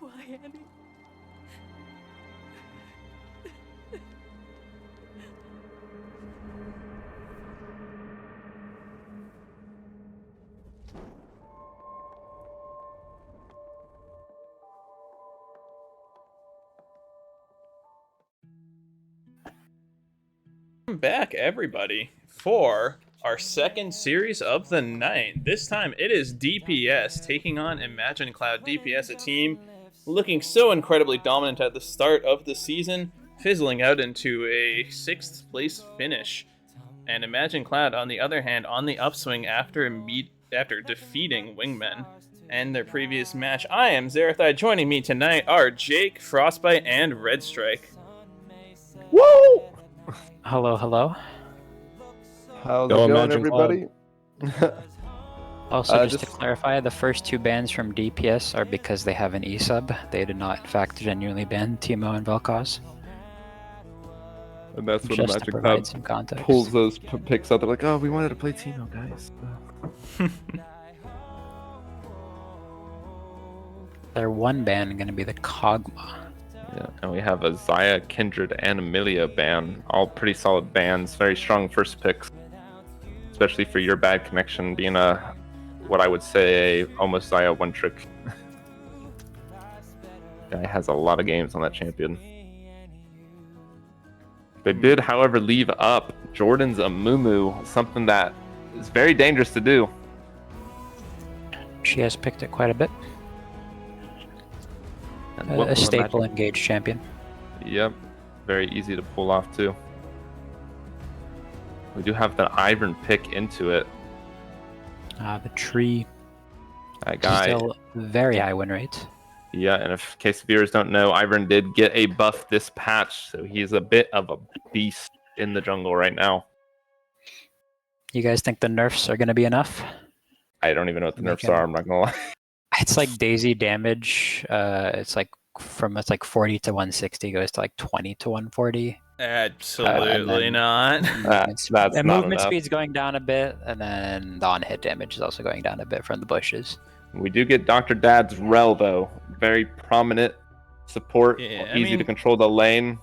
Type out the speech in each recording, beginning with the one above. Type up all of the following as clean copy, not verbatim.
Why, Annie? Welcome back, everybody, for our second series of the night. This time it is DPS taking on Imagine Cloud. DPS, a team looking so incredibly dominant at the start of the season, fizzling out into a 6th place finish. And Imagine Cloud, on the other hand, on the upswing after defeating Wingmen and their previous match. I am Zarathai. Joining me tonight are Jake, Frostbite, and Red Strike. Woo! Hello, hello. How's it going, everybody? Also, just to clarify, the first two bans from DPS are because they have an E-sub. They did not, in fact, genuinely ban Timo and Vel'Koz. And that's when Just Magic to provide Cloud some context. pulls those picks out. They're like, oh, we wanted to play Timo, guys. Their one ban going to be the Kog'Maw. Yeah, and we have a Xayah, Kindred, and Amelia ban. All pretty solid bans. Very strong first picks. Especially for your bad connection being what I would say, almost Xayah one-trick. Guy has a lot of games on that champion. They did, however, leave up Jordan's Amumu, something that is very dangerous to do. She has picked it quite a bit. And A staple engaged champion. Yep, very easy to pull off too. We do have the Ivern pick into it. The tree. That guy. Still very high win rate. Yeah, and in case viewers don't know, Ivern did get a buff this patch, so he's a bit of a beast in the jungle right now. You guys think the nerfs are going to be enough? I don't even know what the nerfs are, I'm not gonna lie. It's like Daisy damage. It's like 40 to 160 goes to like 20 to 140. Absolutely not. That's and not movement enough. speed's going down a bit, and then the on-hit damage is also going down a bit from the bushes. We do get Dr. Dad's Rel though. Very prominent support, easy to control the lane.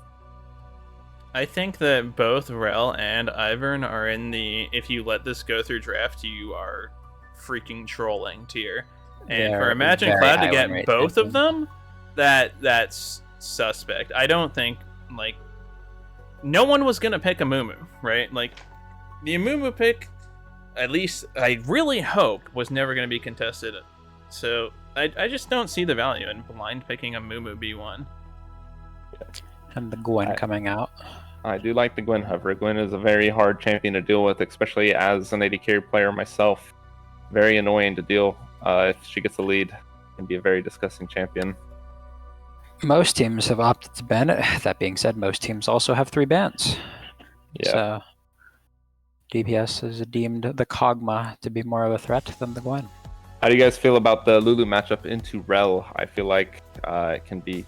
I think that both Rel and Ivern are in the if you let this go through draft, you are freaking trolling tier. And for Imagine Cloud to get both of them, that's suspect. I don't think, like, no one was going to pick Amumu, right? Like, the Amumu pick, at least I really hope, was never going to be contested. So I just don't see the value in blind picking Amumu B1. And the Gwen coming out. I do like the Gwen hover. Gwen is a very hard champion to deal with, especially as an AD carry player myself. Very annoying to deal if she gets the lead. Can be a very disgusting champion. Most teams have opted to ban it. That being said, most teams also have 3 bans. Yeah. So DPS has deemed the Kog'Maw to be more of a threat than the Gwen. How do you guys feel about the Lulu matchup into Rel? I feel like it can be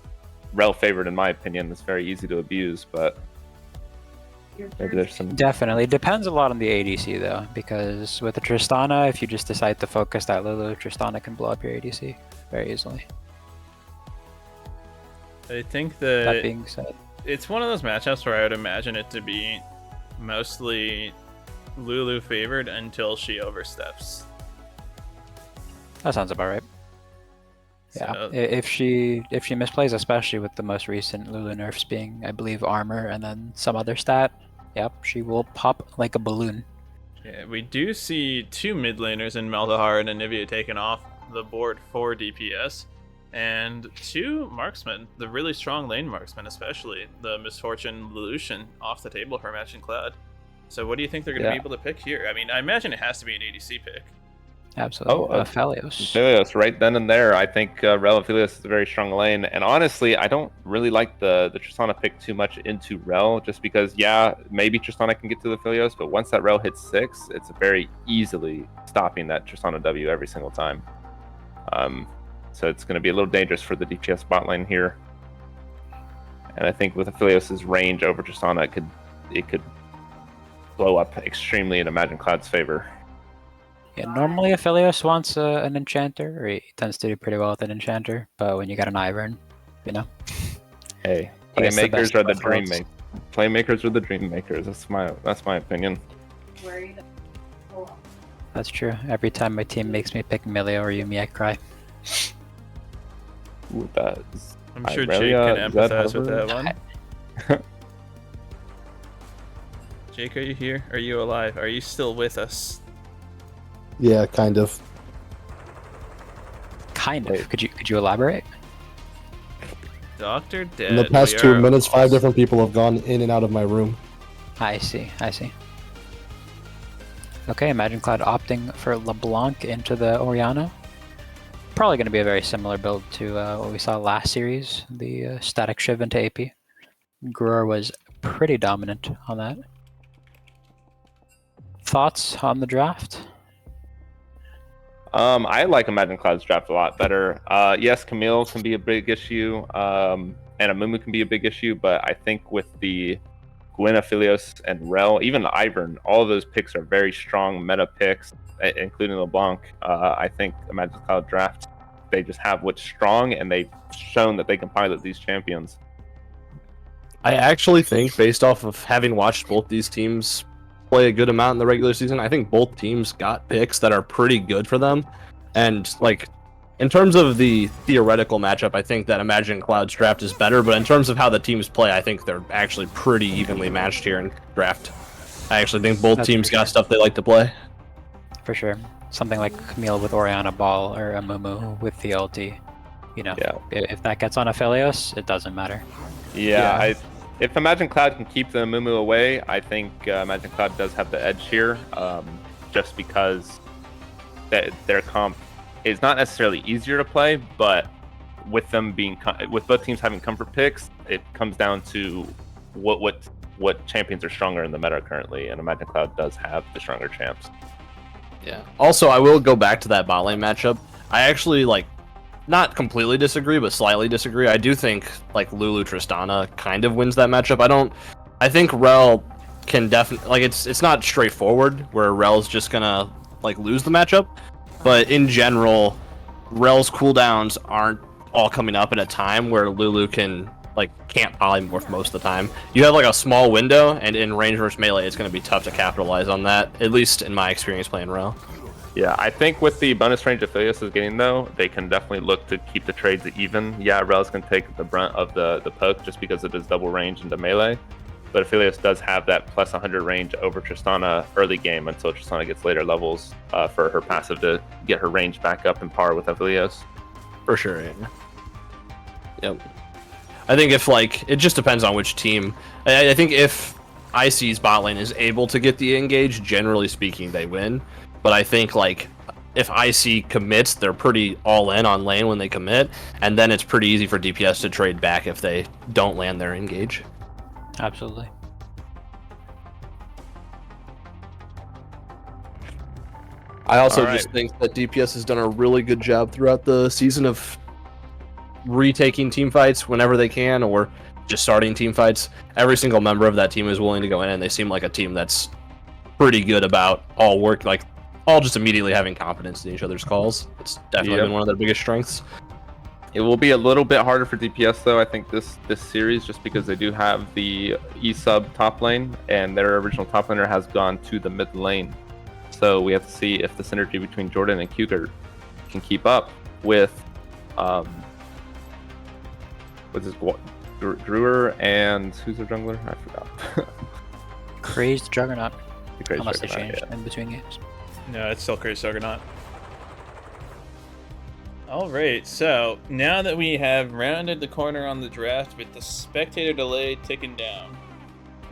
Rel favored in my opinion. It's very easy to abuse, but maybe there's some... Definitely. It depends a lot on the ADC though, because with the Tristana, if you just decide to focus that Lulu, Tristana can blow up your ADC very easily. I think that being said, it's one of those matchups where I would imagine it to be mostly Lulu favored until she oversteps. That sounds about right. Yeah, So, if she misplays, especially with the most recent Lulu nerfs being, I believe, armor and then some other stat, yep, she will pop like a balloon. yeah, we do see 2 mid laners in Malzahar and Anivia taken off the board for DPS, and 2 marksmen, the really strong lane marksmen, especially the Misfortune Lelouch off the table for Imagine Cloud. So what do you think they're going to be able to pick here? I mean, I imagine it has to be an ADC pick. Absolutely. Aphelios. Aphelios, right then and there. I think Rel Aphelios is a very strong lane. And honestly, I don't really like the Tristana pick too much into Rel, just because, yeah, maybe Tristana can get to the Aphelios, but once that Rel hits 6, it's very easily stopping that Tristana W every single time. So it's going to be a little dangerous for the DPS bot lane here. And I think with Aphelios' range over Tristana, it could blow up extremely in Imagine Cloud's favor. Yeah, normally Aphelios wants an enchanter, or he tends to do pretty well with an enchanter, but when you got an Ivern, you know. Hey, He gets the best playmakers are of the both dream worlds. makers. Playmakers are the dream makers. That's my opinion. That's true. Every time my team makes me pick Milio or Yumi, I cry. Ooh, that's I'm sure Jake can empathize with that one. Jake, are you here? Are you alive? Are you still with us? Yeah, kind of. Kind of. Could you elaborate? Dr. Dead. In the past 2 minutes, 5 different people have gone in and out of my room. I see. Okay, Imagine Cloud opting for LeBlanc into the Orianna. Probably going to be a very similar build to what we saw last series, the Static Shiv into AP. Gruer was pretty dominant on that. Thoughts on the draft? I like Imagine Cloud's draft a lot better. Yes, Camille can be a big issue, and Amumu can be a big issue, but I think with the Gwen, Aphelios, and Rel, even Ivern, all of those picks are very strong meta picks, including LeBlanc. I think Imagine Cloud draft, they just have what's strong, and they've shown that they can pilot these champions. I actually think, based off of having watched both these teams play a good amount in the regular season, I think both teams got picks that are pretty good for them. And, like, in terms of the theoretical matchup, I think that Imagine Cloud's draft is better, but in terms of how the teams play, I think they're actually pretty evenly matched here in draft. I actually think both teams got stuff they like to play. For sure. Something like Camille with Orianna Ball or Amumu with the ulti. You know, if that gets on Aphelios, it doesn't matter. Yeah. If Imagine Cloud can keep the Mumu away, I think Imagine Cloud does have the edge here, just because their comp is not necessarily easier to play, but with them being with both teams having comfort picks, it comes down to what champions are stronger in the meta currently, and Imagine Cloud does have the stronger champs. Yeah. Also, I will go back to that bot lane matchup. I actually not completely disagree, but slightly disagree. I do think Lulu Tristana kind of wins that matchup. I think Rel can definitely it's not straightforward where Rel's just gonna lose the matchup, but in general, Rel's cooldowns aren't all coming up at a time where Lulu can't polymorph most of the time. You have a small window, and in range versus melee, it's gonna be tough to capitalize on that. At least in my experience playing Rel. Yeah, I think with the bonus range Aphelios is getting, though, they can definitely look to keep the trades even. Yeah, Rel's can take the brunt of the poke just because of his double range into melee, but Aphelios does have that plus 100 range over Tristana early game until Tristana gets later levels for her passive to get her range back up in par with Aphelios. For sure, yeah. Yep. I think if it just depends on which team. I think if IC's bot lane is able to get the engage, generally speaking, they win. But I think if IC commits, they're pretty all in on lane when they commit, and then it's pretty easy for DPS to trade back if they don't land their engage. Absolutely. I also just think that DPS has done a really good job throughout the season of retaking team fights whenever they can, or just starting team fights. Every single member of that team is willing to go in, and they seem like a team that's pretty good about all just immediately having confidence in each other's calls. It's definitely been one of their biggest strengths. It will be a little bit harder for DPS, though, I think, this series, just because they do have the E-sub top lane, and their original top laner has gone to the mid lane. So we have to see if the synergy between Jordan and Cougar can keep up with Drewer and who's their jungler? I forgot. Crazed Juggernaut. Unless they changed in between games. No, it's still Crazed Juggernaut. Alright, so now that we have rounded the corner on the draft with the spectator delay ticking down,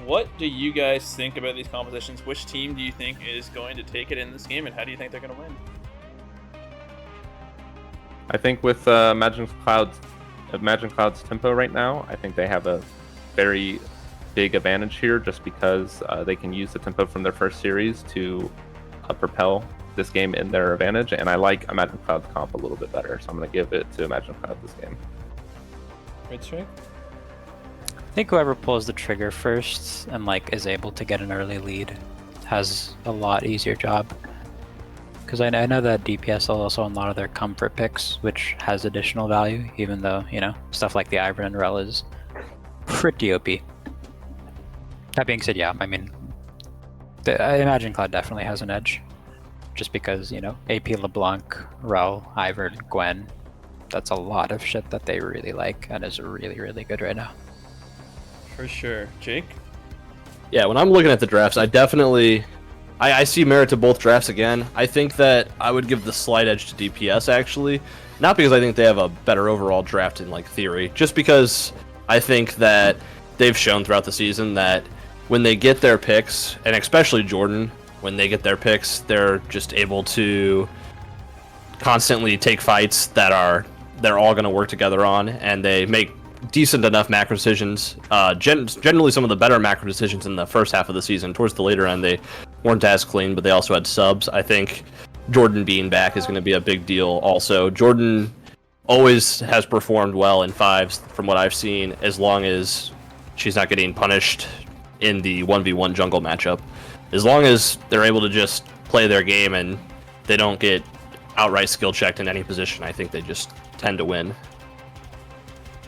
what do you guys think about these compositions? Which team do you think is going to take it in this game, and how do you think they're going to win? I think with Imagine Cloud's tempo right now, I think they have a very big advantage here, just because they can use the tempo from their first series to propel this game in their advantage, and I like Imagine Cloud's comp a little bit better, so I'm going to give it to Imagine Cloud this game. Red Strike? I think whoever pulls the trigger first and is able to get an early lead has a lot easier job. Because because I know that DPS will also unlock their comfort picks, which has additional value, even though, you know, stuff like the Ivern and Rel is pretty OP. That being said, yeah, I mean, I imagine Cloud definitely has an edge, just because, you know, AP LeBlanc, Rel, Ivern, Gwen, that's a lot of shit that they really like and is really, really good right now. For sure. Jake? Yeah, when I'm looking at the drafts, I definitely... I see merit to both drafts again. I think that I would give the slight edge to DPS, actually. Not because I think they have a better overall draft in, like, theory. Just because I think that they've shown throughout the season that when they get their picks, and especially Jordan, when they get their picks, they're just able to constantly take fights that they're all going to work together on, and they make decent enough macro decisions. Generally some of the better macro decisions in the first half of the season. Towards the later end, they weren't as clean, but they also had subs. I think Jordan being back is going to be a big deal also. Jordan always has performed well in fives from what I've seen, as long as she's not getting punished in the 1v1 jungle matchup. As long as they're able to just play their game and they don't get outright skill checked in any position, I think they just tend to win.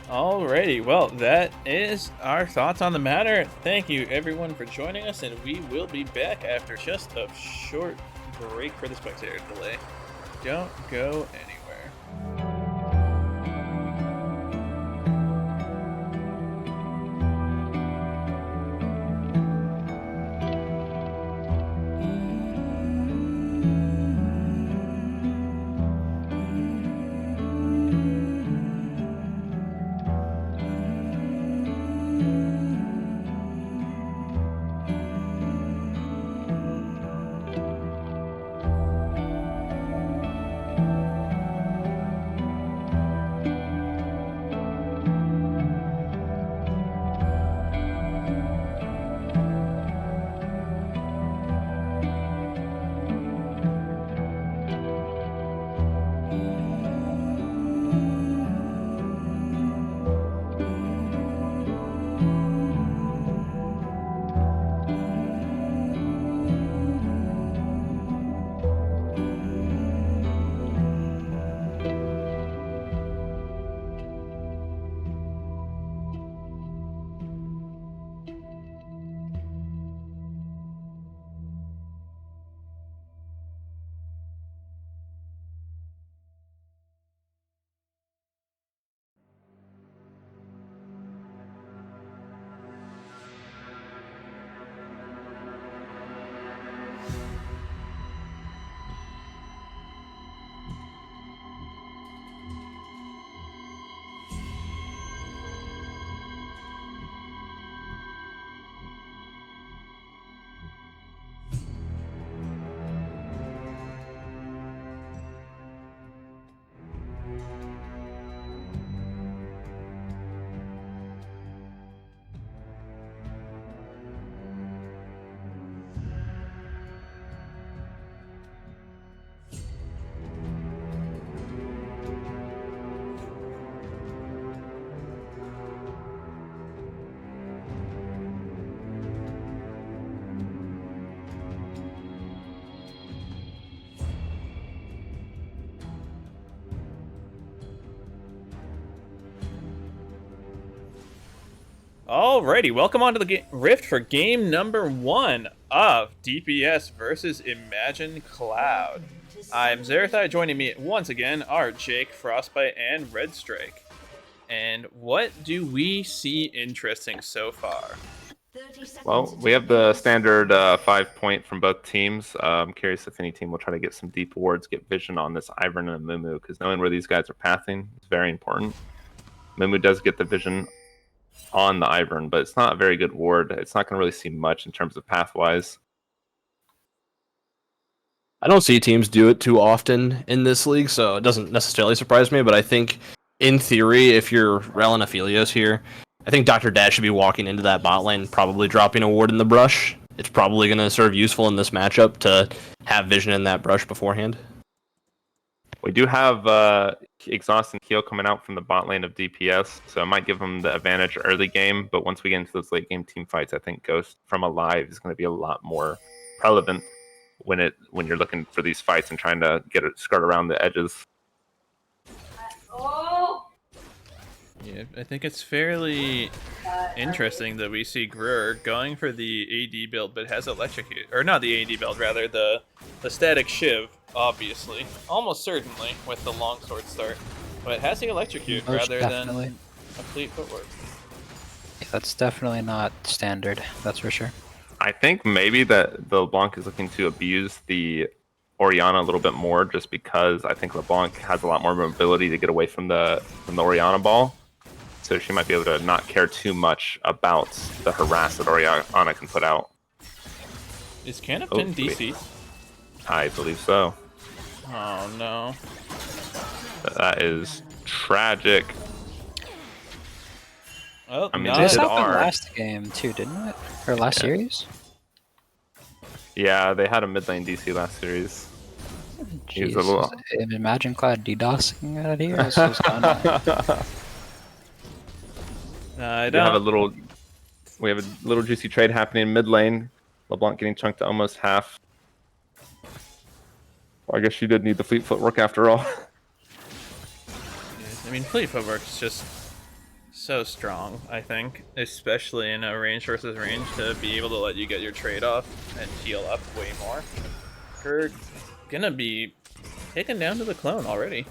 Alrighty, well, that is our thoughts on the matter. Thank you, everyone, for joining us, and we will be back after just a short break for the spectator delay. Don't go anywhere. Alrighty, welcome onto the Rift for game number 1 of DPS versus Imagine Cloud. I'm Zarathai, joining me once again are Jake, Frostbite, and Red Strike. And what do we see interesting so far? Well, we have the standard 5-point from both teams. I'm curious if any team will try to get some deep wards, get vision on this Ivern and Mumu, because knowing where these guys are pathing is very important. Mumu does get the vision on the Ivern, but it's not a very good ward. It's not going to really see much in terms of pathwise. I don't see teams do it too often in this league, so it doesn't necessarily surprise me, but I think, in theory, if you're Rel and Aphelios here, I think Dr. Dad should be walking into that bot lane, probably dropping a ward in the brush. It's probably going to serve useful in this matchup to have vision in that brush beforehand. We do have Exhaust and Keel coming out from the bot lane of DPS, so it might give them the advantage early game, but once we get into those late game team fights, I think Ghost from Alive is going to be a lot more relevant. when you're looking for these fights and trying to get it skirt around the edges. Yeah, I think it's fairly interesting that we see Gruer going for the AD build, but has electrocute, or not the AD build, rather the static shiv, obviously, almost certainly with the longsword start, but has the electrocute rather than a fleet footwork. Yeah, that's definitely not standard. That's for sure. I think maybe that the LeBlanc is looking to abuse the Orianna a little bit more, just because I think LeBlanc has a lot more mobility to get away from the Orianna ball. So she might be able to not care too much about the harass that Orianna can put out. Is Canopton DC? I believe so. Oh no. That is tragic. Oh, I mean, This happened last game too, didn't it? Or last series? Yeah, they had a mid lane DC last series. He's a little... Imagine Cloud DDoSing out here. This was kind of... I don't. We have a little juicy trade happening in mid lane. LeBlanc getting chunked to almost half. Well, I guess she did need the fleet footwork after all. I mean, fleet footwork is just so strong, I think, especially in a range versus range, to be able to let you get your trade off and heal up way more. We're gonna be taken down to the clone already.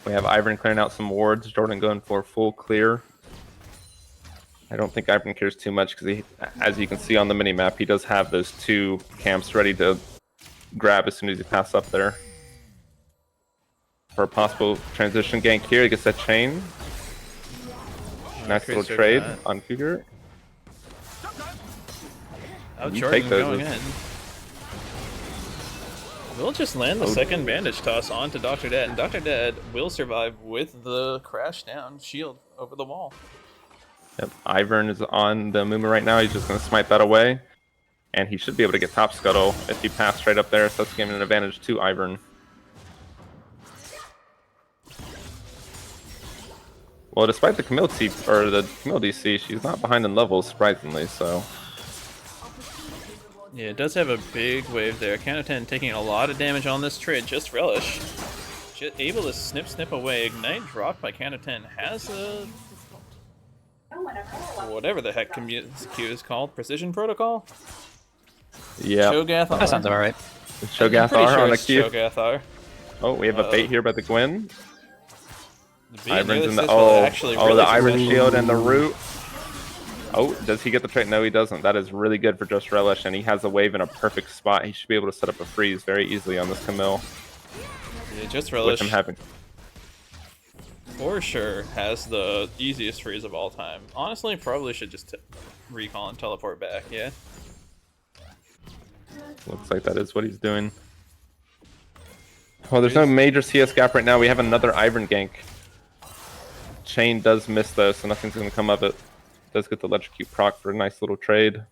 We have Ivern clearing out some wards. Jordan going for full clear. I don't think Ivern cares too much because he, as you can see on the mini map, he does have those two camps ready to grab as soon as you pass up there. For a possible transition gank here, he gets that chain. Nice little trade on Cougar. Oh, Jordan going in. We'll just land the second bandage toss onto Dr. Dead, and Dr. Dead will survive with the crash down shield over the wall. Yep, Ivern is on the movement right now. He's just going to smite that away. And he should be able to get top scuttle if he passed straight up there, so that's giving an advantage to Ivern. Well, despite the Camille DC, she's not behind in levels, surprisingly, so... Yeah, it does have a big wave there. Canopton taking a lot of damage on this trade. Just Relish. Just able to snip away. Ignite drop by Canopton has a... whatever the heck Q is called. Precision Protocol? Yeah. Cho'Gath R. That sounds about right. Cho'Gath R on the Q. Cho'Gath R. Oh, we have a bait here by the Gwen. Ivern's in the... the Ivern shield and the root. Oh, does he get the trade? No, he doesn't. That is really good for Just Relish, and he has a wave in a perfect spot. He should be able to set up a freeze very easily on this Camille. Yeah, Just Relish, which I'm having. For sure, has the easiest freeze of all time. Honestly, probably should just recall and teleport back, yeah? Looks like that is what he's doing. Well, there's no major CS gap right now. We have another Ivern gank. Chain does miss though, so nothing's going to come of it. Does get the electrocute proc for a nice little trade.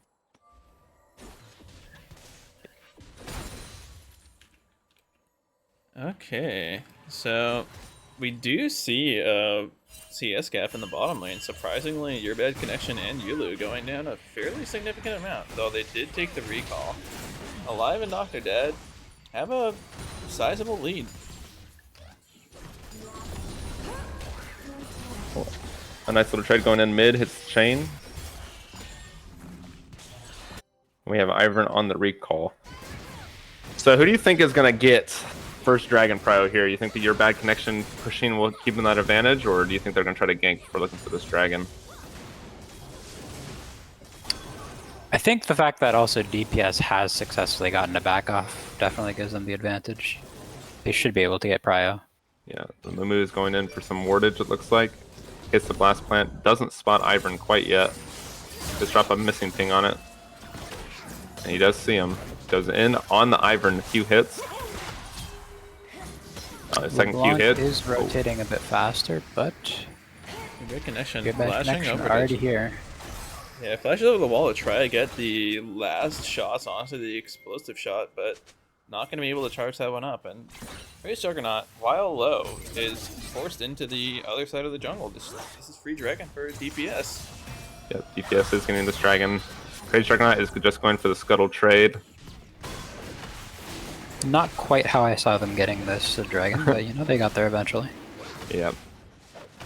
Okay, so we do see a CS gap in the bottom lane. Surprisingly, Your Bad Connection and Yulu going down a fairly significant amount, though they did take the recall. Alive and Dr. Dead have a sizable lead. A nice little trade going in mid, hits chain. We have Ivern on the recall. So who do you think is going to get first Dragon Prio here? You think that Your Bad Connection pushing will keep them that advantage, or do you think they're going to try to gank before looking for this Dragon? I think the fact that also DPS has successfully gotten a back off definitely gives them the advantage. They should be able to get Prio. Yeah, the Mumu is going in for some wardage, it looks like. Hits the blast plant, doesn't spot Ivern quite yet. Just drop a missing ping on it. And he does see him. Goes in on the Ivern, Q hits. Second Q hit. Is rotating a bit faster, but Good connection. Your Bad Flashing Connection over already here. Yeah, flashes over the wall to try to get the last shots onto the explosive shot, but not going to be able to charge that one up. And Race Juggernaut, while low, is forced into the other side of the jungle. This is free dragon for DPS. Yeah, DPS is getting this dragon. Crazy Juggernaut is just going for the Scuttle trade. Not quite how I saw them getting this dragon, but you know, they got there eventually. Yeah.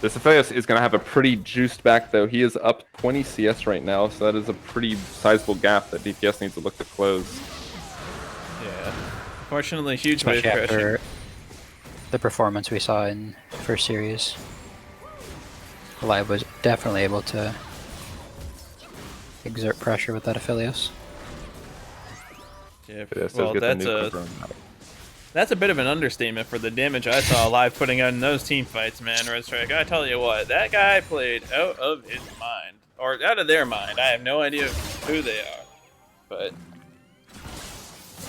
This Aphelios is going to have a pretty juiced back, though. He is up 20 CS right now, so that is a pretty sizable gap that DPS needs to look to close. Yeah. Fortunately, huge Especially wave pressure. after the performance we saw in first series. Live was definitely able to exert pressure with that Aphelios. Yeah, well, that's a bit of an understatement for the damage I saw Live putting out in those team fights, man. I gotta tell you what, that guy played out of his mind, or out of their mind. I have no idea who they are, but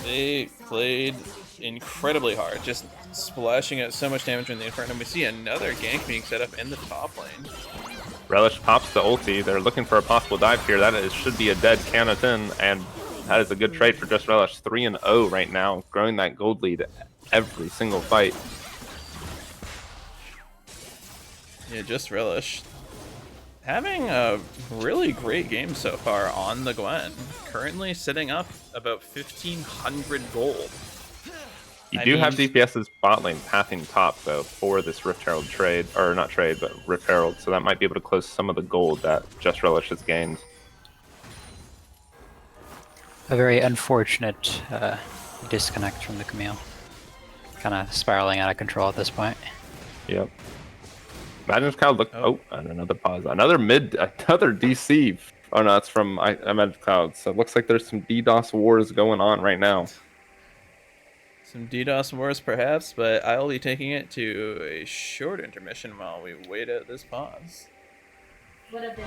they played incredibly hard, just splashing out so much damage in the Inferno. We see another gank being set up in the top lane. Relish pops the ulti. They're looking for a possible dive here. That should be a dead Canaton, and that is a good trade for Just Relish. 3-0 right now, growing that gold lead every single fight. Yeah, Just Relish having a really great game so far on the Gwen. Currently sitting up about 1,500 gold. You do have DPS's bot lane pathing top, though, for this Rift Herald trade. Or not trade, but Rift Herald. So that might be able to close some of the gold that Just Relish has gained. A very unfortunate disconnect from the Camille. Kind of spiraling out of control at this point. Yep. Imagine Cloud look. Oh, and another pause. Another DC. Oh no, it's from Imagine Cloud. So it looks like there's some DDoS wars going on right now. Some DDoS wars, perhaps, but I'll be taking it to a short intermission while we wait out this pause. Would have been.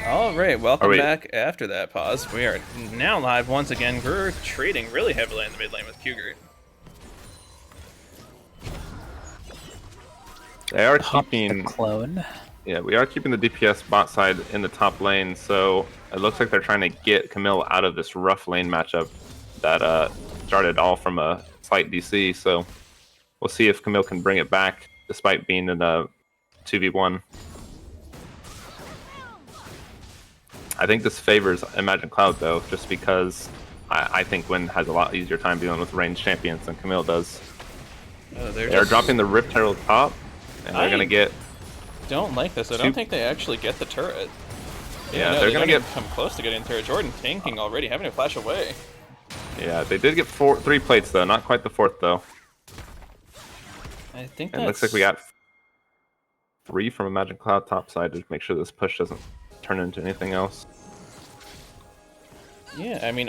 Alright, welcome back after that pause. We are now live once again. We're trading really heavily in the mid lane with Cougar. They are keeping clone. Yeah, we are keeping the DPS bot side in the top lane, so it looks like they're trying to get Camille out of this rough lane matchup that started all from a slight DC, so we'll see if Camille can bring it back despite being in a 2v1. I think this favors Imagine Cloud, though, just because I think Gwen has a lot easier time dealing with ranged champions than Camille does. They're dropping the Rift Herald top, and they're going to get... don't like this. I don't think they actually get the turret. Yeah, they're going to get... come close to getting the turret. Jordan tanking already, having to flash away. Yeah, they did get 3 plates, though. Not quite the 4th, though. I think it looks like we got 3 from Imagine Cloud top side to make sure this push doesn't turn into anything else. Yeah, I mean,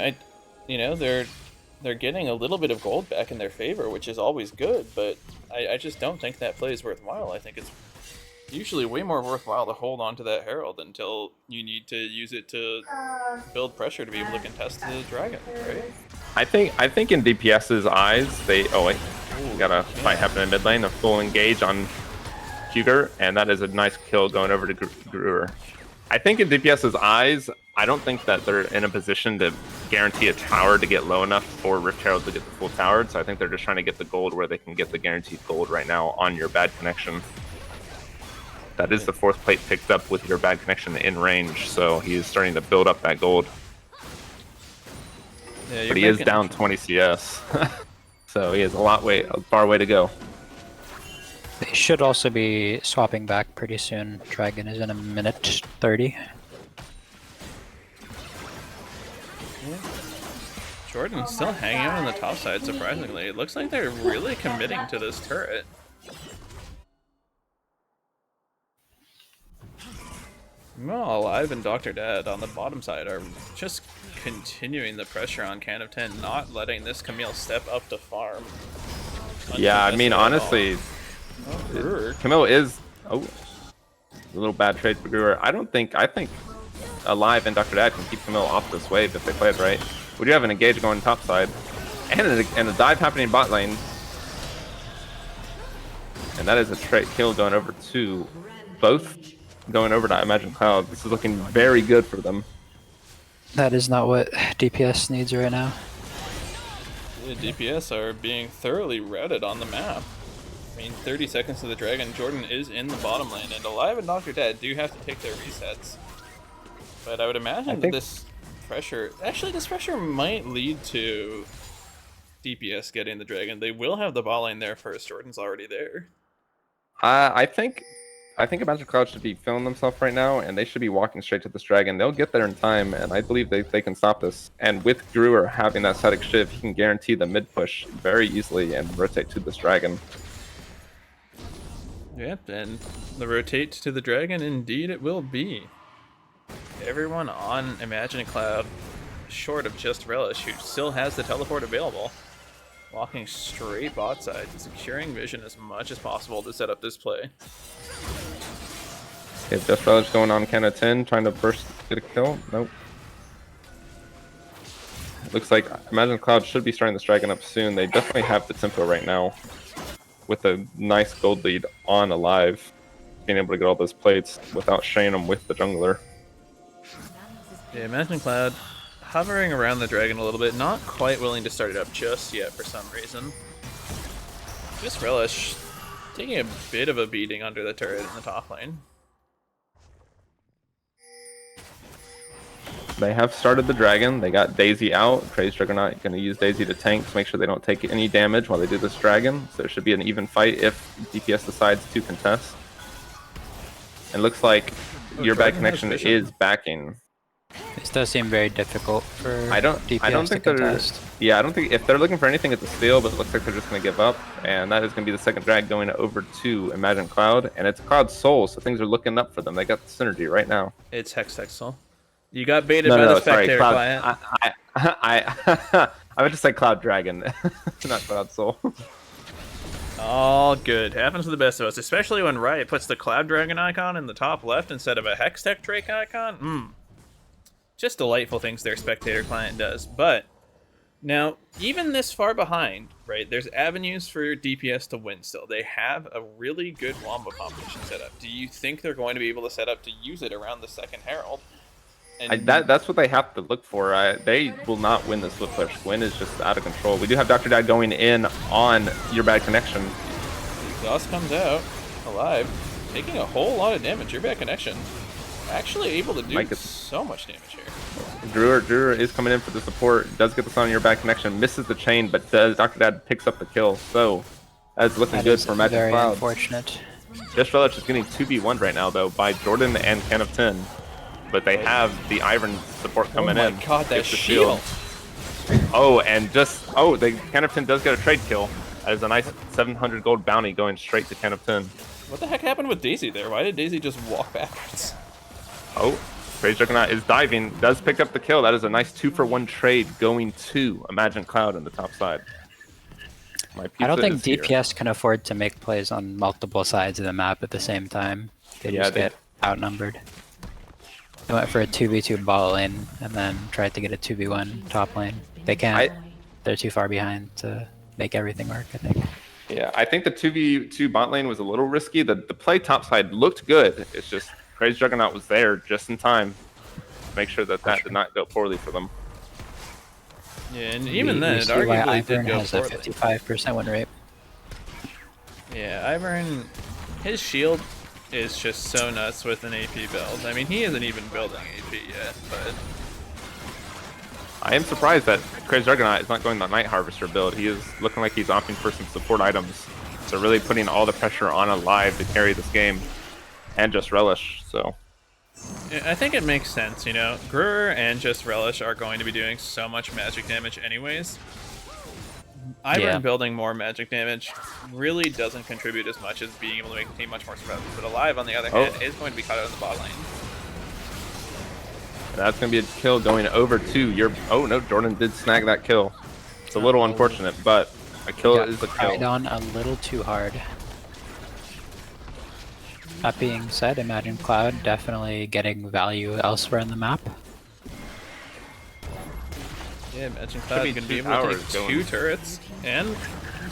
they're getting a little bit of gold back in their favor, which is always good, but I just don't think that play is worthwhile. I think it's usually way more worthwhile to hold on to that Herald until you need to use it to build pressure to be able to contest the dragon, right? I think in DPS's eyes, they... Oh, wait. Got a fight happening in mid lane. A full engage on Cougar, and that is a nice kill going over to Gruer. I think in DPS's eyes, I don't think that they're in a position to guarantee a tower to get low enough for Rift Herald to get the full tower. So I think they're just trying to get the gold where they can get the guaranteed gold right now on your bad connection. That is the 4th plate picked up with your bad connection in range. So he is starting to build up that gold. Yeah, but he is down 20 CS. So he has a far way to go. They should also be swapping back pretty soon. Dragon is in a minute 30. Yeah. Jordan's still hanging out on the top side, surprisingly. It looks like they're really committing to this turret. Well, Alive and Dr. Dad on the bottom side are just continuing the pressure on Can of 10, not letting this Camille step up to farm. Yeah, I mean, honestly, Camille is a little bad trade for Brewer. I think Alive and Dr. Dad can keep Camille off this wave if they play it right. We do have an engage going top side, and a dive happening bot lane, and that is a trade kill going over to both going over to Imagine Cloud. This is looking very good for them. That is not what DPS needs right now. The DPS are being thoroughly routed on the map. I mean, 30 seconds to the Dragon. Jordan is in the bottom lane, and Alive and Dr. Dead do have to take their resets. But I would imagine that this pressure... Actually, this pressure might lead to DPS getting the Dragon. They will have the bot lane there first. Jordan's already there. I think Imagine Cloud should be feeling themselves right now, and they should be walking straight to this Dragon. They'll get there in time, and I believe they can stop this. And with Brewer having that static shiv, he can guarantee the mid push very easily and rotate to this Dragon. Yep, and the rotate to the Dragon, indeed it will be. Everyone on Imagine Cloud, short of just Relish, who still has the teleport available, walking straight bot side, securing vision as much as possible to set up this play. Okay, Just Relish going on Can of 10, trying to burst, get a kill. Nope. Looks like Imagine Cloud should be starting this Dragon up soon. They definitely have the tempo right now, with a nice gold lead on Alive, being able to get all those plates without sharing them with the jungler. Yeah, Imagine Cloud hovering around the Dragon a little bit, not quite willing to start it up just yet for some reason. Just Relish taking a bit of a beating under the turret in the top lane. They have started the Dragon. They got Daisy out. Crazy Juggernaut going to use Daisy to tank to make sure they don't take any damage while they do this Dragon. So it should be an even fight if DPS decides to contest. And looks like your bad connection is backing. This does seem very difficult for DPS I don't think to contest. Yeah, I don't think if they're looking for anything, it's a steal, but it looks like they're just going to give up. And that is going to be the second drag going over to Imagine Cloud. And it's Cloud Soul, so things are looking up for them. They got the synergy right now. It's Hex Soul. You got baited by the spectator client. I would just say Cloud Dragon, not Cloud Soul. All good. Happens to the best of us, especially when Riot puts the Cloud Dragon icon in the top left instead of a Hextech Drake icon. Just delightful things their spectator client does. But now, even this far behind, right, there's avenues for DPS to win still. They have a really good Wombo competition set up. Do you think they're going to be able to set up to use it around the second Herald? That's what they have to look for. They will not win this flip push. Win is just out of control. We do have Dr. Dad going in on your bad connection. Exhaust comes out, Alive, taking a whole lot of damage. Your bad connection actually able to do so much damage here. Drewer is coming in for the support. Does get the sun on your bad connection. Misses the chain, but Dr. Dad picks up the kill. So that's looking good for Magic Cloud. Very unfortunate. Just Relish is getting 2v1 right now, though, by Jordan and Can of 10. But they have the Iron support coming in. Oh my god, that shield! Oh, and the Can of 10 does get a trade kill. That is a nice 700 gold bounty going straight to Can of 10. What the heck happened with Daisy there? Why did Daisy just walk backwards? Oh, Crazy Juggernaut is diving, does pick up the kill. That is a nice 2-for-1 trade going to Imagine Cloud on the top side. I don't think DPS can afford to make plays on multiple sides of the map at the same time. They just get outnumbered. They went for a 2v2 bot lane and then tried to get a 2v1 top lane. They can't. They're too far behind to make everything work, I think. Yeah, I think the 2v2 bot lane was a little risky. The play top side looked good. It's just Crazy Juggernaut was there just in time to make sure that that did not go poorly for them. Yeah, and even then, we it see why arguably did Ivern go has poorly. a 55% win rate. Yeah, Ivern, his shield is just so nuts with an AP build. I mean, he isn't even building AP yet, but... I am surprised that Crazy Juggernaut is not going the Night Harvester build. He is looking like he's opting for some support items. So really putting all the pressure on Alive to carry this game. And Just Relish, so... I think it makes sense, you know. Gruer and Just Relish are going to be doing so much magic damage anyways. Ivern building more magic damage really doesn't contribute as much as being able to make the team much more survivable. But Alive, on the other hand, is going to be caught out in the bot lane. That's going to be a kill going over to your... Oh, no, Jordan did snag that kill. It's a little unfortunate, but a kill is a kill. On a little too hard. That being said, Imagine Cloud definitely getting value elsewhere in the map. Yeah, Imagine Cloud going to be able to take 2 turrets and...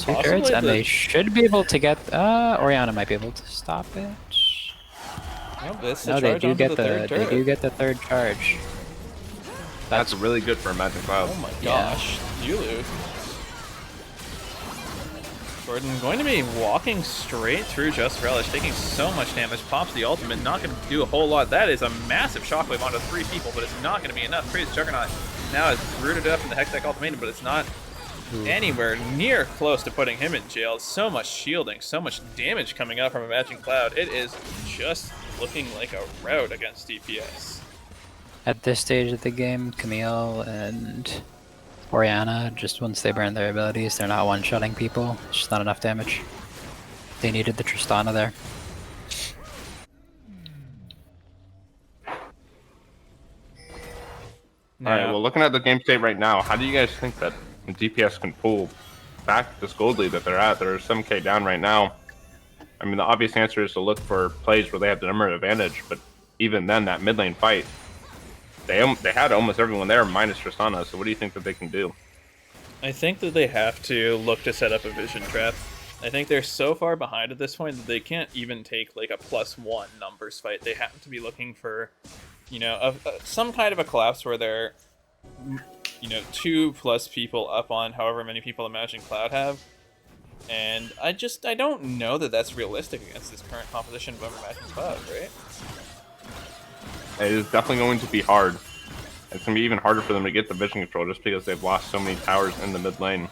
2 turrets, and they should be able to get... Orianna might be able to stop it. No, they do get the third charge. That's really good for Imagine Cloud. Oh my gosh, Yulu. Jordan going to be walking straight through Just Relish, taking so much damage, pops the ultimate, not going to do a whole lot. That is a massive shockwave onto 3 people, but it's not going to be enough. Crazy Juggernaut now is rooted up in the Hextech ultimatum, but it's not anywhere near close to putting him in jail. So much shielding, so much damage coming out from Imagine Cloud. It is just looking like a rout against DPS. At this stage of the game, Camille and Orianna, just once they burn their abilities, they're not one-shotting people. It's just not enough damage. They needed the Tristana there. Alright, well, looking at the game state right now, how do you guys think that DPS can pull back this gold lead that they're at? They're 7k down right now. I mean, the obvious answer is to look for plays where they have the number advantage, but even then, that mid lane fight, they had almost everyone there minus Tristana, so what do you think that they can do? I think that they have to look to set up a vision trap. I think they're so far behind at this point that they can't even take like a +1 numbers fight. They have to be looking for, you know, some kind of a collapse where they're, you know, 2+ people up on however many people Imagine Cloud have. And I don't know that that's realistic against this current composition of Imagine Cloud, right? It is definitely going to be hard. It's going to be even harder for them to get the vision control just because they've lost so many towers in the mid lane.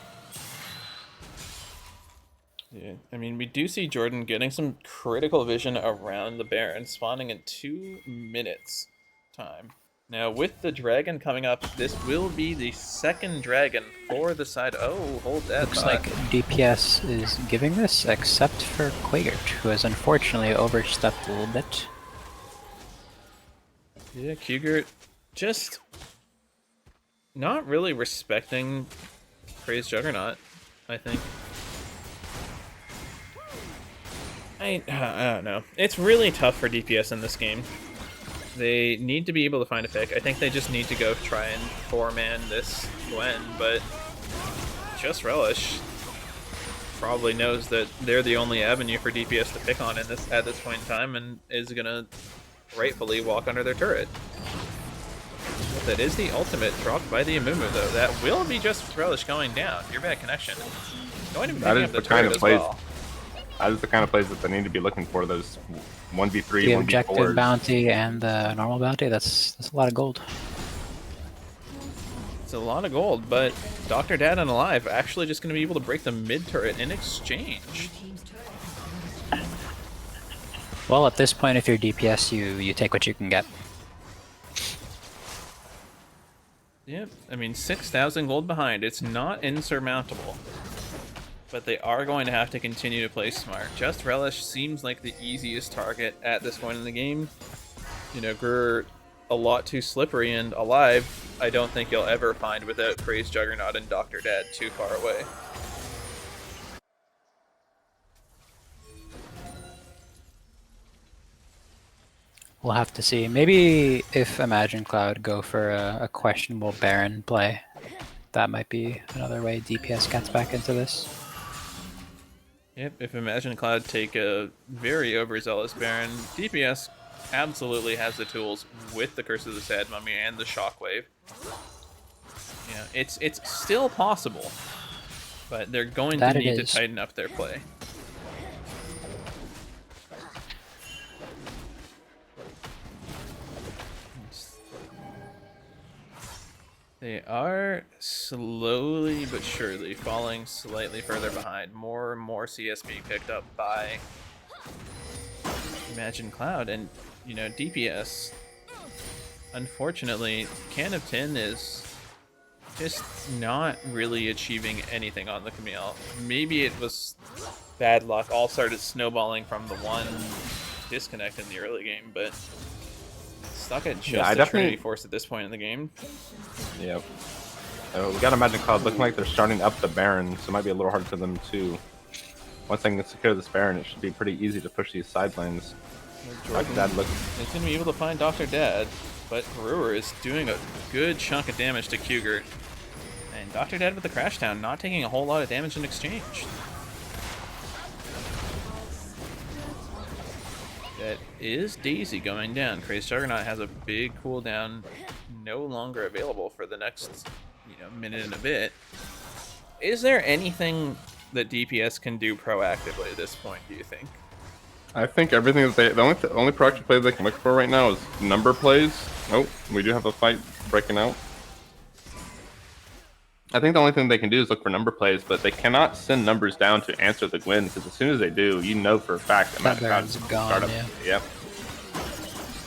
Yeah, I mean, we do see Jordan getting some critical vision around the Baron, spawning in 2 minutes time. Now, with the dragon coming up, this will be the 2nd dragon for the side. Oh, hold that. Looks like DPS is giving this, except for Quagert, who has unfortunately overstepped a little bit. Yeah, Quagert just not really respecting Crazy Juggernaut, I think. I don't know. It's really tough for DPS in this game. They need to be able to find a pick. I think they just need to go try and 4-man this Gwen, but Just Relish probably knows that they're the only avenue for DPS to pick on at this point in time, and is gonna rightfully walk under their turret. But that is the ultimate dropped by the Amumu, though. That will be Just Relish going down. Your bad connection. Going to be picking up the turret as well. That is the kind of plays that they need to be looking for, those 1v3, the 1v4s. objective bounty and the normal bounty, that's a lot of gold. It's a lot of gold, but Dr. Dad and Alive actually just going to be able to break the mid turret in exchange. Well, at this point, if you're DPS, you take what you can get. Yep, I mean, 6,000 gold behind. It's not insurmountable. But they are going to have to continue to play smart. Just Relish seems like the easiest target at this point in the game. You know, Gruer a lot too slippery, and Alive I don't think you'll ever find without Crazy Juggernaut and Dr. Dad too far away. We'll have to see. Maybe if Imagine Cloud go for a questionable Baron play, that might be another way DPS gets back into this. Yep, if Imagine Cloud take a very overzealous Baron, DPS absolutely has the tools with the Curse of the Sad Mummy and the Shockwave. You know, it's still possible, but they're going to need to tighten up their play. They are slowly but surely falling slightly further behind. More and more CS being picked up by Imagine Cloud, and you know, DPS. Unfortunately, Can of Tin is just not really achieving anything on the Camille. Maybe it was bad luck. All started snowballing from the one disconnect in the early game, but stuck at just the Trinity Force at this point in the game. Yep. We got Imagine Cloud looking like they're starting up the Baron, so it might be a little hard for them too. Once they can secure this Baron, it should be pretty easy to push these side lanes. Dr. Dad looks... It's going to be able to find Dr. Dad, but Brewer is doing a good chunk of damage to Cougar. And Dr. Dad with the Crash Down, not taking a whole lot of damage in exchange. That is Daisy going down. Crazed Juggernaut has a big cooldown, no longer available for the next, minute and a bit. Is there anything that DPS can do proactively at this point, do you think? I think everything that the only proactive play they can look for right now is number plays. Oh, we do have a fight breaking out. I think the only thing they can do is look for number plays, but they cannot send numbers down to answer the Gwyn, because as soon as they do, you know for a fact that Baron's gone, Yep.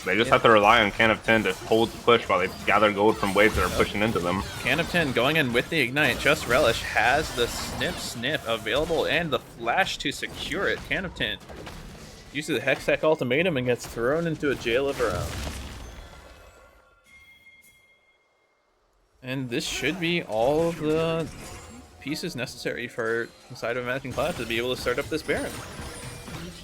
They just have to rely on Can of Tin to hold the push while they gather gold from waves that are pushing into them. Can of Tin going in with the Ignite. Just Relish has the Snip available and the Flash to secure it. Can of Tin uses the Hextech Ultimatum and gets thrown into a jail of her own. And this should be all of the pieces necessary for the side of Imagine Cloud to be able to start up this Baron.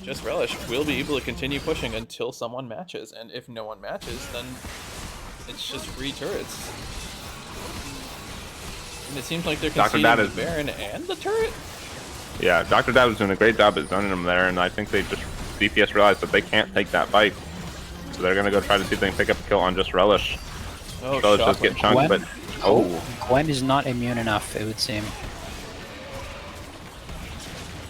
Just Relish will be able to continue pushing until someone matches, and if no one matches, then it's just free turrets. And it seems like they're conceding the Baron and the turret? Yeah, Dr. Dad was doing a great job at zoning them there, and I think DPS realized that they can't take that fight. So they're going to go try to see if they can pick up a kill on Just Relish. Oh, Relish does get chunked, but... Gwen is not immune enough, it would seem.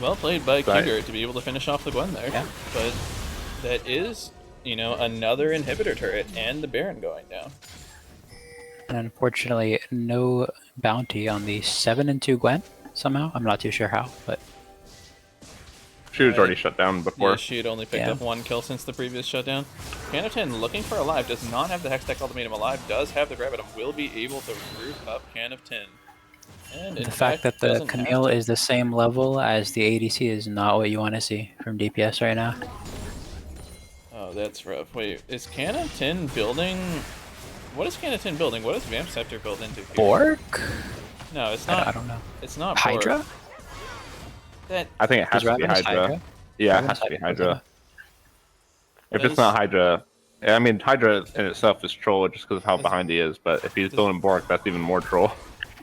Well played by Cougar to be able to finish off the Gwen there. Yeah. But that is, another inhibitor turret and the Baron going down. And unfortunately, no bounty on the 7-2 Gwen somehow. I'm not too sure how, but... She was already shut down before. Yeah, she had only picked up one kill since the previous shutdown. Can of Tin looking for Alive, does not have the Hextech Ultimatum. Alive does have the Gravitum, will be able to root up Can of Tin. And the fact that the Camille is the same level as the ADC is not what you want to see from DPS right now. Oh, that's rough. Wait, is Can of Tin building... What is Can of Tin building? What does Vamp Scepter build into here? Bork? No, it's not. I don't know. It's not Hydra? Bork. I think it has to be Hydra. Yeah, it has to be Hydra. If it's not Hydra... I mean, Hydra in itself is troll just because of how behind he is, but if he's building Bork, that's even more troll.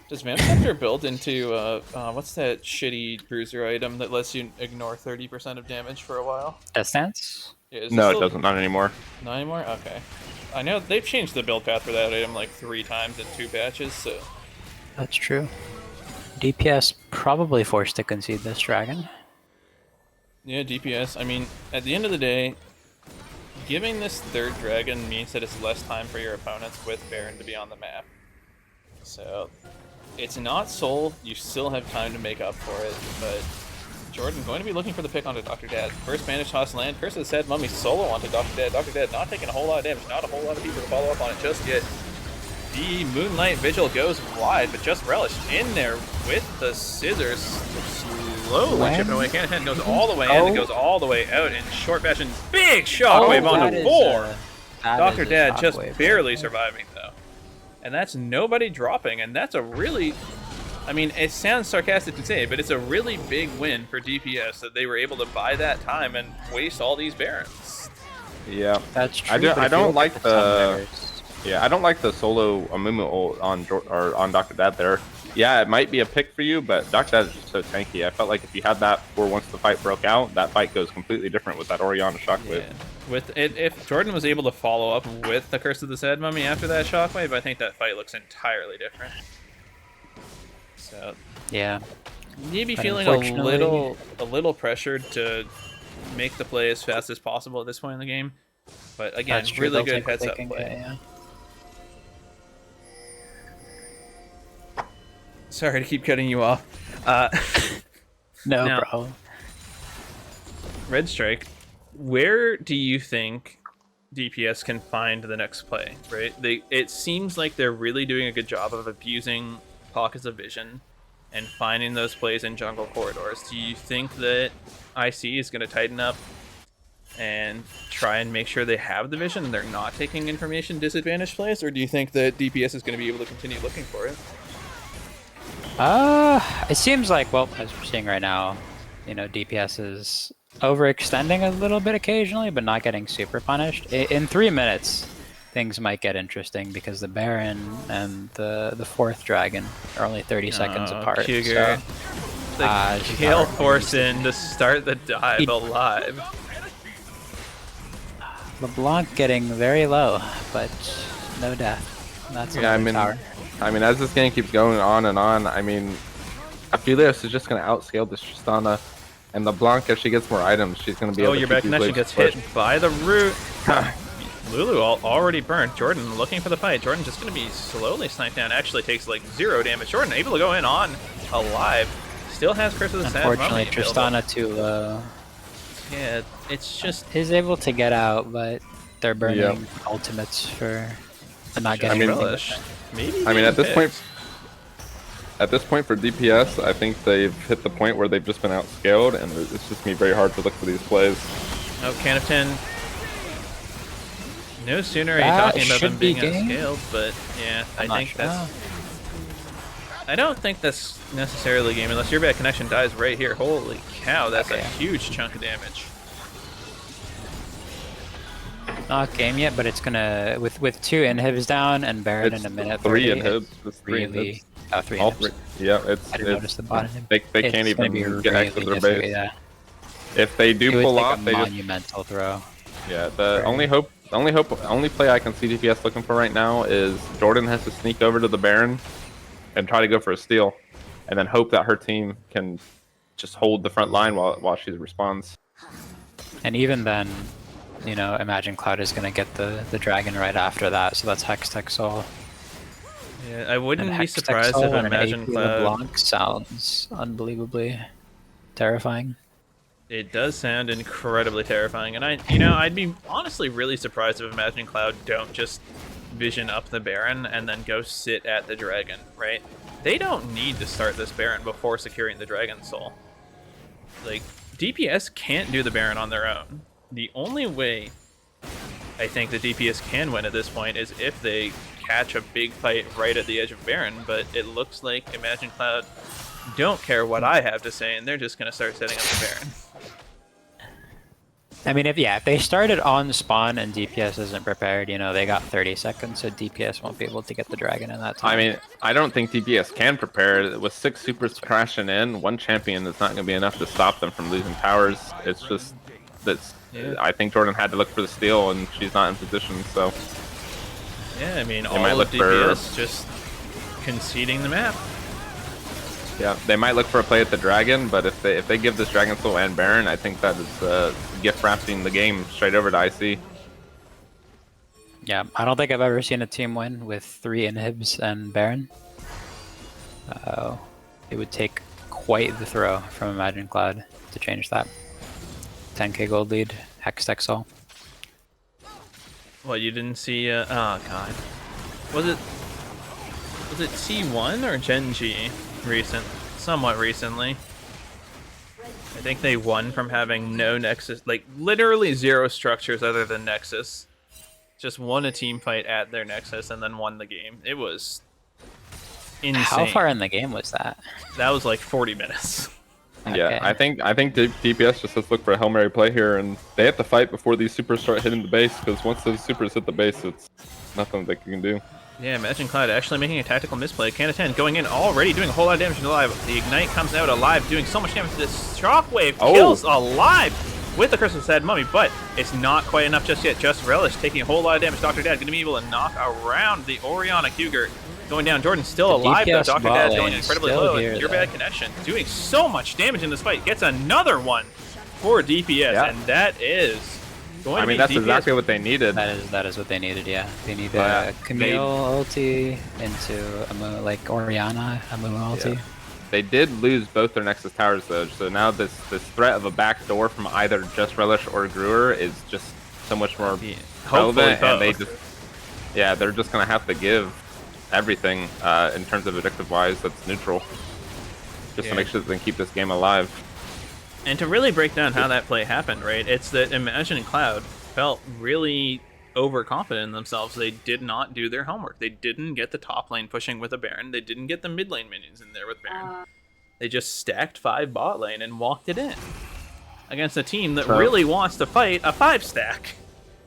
Does Vamp Scepter build into, what's that shitty bruiser item that lets you ignore 30% of damage for a while? Death Stance? Yeah, no, it doesn't. Not anymore. Not anymore? Okay. I know they've changed the build path for that item like 3 times in 2 patches, so... That's true. DPS probably forced to concede this dragon. Yeah, DPS. I mean, at the end of the day, giving this 3rd dragon means that it's less time for your opponents with Baron to be on the map. So... It's not Soul, you still have time to make up for it, but Jordan going to be looking for the pick onto Dr. Dad. First Banish Toss land, Curse of the Sad Mummy solo onto Dr. Dad. Dr. Dad not taking a whole lot of damage, not a whole lot of people to follow up on it just yet. The Moonlight Vigil goes wide, but Just Relish in there with the scissors. Slowly chipping away. Can of Tin goes all the way in, it goes all the way out in short fashion. Big shockwave onto 4! Dr. Dad just barely surviving though. And that's nobody dropping, and that's a really... I mean, it sounds sarcastic to say, but it's a really big win for DPS that they were able to buy that time and waste all these Barons. Yeah, that's true. I don't like the... Yeah, I don't like the solo Amumu ult on Dr. Dad there. yeah, it might be a pick for you, but Doc Dad is just so tanky. I felt like if you had that before once the fight broke out, that fight goes completely different with that Orianna Shockwave. Yeah. With it, if Jordan was able to follow up with the Curse of the Sad Mummy after that Shockwave, I think that fight looks entirely different. So Yeah. maybe But feeling a little pressured to make the play as fast as possible at this point in the game. But again, That's true, really they'll good take what heads they up can play. get, yeah. Sorry to keep cutting you off. No now, problem. Red Strike, where do you think DPS can find the next play? Right? It seems like they're really doing a good job of abusing pockets of vision and finding those plays in jungle corridors. Do you think that IC is going to tighten up and try and make sure they have the vision and they're not taking information disadvantage plays, or do you think that DPS is going to be able to continue looking for it? It seems like, well, as we're seeing right now, you know, DPS is overextending a little bit occasionally, but not getting super punished. In 3 minutes, things might get interesting because the Baron and the fourth dragon are only 30 seconds apart. Cougar. So, the Gale Force in to start the dive alive. LeBlanc getting very low, but no death. That's Yeah, tower. I mean, as this game keeps going on and on, I mean, Aphelios is just going to outscale this Tristana, and LeBlanc, if she gets more items, she's going to be able to your keep back these connection waves gets pushed. hit by the root. Lulu already burnt. Jordan looking for the fight. Jordan just going to be slowly sniped down. Actually takes like 0 damage. Jordan able to go in on alive. Still has Curse of the Sad Mummy. Unfortunately, Tristana too low. Yeah, it's just... Is able to get out, but they're burning ultimates for not getting relish. Maybe I mean, at this picked. point, for DPS, I think they've hit the point where they've just been outscaled, and it's just gonna be very hard to look for these plays. Oh, Can of 10. No sooner are you That talking about them should be being game. outscaled, but yeah, I I'm not think sure. that's... I don't think that's necessarily game unless your bad connection dies right here. Holy cow, that's a huge chunk of damage. Not game yet, but it's gonna with 2 inhibs down and Baron It's in a minute. 3 30, inhibs. It's 3 really, inhibs. oh, 3 All inhibs. 3. Yeah, I didn't notice the bottom. They can't It's gonna be even get access to their difficult, base. Yeah. If they do It would pull take off, a they just monumental throw. yeah. The only play I can see DPS looking for right now is Jordan has to sneak over to the Baron and try to go for a steal, and then hope that her team can just hold the front line while she responds. And even then, you know, Imagine Cloud is gonna get the dragon right after that, so that's Hextech Soul. Yeah, I wouldn't And be Hextech surprised Soul if and an Imagine AP Cloud... LeBlanc sounds unbelievably terrifying. It does sound incredibly terrifying, and I'd be honestly really surprised if Imagine Cloud don't just vision up the Baron and then go sit at the Dragon, right? They don't need to start this Baron before securing the Dragon Soul. Like, DPS can't do the Baron on their own. The only way I think the DPS can win at this point is if they catch a big fight right at the edge of Baron, but it looks like Imagine Cloud don't care what I have to say, and they're just going to start setting up the Baron. I mean, if they started on spawn and DPS isn't prepared, you know, they got 30 seconds, so DPS won't be able to get the dragon in that time. I mean, I don't think DPS can prepare. With 6 supers crashing in, 1 champion is not going to be enough to stop them from losing towers. It's just that's. Yeah. I think Jordan had to look for the steal, and she's not in position. So Yeah, I mean, might all of look for- DPS just conceding the map. yeah, they might look for a play at the dragon, but if they give this Dragon Soul and Baron, I think that is gift wrapping the game straight over to IC. Yeah, I don't think I've ever seen a team win with 3 inhibs and Baron. It would take quite the throw from Imagine Cloud to change that. 10k gold lead, Hextech Soul. What, you didn't see, oh god. Was it T1 or Gen G somewhat recently? I think they won from having no Nexus, like literally 0 structures other than Nexus. Just won a team fight at their Nexus and then won the game. It was insane. How far in the game was that? That was like 40 minutes. Yeah, Okay. I think DPS just has to look for a Hail Mary play here, and they have to fight before these supers start hitting the base, because once those supers hit the base, it's nothing they can do. Yeah, Imagine Cloud actually making a tactical misplay. Canna 10 going in already, doing a whole lot of damage to Alive. The Ignite comes out Alive, doing so much damage to this. Shockwave kills Alive with the Crystal Sad Mummy, but it's not quite enough just yet. Just Relish taking a whole lot of damage. Dr. Dad going to be able to knock around the Orianna Cougar. Going down, Jordan still alive though. Dr. Dad going incredibly low. And Your Bad Connection doing so much damage in this fight. Gets another one for DPS, and that is going to be that's DPS. exactly what they needed. That is what they needed. Yeah, they need a Camille ulti into like Orianna Amumu ulti. Yeah. They did lose both their Nexus towers though, so now this threat of a back door from either Just Relish or Gruer is just so much more relevant, and they're just gonna have to give everything in terms of objective wise that's neutral, just to make sure that they can keep this game alive. And to really break down how that play happened, right? It's that Imagine Cloud felt really overconfident in themselves. They did not do their homework. They didn't get the top lane pushing with a Baron. They didn't get the mid lane minions in there with Baron. They just stacked 5 bot lane and walked it in against a team that really wants to fight a 5-stack.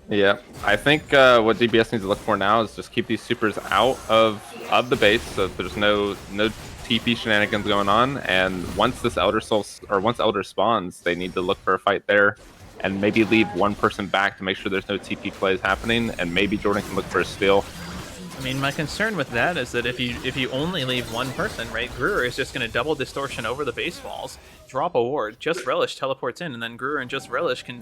Yeah, I think what DPS needs to look for now is just keep these supers out of the base, so there's no TP shenanigans going on. And once this once Elder spawns, they need to look for a fight there, and maybe leave one person back to make sure there's no TP plays happening. And maybe Jordan can look for a steal. I mean, my concern with that is that if you only leave one person, right, Gruer is just going to double distortion over the base walls, drop a ward, Just Relish teleports in, and then Gruer and Just Relish can.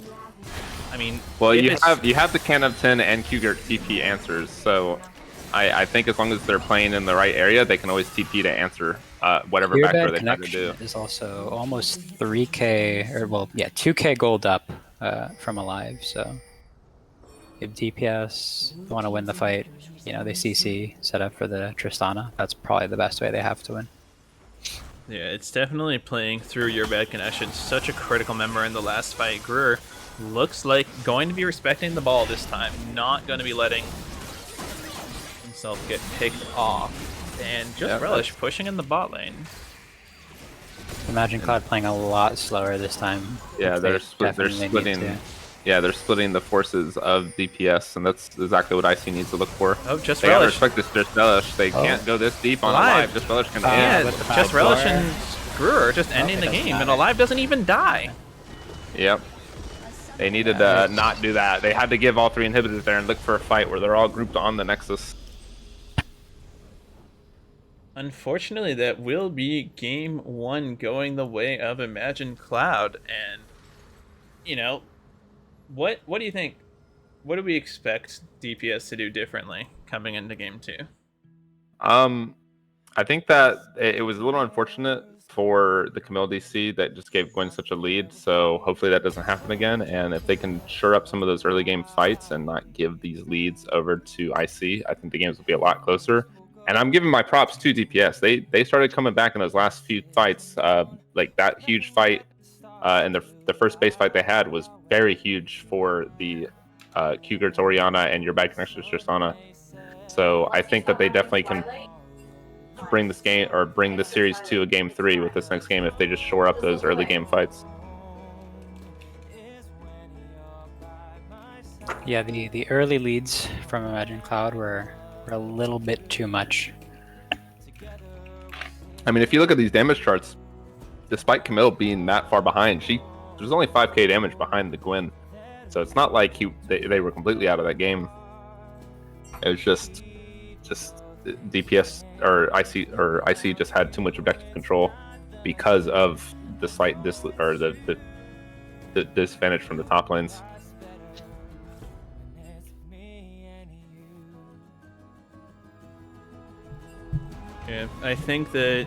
I mean, well, you have the Can of 10 and Cougar TP answers, so I think as long as they're playing in the right area, they can always TP to answer whatever backdoor they try to do. Is also almost 3k, or 2k gold up from Alive, so if DPS want to win the fight, they CC set up for the Tristana. That's probably the best way they have to win. Yeah, it's definitely playing through Your Bad Connection. Such a critical member in the last fight. Gruer looks like going to be respecting the ball this time, not going to be letting himself get picked off. And Just Relish pushing in the bot lane. Imagine Cloud playing a lot slower this time. Yeah, they're splitting. Yeah, they're splitting the forces of DPS, and that's exactly what IC needs to look for. Oh, Just they Relish. Gotta respect this Just Relish. They can't go this deep on Alive. Just Relish can Just Relish and Gruer are just ending the game, and Alive doesn't even die. Yep. They needed to not do that. They had to give all 3 inhibitors there and look for a fight where they're all grouped on the Nexus. Unfortunately, that will be game 1 going the way of Imagine Cloud, and what do you think? What do we expect DPS to do differently coming into game 2? I think that it was a little unfortunate for the Camille DC that just gave Gwen such a lead, so hopefully that doesn't happen again. And if they can shore up some of those early game fights and not give these leads over to IC, I think the games will be a lot closer. And I'm giving my props to DPS. They started coming back in those last few fights. Like that huge fight and the first base fight they had was very huge for the Cougar to Orianna and Your Bad Connection to Tristana. So I think that they definitely can bring this game or bring the series to a game 3 with this next game if they just shore up those early game fights. Yeah, the early leads from Imagine Cloud were a little bit too much. I mean, if you look at these damage charts, despite Camille being that far behind, there's only 5k damage behind the Gwen. So it's not like they were completely out of that game. It was just DPS or IC just had too much objective control because of the slight the disadvantage from the top lanes. Yeah, I think that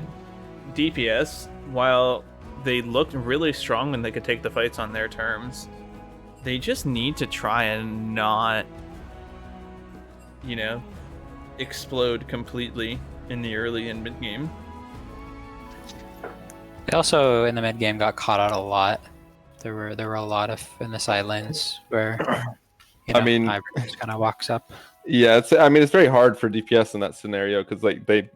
DPS, while they looked really strong when they could take the fights on their terms, they just need to try and not, explode completely in the early and mid game. They also in the mid game got caught out a lot. There were a lot of in the side lanes where Ivern just kind of walks up. Yeah, it's very hard for DPS in that scenario because like they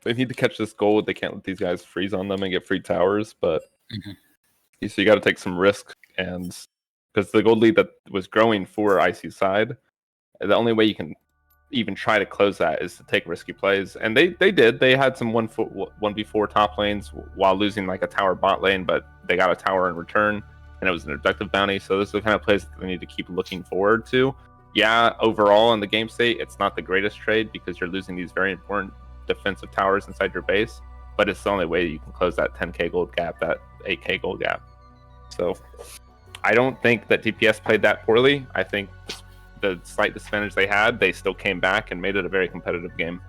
need to catch this gold. They can't let these guys freeze on them and get free towers. But so you got to take some risk, and because the gold lead that was growing for IC's side, the only way you can even try to close that is to take risky plays, and they did. They had some 1v4 top lanes while losing like a tower bot lane, but they got a tower in return, and it was an objective bounty. So this is the kind of plays that they need to keep looking forward to. Yeah, overall in the game state, it's not the greatest trade because you're losing these very important defensive towers inside your base, but it's the only way you can close that 10k gold gap, that 8k gold gap. So I don't think that DPS played that poorly. I think the slight disadvantage they had, they still came back and made it a very competitive game.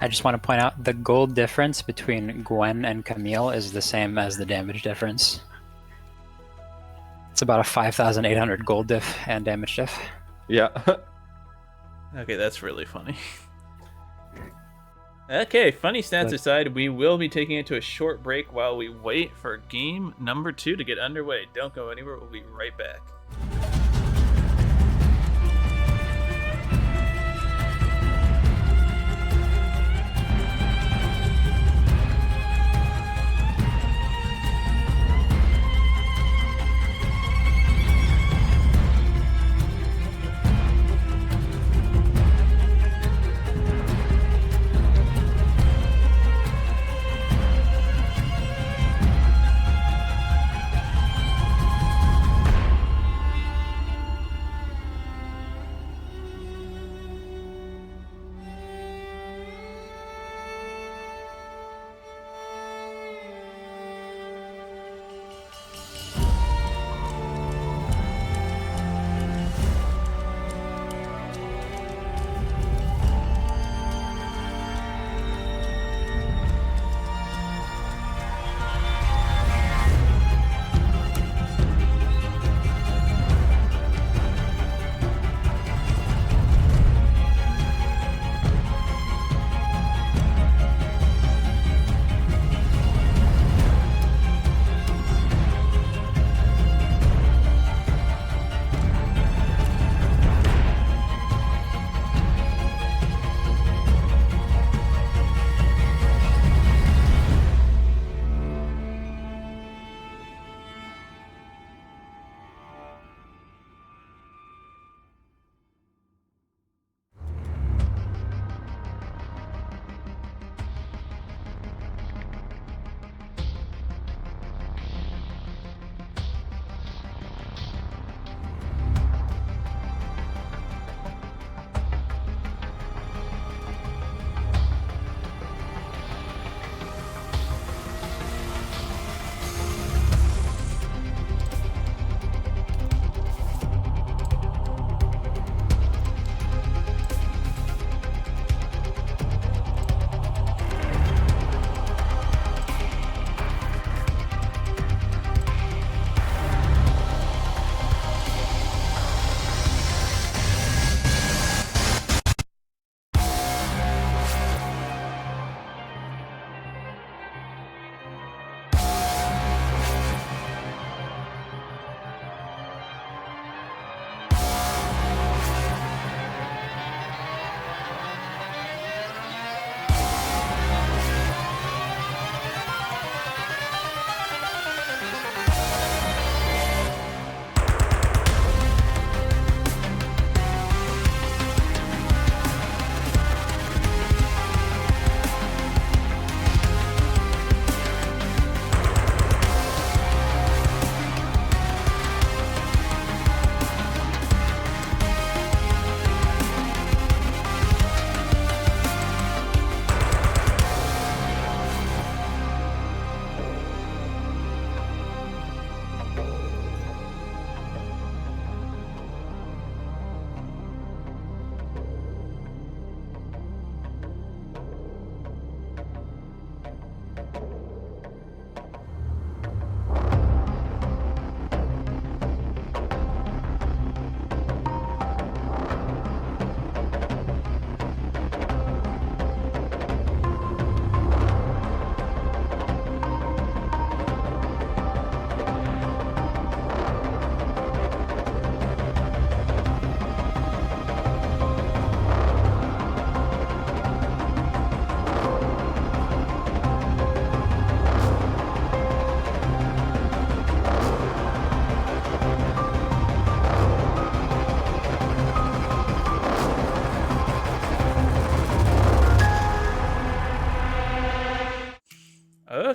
I just want to point out the gold difference between Gwen and Camille is the same as the damage difference. It's about a 5,800 gold diff and damage diff. Yeah. Okay, that's really funny. Okay, funny stats aside, we will be taking it to a short break while we wait for game number 2 to get underway. Don't go anywhere, we'll be right back.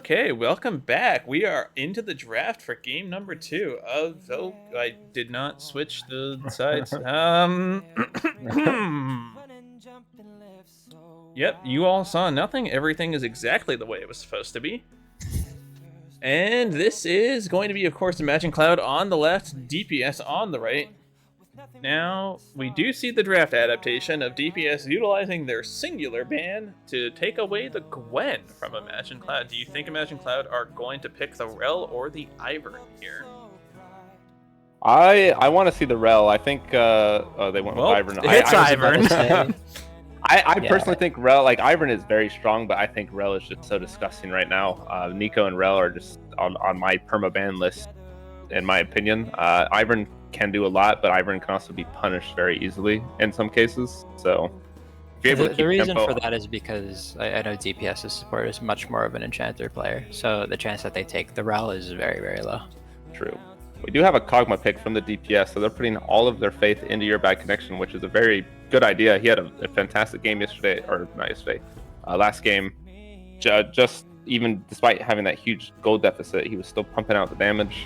Okay, welcome back. We are into the draft for game number 2 of... Oh, I did not switch the sides. Yep, you all saw nothing. Everything is exactly the way it was supposed to be. And this is going to be, of course, Imagine Cloud on the left, DPS on the right. Now, we do see the draft adaptation of DPS utilizing their singular ban to take away the Gwen from Imagine Cloud. Do you think Imagine Cloud are going to pick the Rel or the Ivern here? I want to see the Rel. I think they went with Ivern. It's Ivern. I personally think Rel, like Ivern is very strong, but I think Rel is just so disgusting right now. Nico and Rel are just on my permaban list, in my opinion. Ivern can do a lot, but Ivern can also be punished very easily in some cases. So the reason for that is because I know DPS's support is much more of an enchanter player, so the chance that they take the Rel is very, very low. True. We do have a Kog'Maw pick from the DPS, so they're putting all of their faith into your bad connection, which is a very good idea. He had a fantastic game yesterday, or not yesterday, last game. Just even despite having that huge gold deficit, he was still pumping out the damage.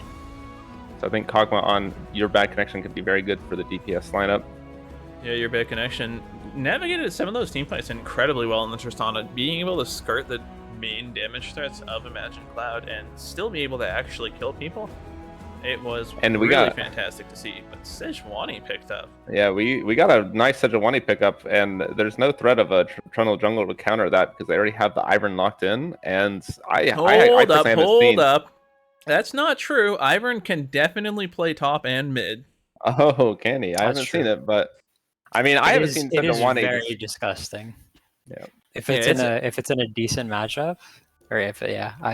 So I think Kog'Maw on your bad connection could be very good for the DPS lineup. Yeah, your bad connection navigated some of those team fights incredibly well in the Tristana, being able to skirt the main damage threats of Imagine Cloud and still be able to actually kill people. It was really fantastic to see, but Sejuani picked up. Yeah, we got a nice Sejuani pickup, and there's no threat of a Trundle Jungle to counter that because they already have the Ivern locked in. And Hold up. That's not true. Ivern can definitely play top and mid. Oh, can he? I haven't seen it, but I mean, I haven't seen Sejuani. It is very disgusting. Yeah. If it's in a decent matchup. Or I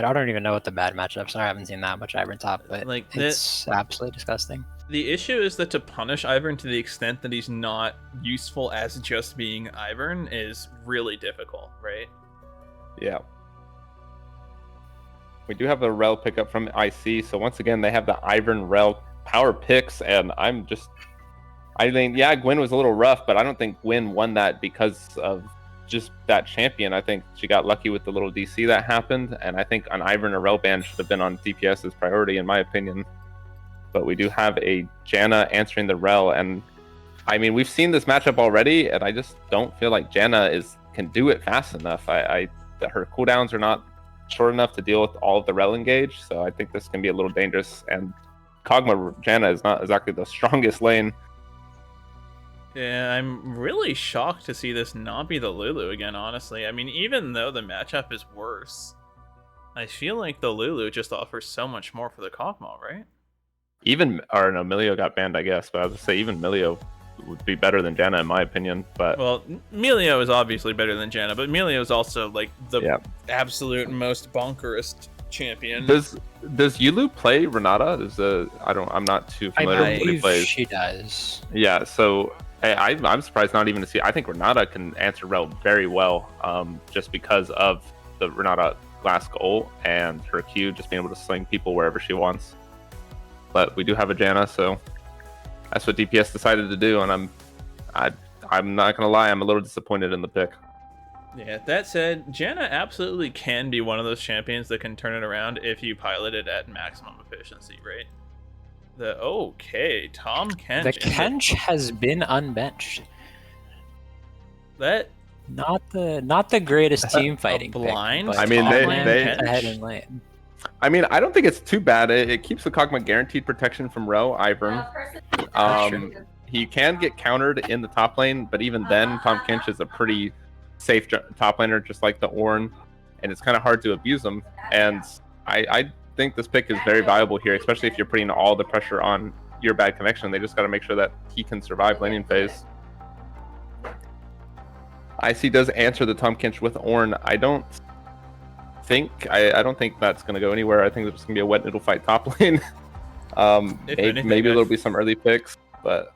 don't even know what the bad matchups are. I haven't seen that much Ivern top, but like it's absolutely disgusting. The issue is that to punish Ivern to the extent that he's not useful as just being Ivern is really difficult, right? Yeah. We do have a Rel pickup from IC, so once again they have the Ivern Rel power picks, and I think Gwen was a little rough, but I don't think Gwen won that because of just that champion. I think she got lucky with the little DC that happened, and I think an Ivern or Rel ban should have been on DPS's priority in my opinion. But we do have a Janna answering the Rel, and I mean we've seen this matchup already, and I just don't feel like Janna can do it fast enough. Her cooldowns are not short enough to deal with all of the Rel engage, so I think this can be a little dangerous, and Kog'Maw Janna is not exactly the strongest lane. Yeah, I'm really shocked to see this not be the Lulu again, honestly. I mean, even though the matchup is worse, I feel like the Lulu just offers so much more for the Kog'Maw, right? Milio got banned, I guess, but I would say even Milio would be better than Janna in my opinion. But well, Milio is obviously better than Janna, but Milio is also like the absolute most bonkerest champion. Does Yulu play Renata? I'm not too familiar with what he plays. She does. Yeah, so I'm surprised not even to see. I think Renata can answer Rel very well, just because of the Renata glass goal and her Q, just being able to sling people wherever she wants. But we do have a Janna, so that's what DPS decided to do, and I'm not gonna lie, I'm a little disappointed in the pick. Yeah, that said, Janna absolutely can be one of those champions that can turn it around if you pilot it at maximum efficiency, right? Tom Kench. The Kench has been unbenched. That not the greatest team fighting. Blind. Pick, I mean, they ahead in lane. I mean, I don't think it's too bad. It keeps the Kog'Maw guaranteed protection from Rel Ivern. He can get countered in the top lane, but even then, Tom Kench is a pretty safe top laner, just like the Ornn, and it's kind of hard to abuse him. And I think this pick is very valuable here, especially if you're putting all the pressure on your bad connection. They just got to make sure that he can survive laning phase. IC does answer the Tom Kench with Ornn. I don't think that's going to go anywhere. I think it's going to be a wet noodle fight top lane. Maybe there'll be some early picks, but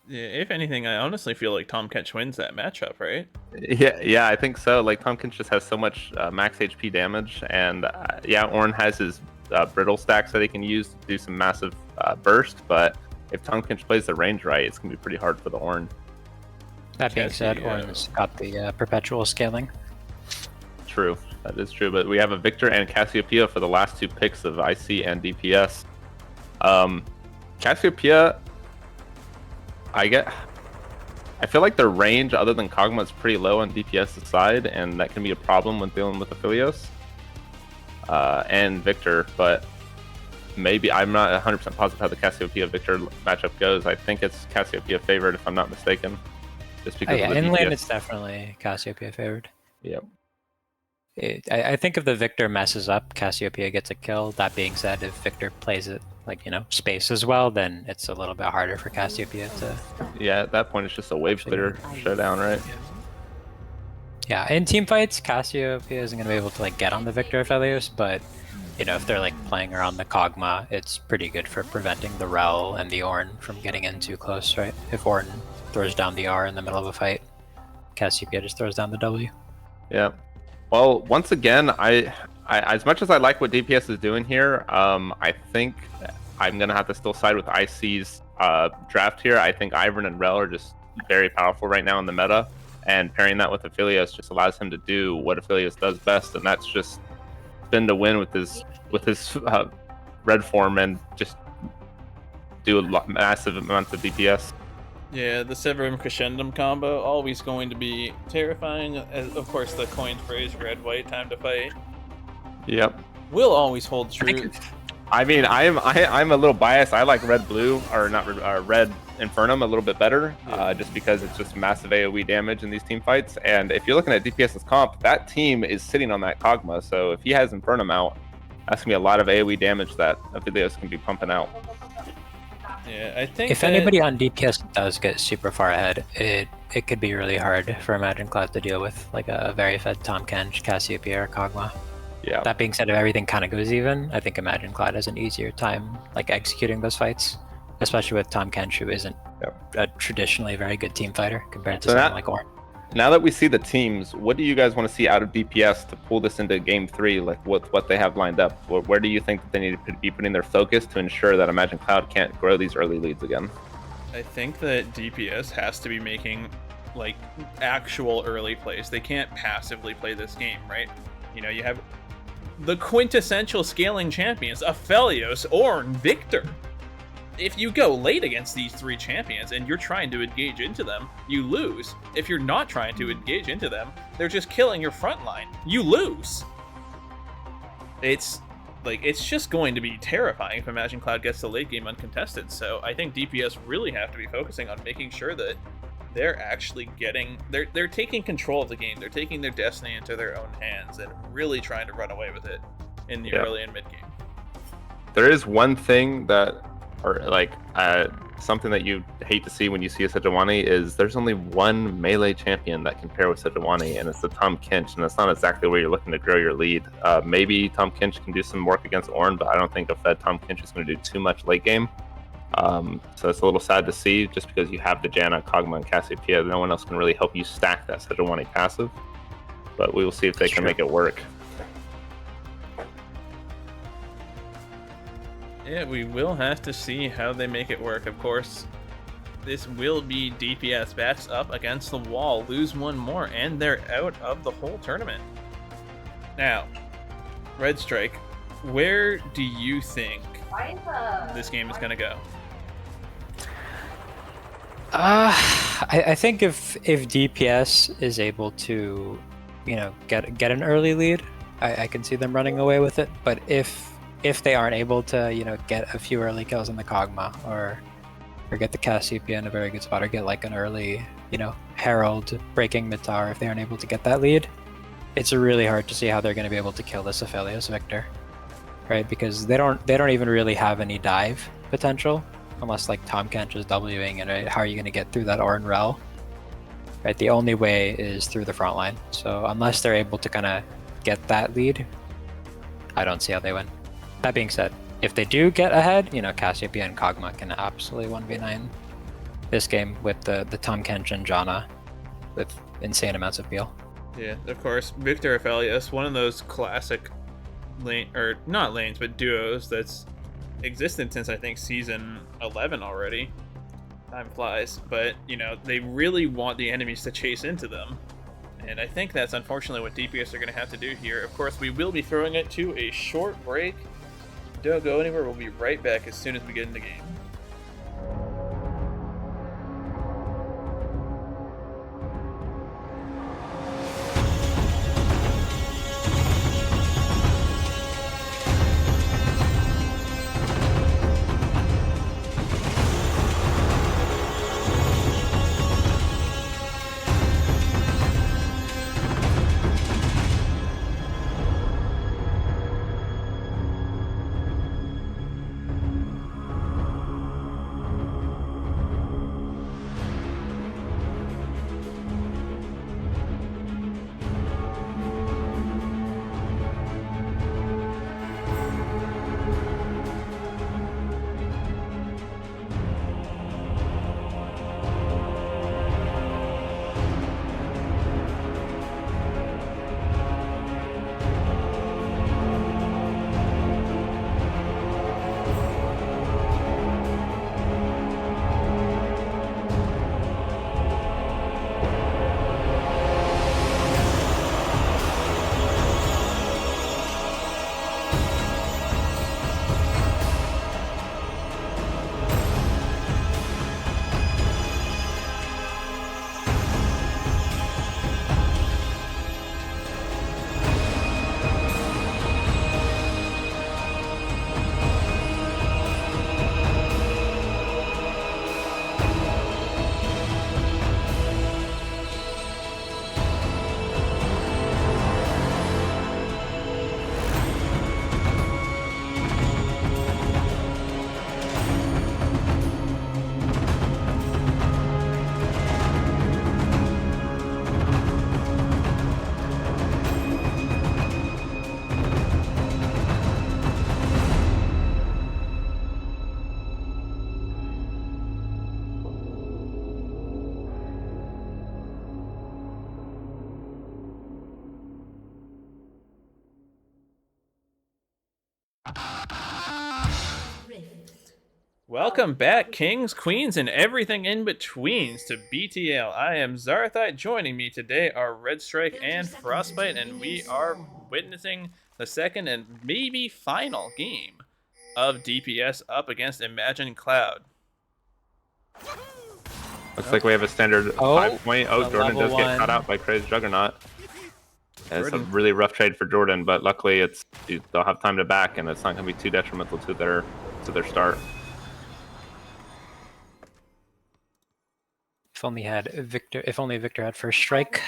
yeah, if anything, I honestly feel like Tom Kench wins that matchup, right? Yeah, I think so. Like Tom Kench just has so much max HP damage, and Ornn has his brittle stacks that he can use to do some massive burst. But if Tom Kench plays the range right, it's gonna be pretty hard for the Ornn. That being said, Ornn's got the perpetual scaling. True. That is true, but we have a Victor and Cassiopeia for the last 2 picks of IC and DPS. Cassiopeia, I feel like their range, other than Kog'Maw, is pretty low on DPS's side, and that can be a problem when dealing with Aphelios and Victor. But maybe I'm not 100% positive how the Cassiopeia Victor matchup goes. I think it's Cassiopeia favored, if I'm not mistaken, just because. Yeah, of the in lane DPS. it's definitely Cassiopeia favored. Yep. I think if the Victor messes up, Cassiopeia gets a kill. That being said, if Victor plays it like, space as well, then it's a little bit harder for Cassiopeia to... Yeah, at that point it's just a wave splitter showdown, right? Yeah, in team fights, Cassiopeia isn't going to be able to like get on the Victor Aphelios, but if they're like playing around the Kog'Maw, it's pretty good for preventing the Rel and the Ornn from getting in too close, right? If Ornn throws down the R in the middle of a fight, Cassiopeia just throws down the W. Yeah. Well, once again, I as much as I like what DPS is doing here, I think I'm gonna have to still side with IC's draft here. I think Ivern and Rel are just very powerful right now in the meta, and pairing that with Aphelios just allows him to do what Aphelios does best, and that's just spin to win with his red form and just do massive amounts of DPS. Yeah, the Severum Crescendum combo, always going to be terrifying. Of course, the coined phrase red-white time to fight Yep. will always hold true. I mean, I'm a little biased. I like red-blue, or not red Infernum a little bit better, just because it's just massive AoE damage in these team fights. And if you're looking at DPS's comp, that team is sitting on that Kog'Maw, so if he has Infernum out, that's going to be a lot of AoE damage that Aphelios can be pumping out. Yeah, I think if anybody on DPS does get super far ahead, it could be really hard for Imagine Cloud to deal with, like a very fed Tahm Kench, Cassiopeia, or Kog'Maw. Yeah. That being said, if everything kind of goes even, I think Imagine Cloud has an easier time like executing those fights, especially with Tahm Kench, who isn't a traditionally very good team fighter compared to someone like Ornn. Now that we see the teams, what do you guys want to see out of DPS to pull this into Game 3? Like what they have lined up? Where do you think that they need to be putting their focus to ensure that Imagine Cloud can't grow these early leads again? I think that DPS has to be making like actual early plays. They can't passively play this game, right? You have the quintessential scaling champions, Aphelios, Ornn, Victor. If you go late against these 3 champions and you're trying to engage into them, you lose. If you're not trying to engage into them, they're just killing your front line. You lose. It's just going to be terrifying if Imagine Cloud gets the late game uncontested. So I think DPS really have to be focusing on making sure that they're actually they're taking control of the game. They're taking their destiny into their own hands and really trying to run away with it in the early and mid game. There is one thing that, or like something that you hate to see when you see a Sejuani, is there's only one melee champion that can pair with Sejuani, and it's the Tahm Kench, and that's not exactly where you're looking to grow your lead. Maybe Tahm Kench can do some work against Ornn, but I don't think a fed Tahm Kench is going to do too much late game. So it's a little sad to see, just because you have the Janna, Kog'Maw, and Cassiopeia. No one else can really help you stack that Sejuani passive, but we will see if they can make it work. Yeah, we will have to see how they make it work. Of course, this will be DPS backs up against the wall, lose one more, and they're out of the whole tournament. Now, Red Strike, where do you think this game is going to go? I think if DPS is able to, get an early lead, I can see them running away with it. But if they aren't able to, get a few early kills on the Kog'Maw or get the Cassiopeia in a very good spot, or get like an early, Herald breaking mid tower, if they aren't able to get that lead, it's really hard to see how they're going to be able to kill this Aphelios Victor, right? Because they don't even really have any dive potential unless like Tahm Kench is Wing, and right? How are you going to get through that Ornn Rel? Right, the only way is through the front line. So unless they're able to kind of get that lead, I don't see how they win. That being said, if they do get ahead, Cassiopeia and Kog'Maw can absolutely 1v9 this game with the Tahm Kench and Janna with insane amounts of peel. Yeah, of course, Victor Aphelios, one of those classic not lanes, but duos that's existed since I think season 11 already. Time flies, but they really want the enemies to chase into them, And I think that's unfortunately what DPS are going to have to do here. Of course, we will be throwing it to a short break. Don't go anywhere. We'll be right back as soon as we get in the game. Welcome back, kings, queens, and everything in betweens to BTL. I am Zarathai. Joining me today are Red Strike and Frostbite, and we are witnessing the second and maybe final game of DPS up against Imagine Cloud. Looks like we have a standard 5-point. Oh, Jordan does get caught out by Crazy Juggernaut. It's a really rough trade for Jordan, but luckily they'll have time to back, and it's not going to be too detrimental to their start. If only Victor had first strike,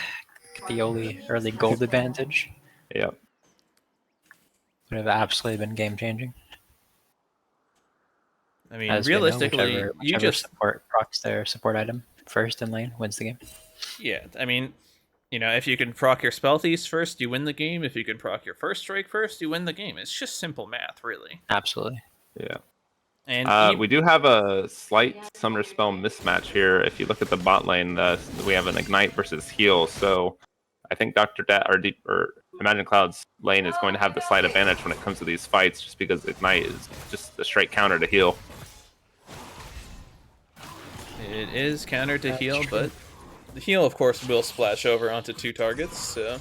get the early gold advantage. Yep. Would have absolutely been game changing. I mean, realistically, you just procs their support item first in lane wins the game. Yeah, I mean, you know, if you can proc your Spelthies first, you win the game. If you can proc your first strike first, you win the game. It's just simple math, really. Absolutely. Yeah. And we do have a slight Summoner Spell mismatch here. If you look at the bot lane, we have an Ignite versus Heal. So I think Dr. or Imagine Cloud's lane is going to have the slight advantage when it comes to these fights, just because Ignite is just a straight counter to Heal. It is counter to Heal, but the Heal, of course, will splash over onto 2 targets, so...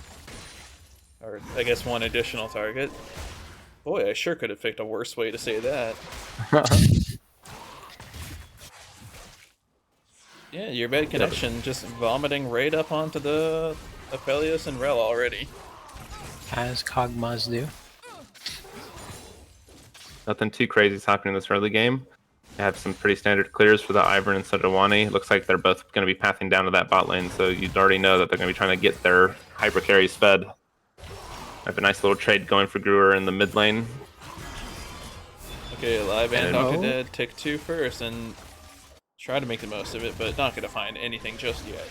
Or, I guess, 1 additional target. Boy, I sure could have picked a worse way to say that. Yeah, your bad connection just vomiting right up onto the Aphelios and Rel already. As Kog'Maws do. Nothing too crazy is happening in this early game. They have some pretty standard clears for the Ivern and Sejuani. Looks like they're both going to be pathing down to that bot lane, so you'd already know that they're going to be trying to get their hyper carries fed. I have a nice little trade going for Gruer in the mid lane. Okay, Live and Dr. Dead take 2 first and try to make the most of it, but not going to find anything just yet.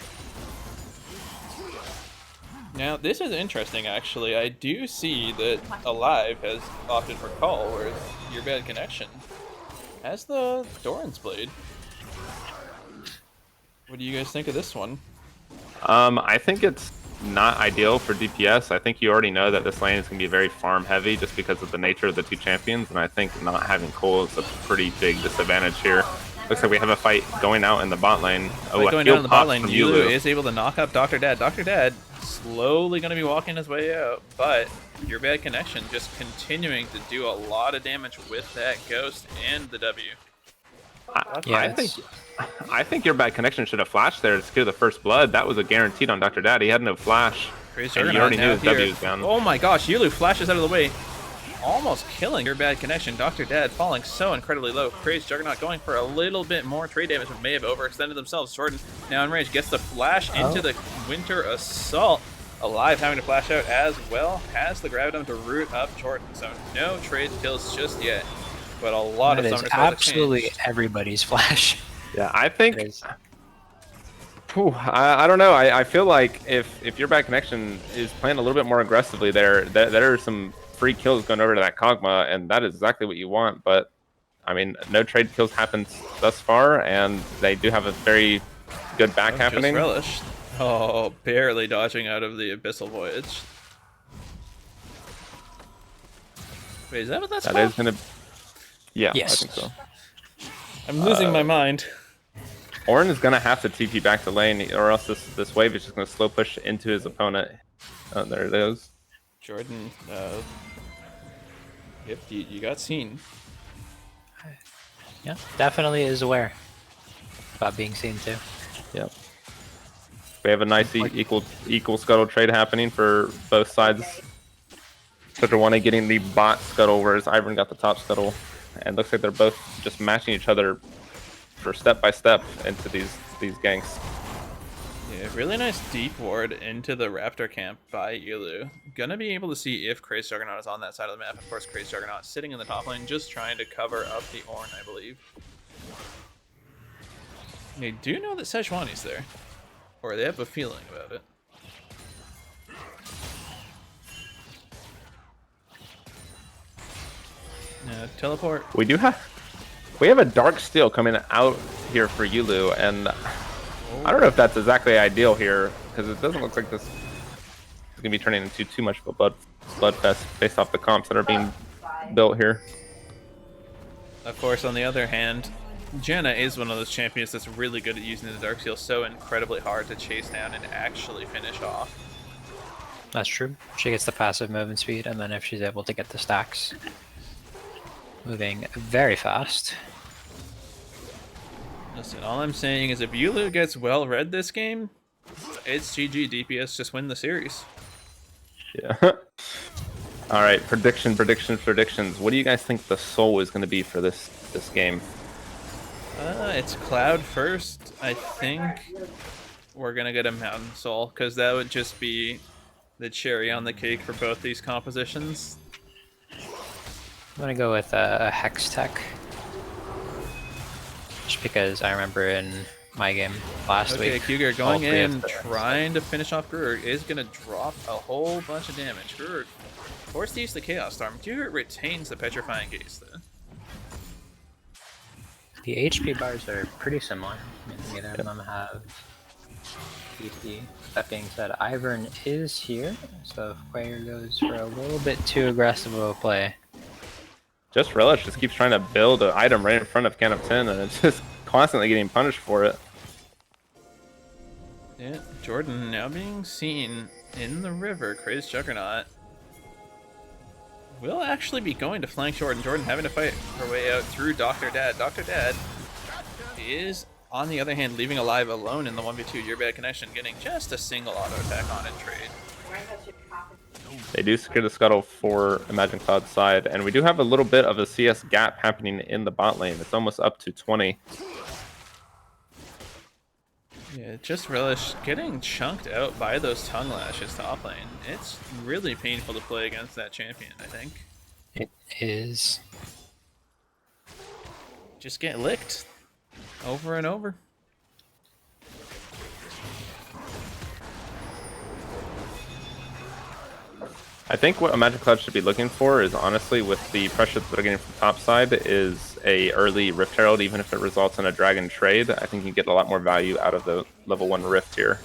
Now, this is interesting, actually. I do see that Alive has opted for Call, whereas your bad connection has the Doran's Blade. What do you guys think of this one? I think it's not ideal for DPS. I think you already know that this lane is going to be very farm heavy just because of the nature of the 2 champions, and I think not having Cole is a pretty big disadvantage here. Looks like we have a fight going out in the bot lane. Going out in the bot lane, Yulu is able to knock up Dr. Dad. Dr. Dad slowly going to be walking his way out, but Your Bad Connection just continuing to do a lot of damage with that Ghost and the W. I think Your Bad Connection should have flashed there to secure the first blood. That was a guaranteed on Dr. Dad. He had no flash. And you already knew his W was down. Oh my gosh, Yulu flashes out of the way. Almost killing Your Bad Connection. Dr. Dad falling so incredibly low. Crazy Juggernaut going for a little bit more trade damage, but may have overextended themselves. Jordan now in range gets the flash into the Winter Assault. Alive having to flash out as well. Has the Gravitum to root up Jordan. So no trade kills just yet. But a lot of summoners absolutely everybody's flash. Yeah, I think. I don't know. I feel like if Your Bad Connection is playing a little bit more aggressively there are some free kills going over to that Kog'Maw, and that is exactly what you want. But I mean, no trade kills happened thus far, and they do have a very good back happening. Just Relish. Oh, barely dodging out of the Abyssal Voyage. Wait, is that what that's called? That is gonna. Yeah, yes. I think so. I'm losing my mind. Ornn is gonna have to TP back to lane, or else this wave is just gonna slow push into his opponent. Oh, there it is. Jordan, yep, you got seen. Yeah, definitely is aware about being seen too. Yep. We have a nice equal scuttle trade happening for both sides. Sejuani getting the bot scuttle, whereas Ivern got the top scuttle, and looks like they're both just matching each other for step by step into these ganks. Yeah, really nice deep ward into the Raptor camp by Yulu. Gonna be able to see if Crazy Juggernaut is on that side of the map. Of course, Crazy Juggernaut sitting in the top lane, just trying to cover up the Ornn, I believe. They do know that Sejuani's there, or they have a feeling about it. Teleport. We have a Dark Steel coming out here for Yulu, and I don't know if that's exactly ideal here, because it doesn't look like this is going to be turning into too much of a bloodfest based off the comps that are being built here. Of course, on the other hand, Janna is one of those champions that's really good at using the Dark Steel so incredibly hard to chase down and actually finish off. That's true. She gets the passive movement speed, and then if she's able to get the stacks moving very fast. Listen, all I'm saying is if Yulu gets well read this game, it's GG. DPS just win the series. Yeah. All right, predictions. What do you guys think the soul is going to be for this game? It's Cloud first. I think we're going to get a Mountain Soul, because that would just be the cherry on the cake for both these compositions. I'm going to go with a Hex Tech. Just because I remember in my game last week. Okay, Cougar going in, trying to finish off Gruer, is going to drop a whole bunch of damage. Gruer forced to use the Chaos Storm. Cougar retains the Petrifying Gaze, though. The HP bars are pretty similar. I mean, neither of them have PP. That being said, Ivern is here, so if Quayer goes for a little bit too aggressive of a play. Just Relish just keeps trying to build an item right in front of Can of 10, and it's just constantly getting punished for it. Yeah, Jordan now being seen in the river. Crazed Juggernaut will actually be going to flank Jordan. Jordan having to fight her way out through Dr. Dad. Dr. Dad is, on the other hand, leaving alive alone in the 1v2. Your Bad Connection getting just a single auto attack on in trade. They do secure the scuttle for Imagine Cloud's side, and we do have a little bit of a CS gap happening in the bot lane. It's almost up to 20. Yeah, just Relish getting chunked out by those tongue lashes top lane. It's really painful to play against that champion, I think. It is. Just get licked over and over. I think what Imagine Cloud should be looking for is, honestly, with the pressure that they're getting from top side, is a early Rift Herald, even if it results in a Dragon trade. I think you get a lot more value out of the level 1 Rift here.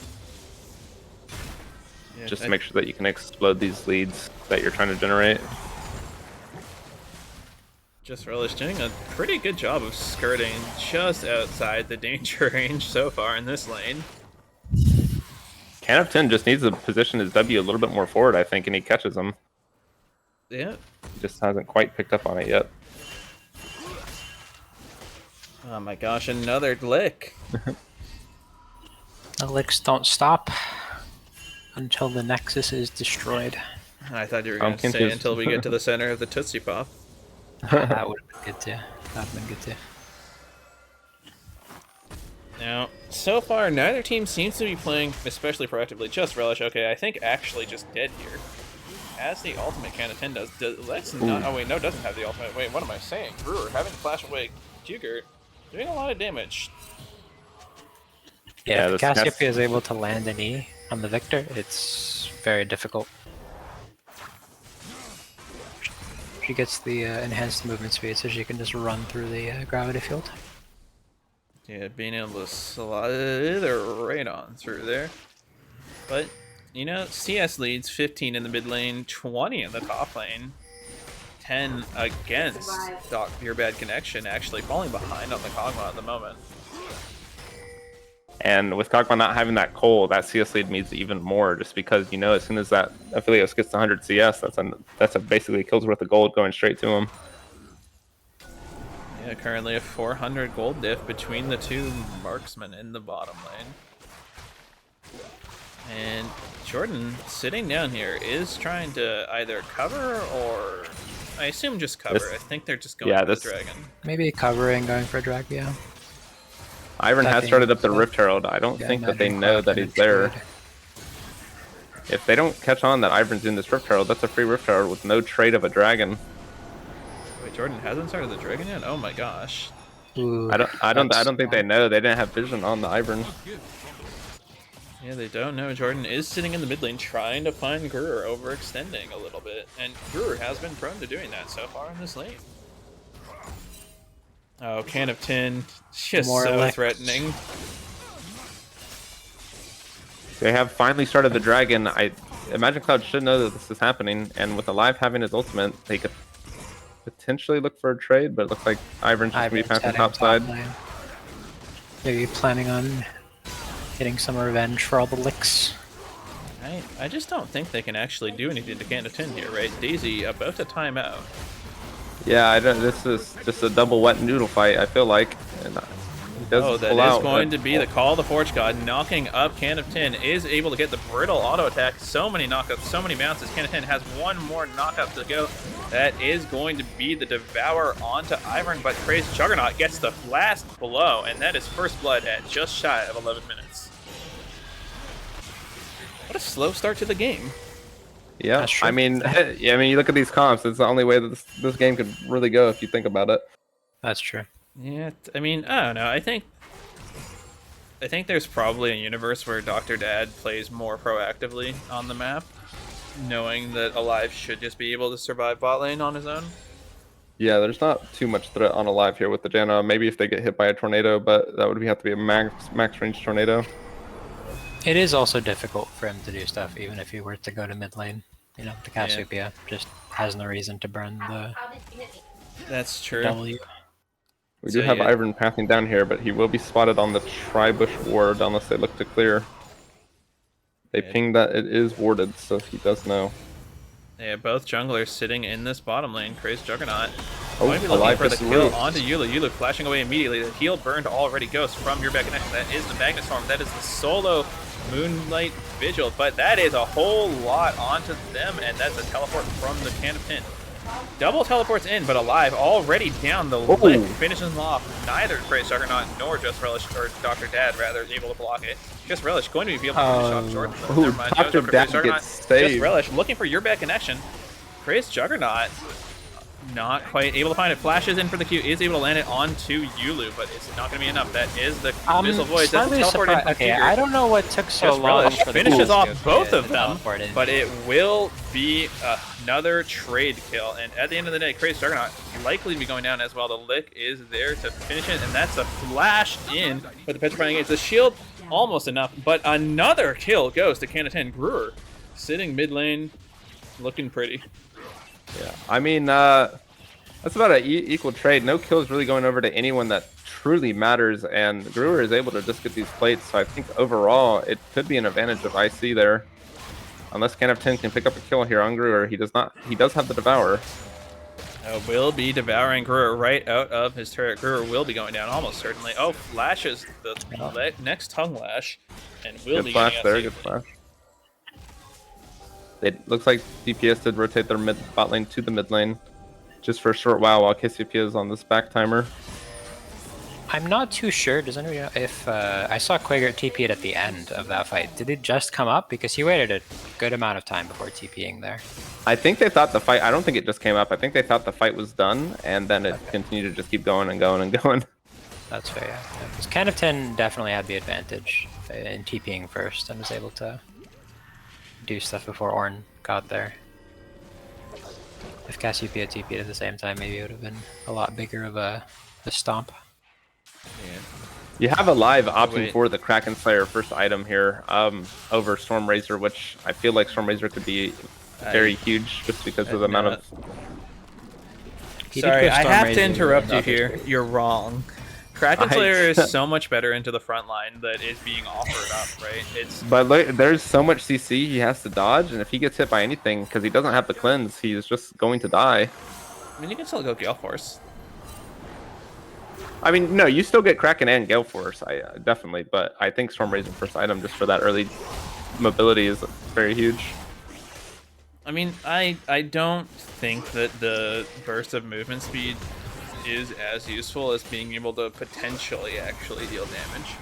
Yeah, just to make sure that you can explode these leads that you're trying to generate. Just Relish doing a pretty good job of skirting just outside the danger range so far in this lane. Can of 10 just needs to position his W a little bit more forward, I think, and he catches him. Yeah. He just hasn't quite picked up on it yet. Oh my gosh, another lick. The licks don't stop until the Nexus is destroyed. I thought you were going to say until we get to the center of the Tootsie Pop. That would have been good too. That would have been good too. Now, so far, neither team seems to be playing especially proactively. Just Relish, okay, I think actually just dead here. As the ultimate Can of 10 does. Let's not. Oh, wait, no, doesn't have the ultimate. Wait, what am I saying? Brewer having to flash away Jugert, doing a lot of damage. Yeah, if Cassiopeia is able to land an E on the Victor, it's very difficult. She gets the enhanced movement speed, so she can just run through the gravity field. Yeah, being able to slide right on through there. But, you know, CS leads 15 in the mid lane, 20 in the top lane, 10 against Your Bad Connection, actually falling behind on the Kog'Maw at the moment. And with Kog'Maw not having that coal, that CS lead means even more, just because, you know, as soon as that Aphelios gets to 100 CS, that's basically a kill's worth of gold going straight to him. Yeah, currently a 400 gold diff between the two marksmen in the bottom lane. And Jordan, sitting down here, is trying to either cover or... I assume just cover. I think they're just going for the dragon. Maybe covering, going for a drag, yeah. Ivern has started up the Rift Herald. I don't think that they know that he's there. If they don't catch on that Ivern's in this Rift Herald, that's a free Rift Herald with no trade of a dragon. Wait, Jordan hasn't started the dragon yet? Oh my gosh. Ooh, I don't think they know. They didn't have vision on the Ivern. Yeah, they don't know. Jordan is sitting in the mid lane trying to find Grur, overextending a little bit. And Grur has been prone to doing that so far in this lane. Oh, Can of 10, just so threatening. They have finally started the dragon. I imagine Cloud should know that this is happening, and with Alive having his ultimate, they could potentially look for a trade, but it looks like Ivern's just going to be passing top side. Maybe planning on getting some revenge for all the licks. I just don't think they can actually do anything to Can of 10 here, right? Daisy about to time out. Yeah, this is just a double wet noodle fight, I feel like. And that is going to be the call of the Forge God, knocking up Can of 10, is able to get the brittle auto attack. So many knockouts, so many bounces. Can of 10 has one more knockup to go. That is going to be the Devour onto Ivern, but Crazed Juggernaut gets the last blow, and that is first blood at just shy of 11 minutes. What a slow start to the game. Yeah, I mean, you look at these comps. It's the only way that this game could really go if you think about it. That's true. Yeah, I mean, I don't know. I think there's probably a universe where Dr. Dad plays more proactively on the map, knowing that Alive should just be able to survive bot lane on his own. Yeah, there's not too much threat on Alive here with the Janna. Maybe if they get hit by a tornado, but that would have to be a max range tornado. It is also difficult for him to do stuff, even if he were to go to mid lane. You know, the Cassiopeia just has no reason to burn the That's true. W. We do have Ivern pathing down here, but he will be spotted on the Tri-Bush ward unless they look to clear. They pinged that it is warded, so he does know. Yeah, both junglers sitting in this bottom lane. Crazed Juggernaut. Oh, Going to be looking for the kill onto Yulu. Yulu flashing away immediately. The heal burned already Ghost from Your Bad Connection. That is the Magnet Storm. That is the solo Moonlight Vigil, but that is a whole lot onto them, and that's a teleport from the Can of 10. Double teleports in, but Alive already down the lick, finishes them off. Neither Crazed Juggernaut nor Just Relish, or Dr. Dad rather, is able to block it. Just Relish going to be able to finish off Jordan. Never mind. Dr. Dad gets saved. Just Relish looking for Your Bad Connection. Crazed Juggernaut not quite able to find it. Flashes in for the Q, is able to land it onto Yulu, but it's not going to be enough. That is the Missile Void. That's teleport in. Okay, I don't know what took so long. Relish finishes off both of them, but it will be another trade kill. And at the end of the day, Crazed Juggernaut likely to be going down as well. The lick is there to finish it, and that's a flash in with the Petrifying Gates. The shield almost enough, but another kill goes to Can of 10. Brewer sitting mid lane, looking pretty. Yeah, I mean, That's about an equal trade. No kills really going over to anyone that truly matters, and Gruer is able to just get these plates. So I think overall it could be an advantage of IC there, unless Can of 10 can pick up a kill here on Gruer. He does not. He does have the Devour. Will be devouring Gruer right out of his turret. Gruer will be going down almost certainly. Oh, flashes the next tongue lash, and will be flash getting there. out Good flash. It looks like DPS did rotate their bot lane to the mid lane just for a short while KCP is on this back timer. I'm not too sure. Does anyone know if I saw Quaker TP'd at the end of that fight? Did it just come up? Because he waited a good amount of time before TPing there. I think they thought the fight. I don't think it just came up. I think they thought the fight was done, and then it continued to just keep going and going and going. That's fair. Yeah. Because Can of 10 definitely had the advantage in TPing first and was able to do stuff before Ornn got there. If Cassiopeia TP'd at the same time, maybe it would have been a lot bigger of a stomp. Yeah. You have a live opting for the Kraken Slayer first item here over Storm Razor, which I feel like Storm Razor could be very huge just because of the amount of... Sorry, I have to interrupt you here. You're wrong. Kraken Slayer is so much better into the front line that is being offered up, right? But there's so much CC he has to dodge, and if he gets hit by anything, because he doesn't have the cleanse, he's just going to die. I mean, you can still go Gale Force. I mean, no, you still get Kraken and Gale Force, definitely, but I think Storm Razor first item just for that early mobility is very huge. I mean, I don't think that the burst of movement speed is as useful as being able to potentially actually deal damage.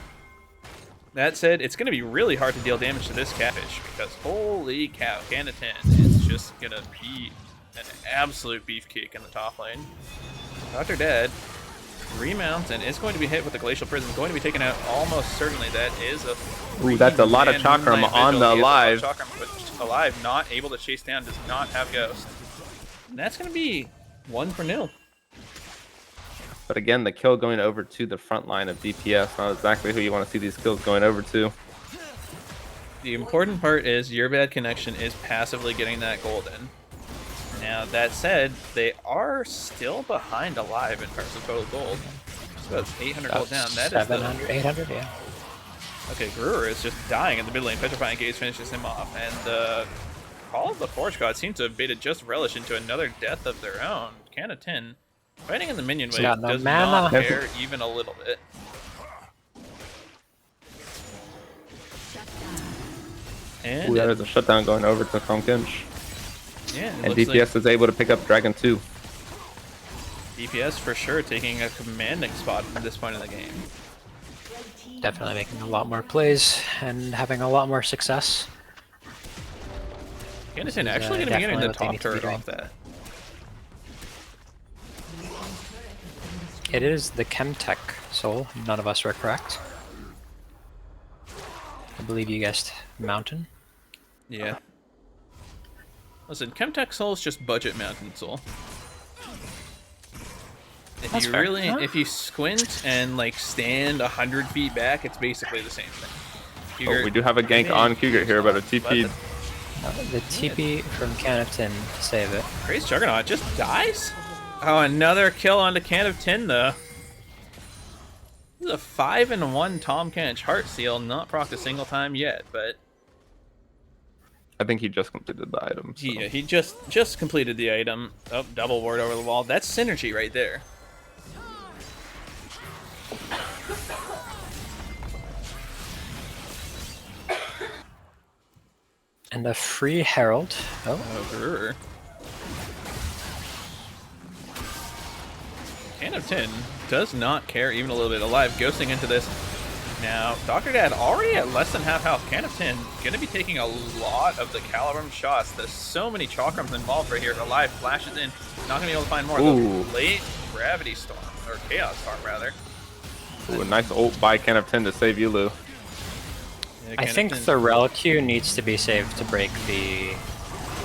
That said, it's going to be really hard to deal damage to this Catfish because holy cow, Can of 10 is just going to be an absolute beefcake in the top lane. Dr. Dead remounts and is going to be hit with the Glacial Prism, going to be taken out almost certainly. That is a... Ooh, that's a lot of Chakram on the Alive. But Alive not able to chase down, does not have Ghost. And that's going to be 1-0. But again, the kill going over to the front line of DPS, not exactly who you want to see these kills going over to. The important part is your bad connection is passively getting that gold in. Now, that said, they are still behind Alive in terms of total gold. So that's 800 gold down. That 700, 800, yeah. Okay, Gruer is just dying in the mid lane. Petrifying Gaze finishes him off. And Call of the Forge God seems to have baited just Relish into another death of their own. Can of 10. Fighting in the minion wave does not care even a little bit. And that is a shutdown going over to Conkinch. Yeah, and DPS is able to pick up Dragon 2. DPS for sure taking a commanding spot at this point in the game. Definitely making a lot more plays and having a lot more success. Anderson actually going to be getting the top turret off that. It is the Chemtech soul. None of us were correct. I believe you guessed Mountain. Yeah. Listen, Chemtech soul is just budget Mountain soul. If That's you fair. really, if you squint and like stand 100 feet back, it's basically the same thing. Oh, we do have a gank on Cougar here, but a TP. The TP from Can of 10 to save it. Crazy Juggernaut just dies? Oh, another kill on the Can of 10 though. This is a 5-1 Tom Kench Heart Seal, not procced a single time yet, but I think he just completed the item. So. Yeah, he just completed the item. Oh, double ward over the wall. That's synergy right there. And a free Herald. Oh, Gruer. Can of 10 does not care even a little bit. Alive, ghosting into this. Now, Dr. Dad already at less than half health. Can of 10 going to be taking a lot of the Calibrum shots. There's so many Chakrams involved right here. Alive flashes in. Not going to be able to find more. Ooh. The late Gravity Storm, or Chaos Storm rather. Ooh, a nice ult by Can of 10 to save Yulu. Yeah, I think the Rel Q needs to be saved to break the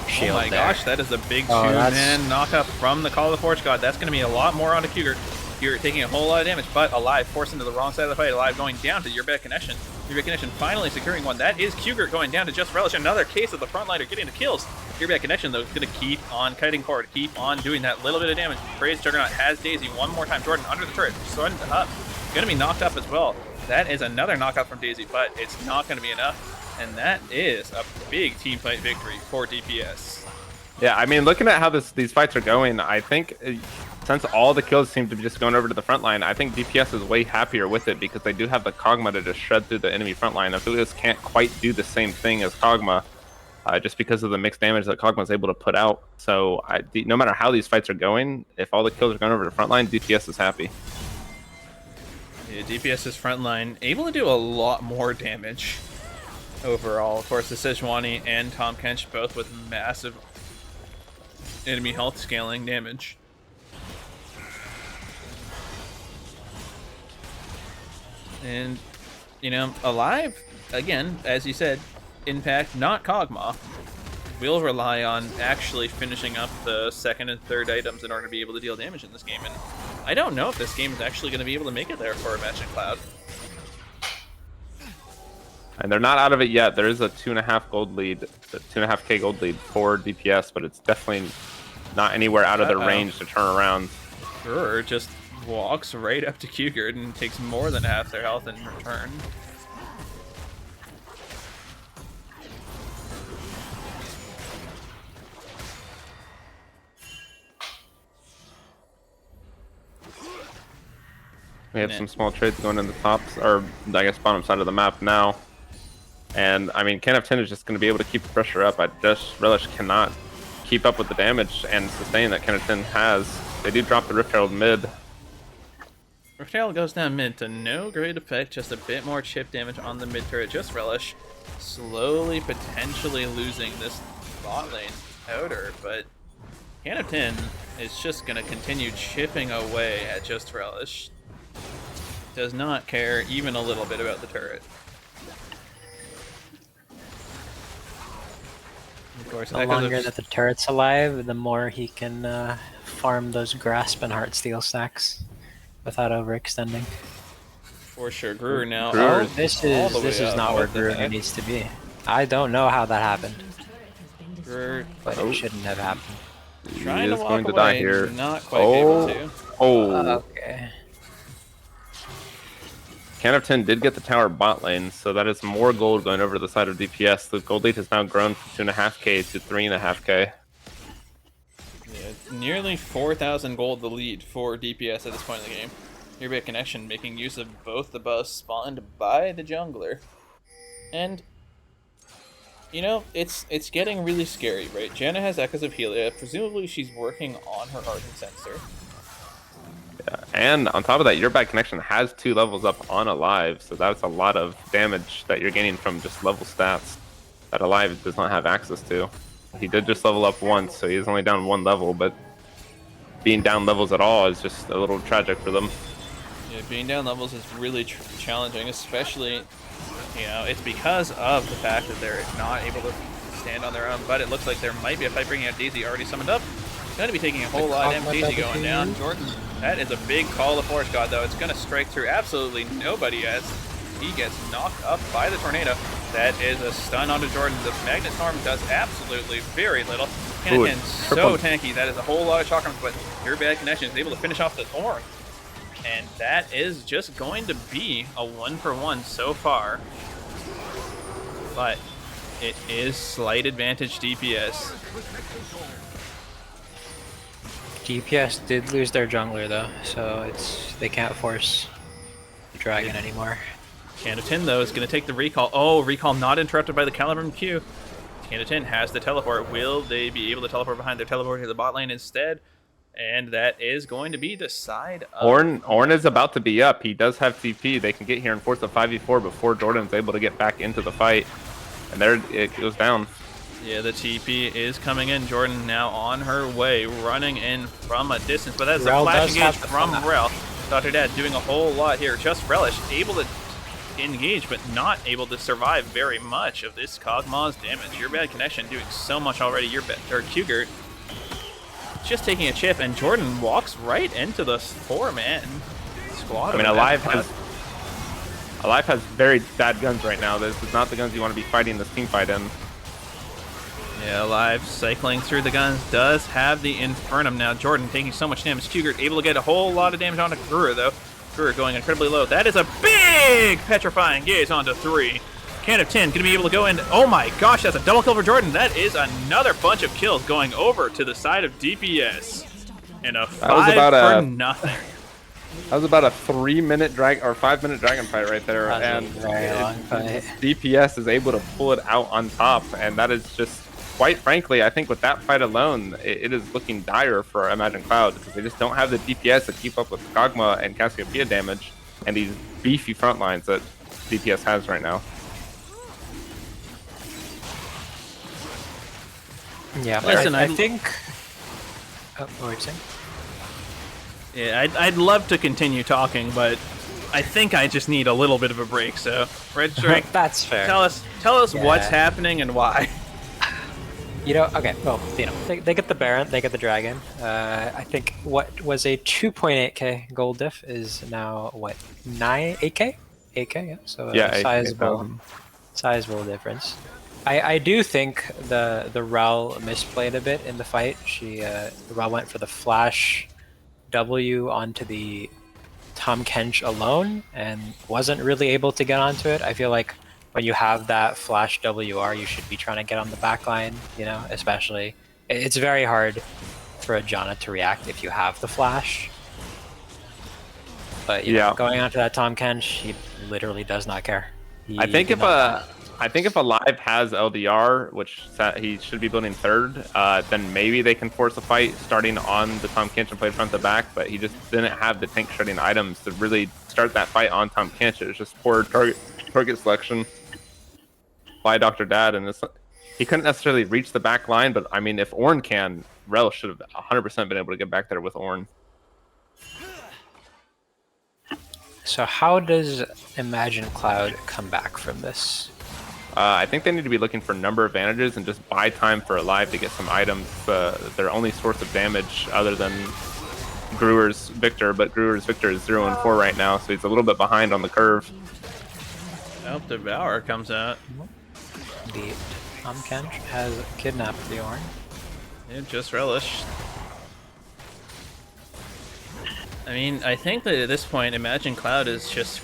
shield. Oh my gosh, that is a big two-man knockup from the Call of the Forge God. That's going to be a lot more onto Cougar. You're taking a whole lot of damage, but Alive forced into the wrong side of the fight. Alive going down to your bad connection. Your bad connection finally securing one. That is Cougar going down to just Relish. Another case of the frontliner getting the kills. Your Bad Connection, though, is going to keep on kiting forward, keep on doing that little bit of damage. Praise Juggernaut has Daisy one more time. Jordan under the turret, sun up, going to be knocked up as well. That is another knockout from Daisy, but it's not going to be enough. And that is a big team fight victory for DPS. Yeah, I mean, looking at how these fights are going, I think since all the kills seem to be just going over to the front line, I think DPS is way happier with it because they do have the Kog'Maw to just shred through the enemy front line. Aphelios can't quite do the same thing as Kog'Maw just because of the mixed damage that Kog'Maw is able to put out. So no matter how these fights are going, if all the kills are going over to the front line, DPS is happy. Yeah, DPS's front line able to do a lot more damage overall. Of course, the Sejuani and Tahm Kench both with massive enemy health scaling damage. And, you know, Alive, again, as you said, Impact, not Kog'Maw, will rely on actually finishing up the second and third items in order to be able to deal damage in this game. And I don't know if this game is actually going to be able to make it there for Imagine Cloud. And they're not out of it yet. There is a 2.5 gold lead, 2.5k gold lead for DPS, but it's definitely not anywhere out of their range to turn around. Brewer just walks right up to Q-Gerd and takes more than half their health in return. We have some small trades going in the tops, or I guess bottom side of the map now. And I mean, Can of 10 is just going to be able to keep the pressure up. I just Relish cannot keep up with the damage and sustain that Can of 10 has. They do drop the Rift Herald mid. Rift Herald goes down mid to no great effect, just a bit more chip damage on the mid turret. Just Relish slowly potentially losing this bot lane outer, but Can of 10 is just going to continue chipping away at Just Relish. Does not care even a little bit about the turret. Of course, the longer that the turret's alive, the more he can farm those Grasp and Heartsteel stacks without overextending. For sure, Brewer now. This is not where Brewer needs to be. I don't know how that happened, but it shouldn't have happened. Trying to walk going to away, die here. not quite able to. Okay. Can of 10 did get the tower bot lane, so that is more gold going over to the side of DPS. The gold lead has now grown from 2.5k to 3.5k. Yeah, nearly 4,000 gold the lead for DPS at this point in the game. Your Bad Connection making use of both the buffs spawned by the jungler. And, you know, it's getting really scary, right? Janna has Echoes of Helia. Presumably she's working on her Ardent Sensor. Yeah, and on top of that, Your Bad Connection has 2 levels up on Alive, so that's a lot of damage that you're gaining from just level stats that Alive does not have access to. He did just level up once, so he's only down 1 level, but being down levels at all is just a little tragic for them. Yeah, being down levels is really challenging, especially, you know, it's because of the fact that they're not able to stand on their own, but it looks like there might be a fight bringing out Daisy already summoned up. Going to be taking a whole lot of Daisy going down. Jordan, that is a big call of Forest God, though. It's going to strike through absolutely nobody as he gets knocked up by the tornado. That is a stun onto Jordan. The Magnet Storm does absolutely very little. Can so tanky. That is a whole lot of shock arms, but Your Bad Connection is able to finish off the Thorn. And that is just going to be a 1-for-1 so far. But it is slight advantage DPS. DPS did lose their jungler though, so they can't force the dragon anymore. Can of 10 though is going to take the recall. Oh, recall not interrupted by the Caliburn Q. Can of 10 has the teleport. Will they be able to teleport behind their teleport to the bot lane instead? And that is going to be the side of... Ornn is about to be up. He does have TP. They can get here and force a 5v4 before Jordan's able to get back into the fight. And there it goes down. Yeah, the TP is coming in. Jordan now on her way, running in from a distance. But that's a flash engage from Rel. Dr. Dad doing a whole lot here. Just Relish able to engage, but not able to survive very much of this Kog'Maw's damage. Your Bad Connection doing so much already. Q-Gert just taking a chip, and Jordan walks right into the 4-man squad. I mean, Alive has very bad guns right now. This is not the guns you want to be fighting this team fight in. Yeah, Alive cycling through the guns does have the Infernum now. Jordan taking so much damage. Qgert able to get a whole lot of damage onto Brewer, though. Brewer going incredibly low. That is a big Petrifying Gaze onto 3. Can of Tin going to be able to go in. Oh my gosh, that's a double kill for Jordan. That is another bunch of kills going over to the side of DPS. And a 5 for nothing. That was about a 3-minute drag or 5-minute dragon fight right there, and DPS is able to pull it out on top, and that is just, quite frankly, I think with that fight alone, it is looking dire for Imagine Cloud because they just don't have the DPS to keep up with Kog'Maw and Cassiopeia damage and these beefy front lines that DPS has right now. Yeah, listen, I think. Oh, what were you saying? Yeah, I'd love to continue talking, but I think I just need a little bit of a break. So, Red Strike, that's fair. Tell us what's happening and why. Okay. Well, they get the Baron, they get the Dragon. I think what was a 2.8k gold diff is now what 8k, yeah. So sizable difference. I do think the Rel misplayed a bit in the fight. Rel went for the flash W onto the Tahm Kench alone and wasn't really able to get onto it. I feel like when you have that flash WR, you should be trying to get on the back line, especially. It's very hard for a Janna to react if you have the flash. But going onto that Tahm Kench, he literally does not care. I think if Alive has LDR, which he should be building 3rd, then maybe they can force a fight starting on the Tahm Kench and play front to back, but he just didn't have the tank shredding items to really start that fight on Tahm Kench. It was just poor target selection by Dr. Dad, and he couldn't necessarily reach the back line, but I mean, if Ornn can, Rel should have 100% been able to get back there with Ornn. So how does Imagine Cloud come back from this? I think they need to be looking for number advantages and just buy time for Alive to get some items. Their only source of damage other than Gruer's Victor, but Gruer's Victor is 0 and 4 right now, so he's a little bit behind on the curve. Well, Devour comes out. The Tahm Kench has kidnapped the Ornn. Yeah, just relish. I mean, I think that at this point, Imagine Cloud is just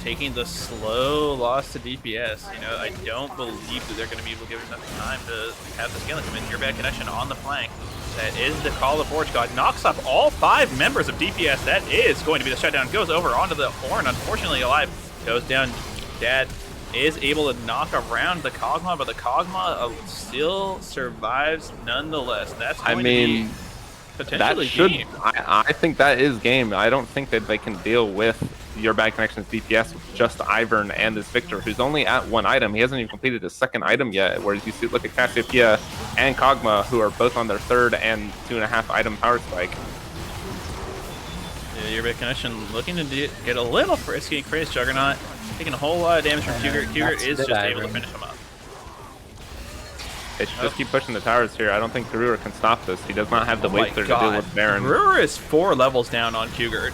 taking the slow loss to DPS. I don't believe that they're going to be able to give enough time to have the scaling come in. Your bad connection on the flank. That is the Call of Forge God. Knocks up all 5 members of DPS. That is going to be the shutdown. Goes over onto the Ornn. Unfortunately, Alive goes down. Dad is able to knock around the Kog'Maw, but the Kog'Maw still survives nonetheless. That's going to be potentially game. I think that is game. I don't think that they can deal with Your Bad Connections DPS with just Ivern and this Victor, who's only at 1 item. He hasn't even completed his 2nd item yet, whereas you look at Cassiopeia and Kog'Maw, who are both on their 3rd and 2.5 item power spike. Yeah, Your Bad Connection looking to get a little frisky. Crazy Juggernaut taking a whole lot of damage from Qgert. Qgert is just able to finish him up. They should just keep pushing the towers here. I don't think Gruer can stop this. He does not have the weight there to deal with Baron. Gruer is 4 levels down on Qgert.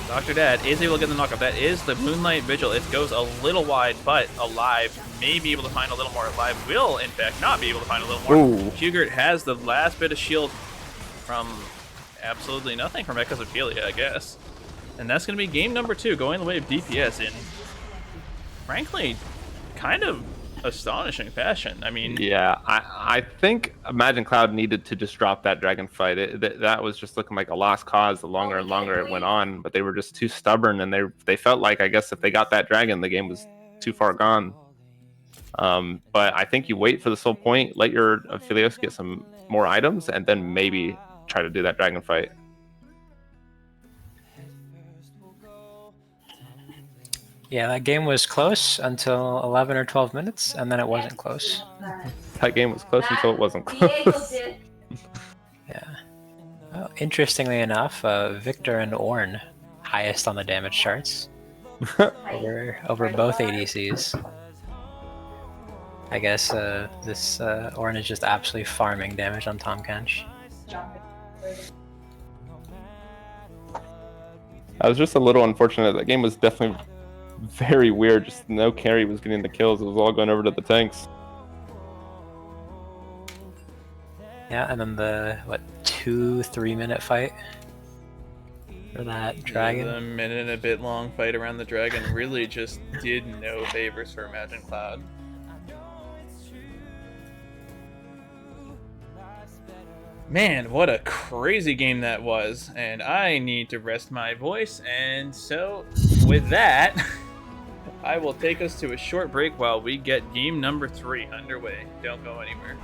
Dr. Dad is able to get the knockup. That is the Moonlight Vigil. It goes a little wide, but Alive may be able to find a little more. Alive will, in fact, not be able to find a little more. Ooh. Qgert has the last bit of shield from absolutely nothing from Echoes of Helia, I guess. And that's going to be game number 2, going the way of DPS in, frankly, kind of astonishing fashion. I mean, yeah, I think Imagine Cloud needed to just drop that dragon fight. That was just looking like a lost cause the longer and longer it went on, but they were just too stubborn, and they felt like, I guess, if they got that dragon, the game was too far gone. But I think you wait for the soul point, let your Aphelios get some more items, and then maybe try to do that dragon fight. Yeah, that game was close until 11 or 12 minutes, and then it wasn't close. That game was close until it wasn't close. Yeah. Well, interestingly enough, Victor and Ornn, highest on the damage charts over both ADCs. I guess this Ornn is just absolutely farming damage on Tahm Kench. I was just a little unfortunate. That game was definitely very weird. Just no carry was getting the kills. It was all going over to the tanks. Yeah, and then the 2-3 minute fight for that dragon. The minute and a bit long fight around the dragon really just did no favors for Imagine Cloud. Man, what a crazy game that was, and I need to rest my voice, and so with that, I will take us to a short break while we get game number 3 underway. Don't go anywhere.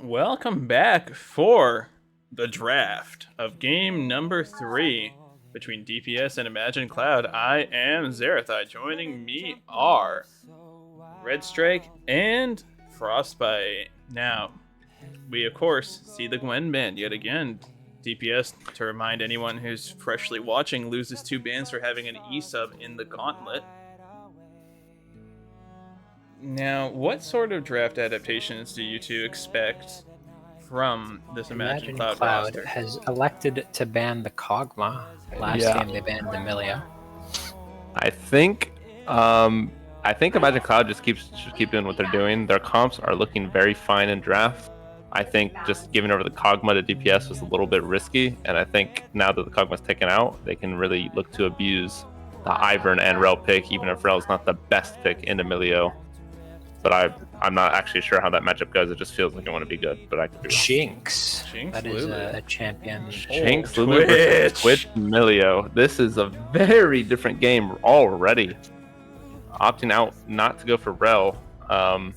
welcome back for the draft of game number 3 between DPS and Imagine Cloud. I am Zarathai. Joining me are Red Strike and Frostbite. Now, we of course see the Gwen ban yet again. DPS, to remind anyone who's freshly watching, loses 2 bans for having an E-sub in the Gauntlet. Now, what sort of draft adaptations do you two expect from this Imagine Cloud roster? Has elected to ban the Kog'Maw. Last game they banned the Millia. I think Imagine Cloud just should keep doing what they're doing. Their comps are looking very fine in draft. I think just giving over the Kog'Maw to DPS was a little bit risky, and I think now that the Kog'Maw's taken out, they can really look to abuse the Ivern and Rel pick, even if Rel's not the best pick into Milio. But I'm not actually sure how that matchup goes. It just feels like it want to be good, but I could be wrong. Jinx. Jinx That is a champion. Jinx, Lulu versus Twitch Milio. This is a very different game already. Opting out not to go for Rel. I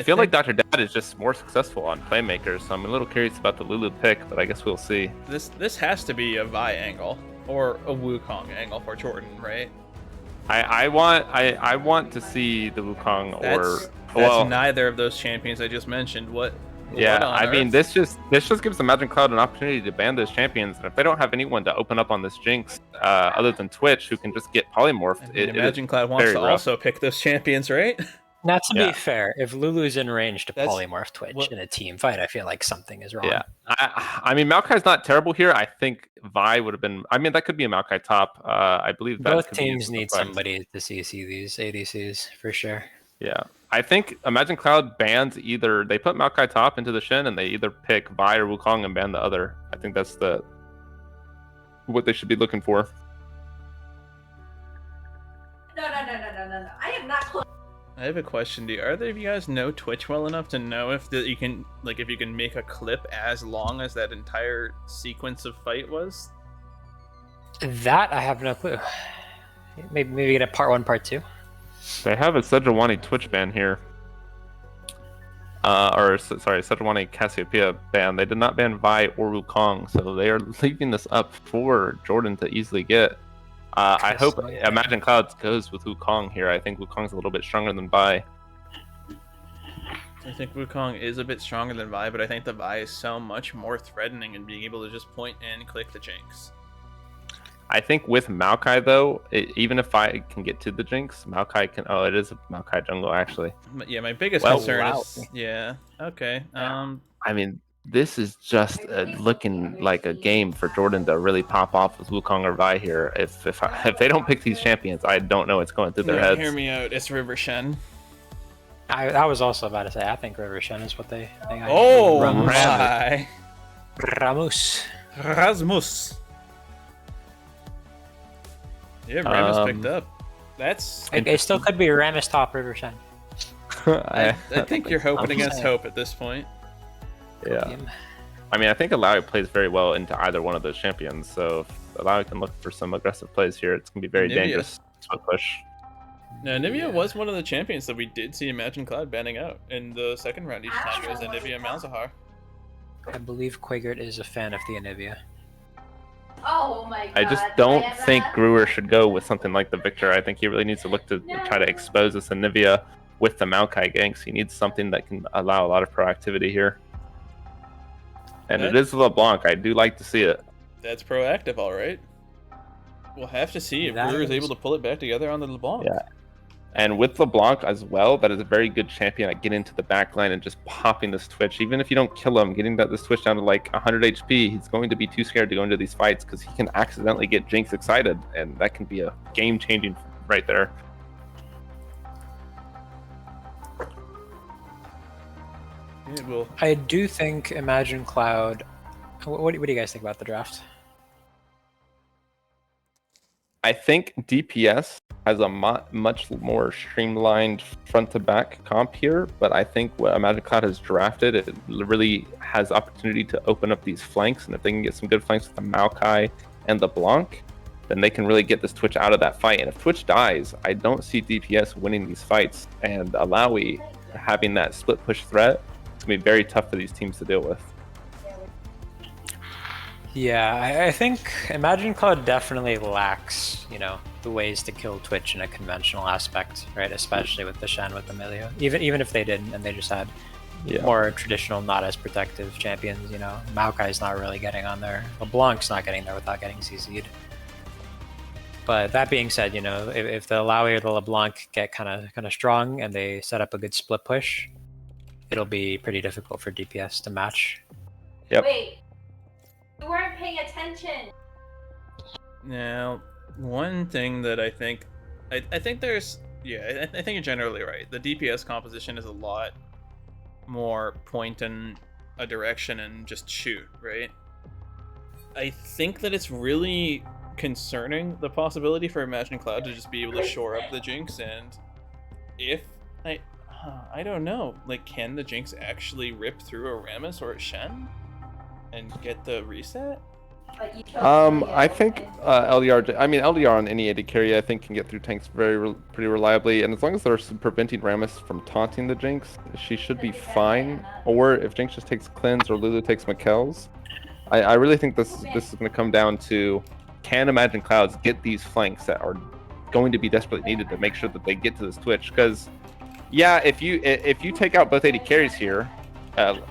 feel like Dr. Dad is just more successful on playmakers, so I'm a little curious about the Lulu pick, but I guess we'll see. This has to be a Vi angle or a Wukong angle for Jordan, right? I want to see the Wukong that's neither of those champions I just mentioned. What? Yeah, I mean this just gives Imagine Cloud an opportunity to ban those champions, and if they don't have anyone to open up on this Jinx, other than Twitch, who can just get polymorphed, Imagine Cloud wants to also pick those champions, right? Now, to be fair, if Lulu's in range to polymorph Twitch in a team fight, I feel like something is wrong. Yeah, I mean, Maokai's not terrible here. I think Vi would have been. I mean, that could be a Maokai top. I believe both teams need somebody to CC these ADCs for sure. Yeah, I think Imagine Cloud bans either they put Maokai top into the Shen and they either pick Vi or Wukong and ban the other. I think that's what they should be looking for. No. I am not close. I have a question. Do either of you guys know Twitch well enough to know if you can make a clip as long as that entire sequence of fight was? That I have no clue. Maybe get a part 1, part 2. They have a Sejuani Twitch ban here. Sejuani Cassiopeia ban. They did not ban Vi or Wukong, so they are leaving this up for Jordan to easily get. I hope Imagine Clouds goes with Wukong here. I think Wukong's a little bit stronger than Vi. I think Wukong is a bit stronger than Vi, but I think the Vi is so much more threatening in being able to just point and click the Jinx. I think with Maokai, though, even if I can get to the Jinx, Maokai can... Oh, it is a Maokai jungle, actually. Yeah, my biggest concern is... Yeah, okay. I mean... This is just looking like a game for Jordan to really pop off with Wukong or Vi here. If they don't pick these champions, I don't know what's going through their heads. Hear me out. It's River Shen. I was also about to say, I think River Shen is what they think. Oh, my. Rasmus. Yeah, Ramus picked up. That's... It still could be Ramus top River Shen. I think you're hoping against hope at this point. Yeah. I mean, I think Alawi plays very well into either one of those champions, so if Alawi can look for some aggressive plays here, it's going to be very dangerous to push. Now, Nivea was one of the champions that we did see Imagine Cloud banning out in the second round each time. It was Anivia Malzahar. I believe Quigert is a fan of the Anivia. Oh my god. I just don't think Brewer should go with something like the Victor. I think he really needs to look to try to expose this Anivia with the Maokai ganks. He needs something that can allow a lot of proactivity here. And it is LeBlanc. I do like to see it. That's proactive, all right. We'll have to see if Brewer is able to pull it back together on the LeBlanc. Yeah. And with LeBlanc as well, that is a very good champion at getting into the back line and just popping this Twitch. Even if you don't kill him, getting this Twitch down to like 100 HP, he's going to be too scared to go into these fights because he can accidentally get Jinx excited, and that can be a game-changing right there. I do think Imagine Cloud... What do you guys think about the draft? I think DPS has a much more streamlined front-to-back comp here, but I think what Imagine Cloud has drafted, it really has opportunity to open up these flanks, and if they can get some good flanks with the Maokai and the Blanc, then they can really get this Twitch out of that fight. And if Twitch dies, I don't see DPS winning these fights, and Alawi having that split push threat, it's going to be very tough for these teams to deal with. Yeah, I think Imagine Cloud definitely lacks, the ways to kill Twitch in a conventional aspect, right? Especially with the Shen with Emilio. Even if they didn't, and they just had more traditional, not as protective champions, Maokai's not really getting on there. LeBlanc's not getting there without getting CC'd. But that being said, if the Alawi or the LeBlanc get kind of strong and they set up a good split push, it'll be pretty difficult for DPS to match. Yep. Wait, you weren't paying attention. Now, one thing that I think there's, I think you're generally right. The DPS composition is a lot more point in a direction and just shoot, right? I think that it's really concerning, the possibility for Imagine Cloud to just be able to shore up the Jinx, and if I don't know, like, can the Jinx actually rip through a Rammus or a Shen and get the reset? I think LDR on any AD carry, I think, can get through tanks pretty reliably, and as long as they're preventing Rammus from taunting the Jinx, she should be fine. Or if Jinx just takes cleanse or Lulu takes Mikkel's, I really think this is going to come down to, can Imagine Clouds get these flanks that are going to be desperately needed to make sure that they get to this Twitch? Because if you take out both AD carries here,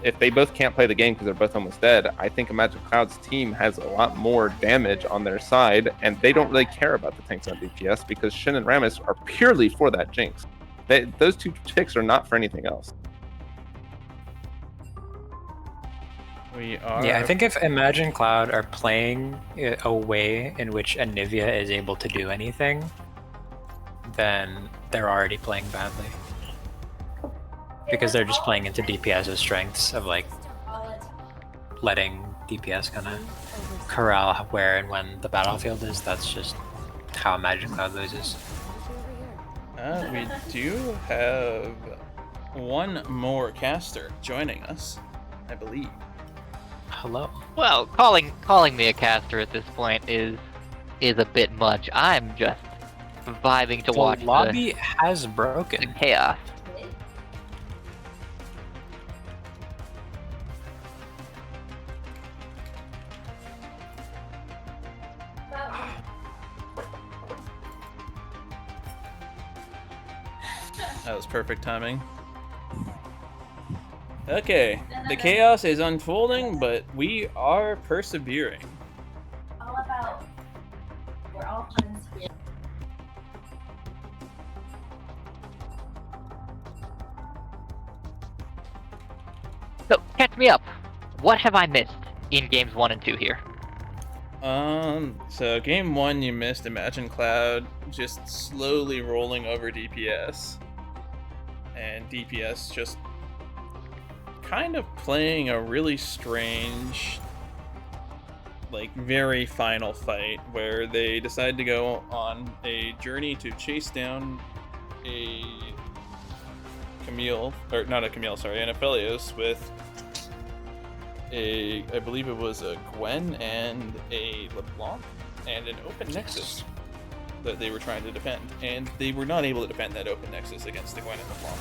if they both can't play the game because they're both almost dead, I think Imagine Cloud's team has a lot more damage on their side, and they don't really care about the tanks on DPS because Shen and Rammus are purely for that Jinx. Those two picks are not for anything else. Yeah, I think if Imagine Cloud are playing a way in which Anivia is able to do anything, then they're already playing badly. Because they're just playing into DPS's strengths of, like, letting DPS kind of corral where and when the battlefield is. That's just how Imagine Cloud loses. We do have one more caster joining us, I believe. Hello. Well, calling me a caster at this point is a bit much. I'm just vibing to watch the lobby has broken. the chaos. That was perfect timing. Okay, the chaos is unfolding, but we are persevering. All about. We're all friends here. So, catch me up. What have I missed in games 1 and 2 here? So game 1 you missed Imagine Cloud just slowly rolling over DPS. And DPS just kind of playing a really strange, like, very final fight where they decide to go on a journey to chase down a Camille, or not a Camille, sorry, an Aphelios with I believe it was a Gwen and a LeBlanc and an open Nexus that they were trying to defend, and they were not able to defend that open Nexus against the Gwen and LeBlanc.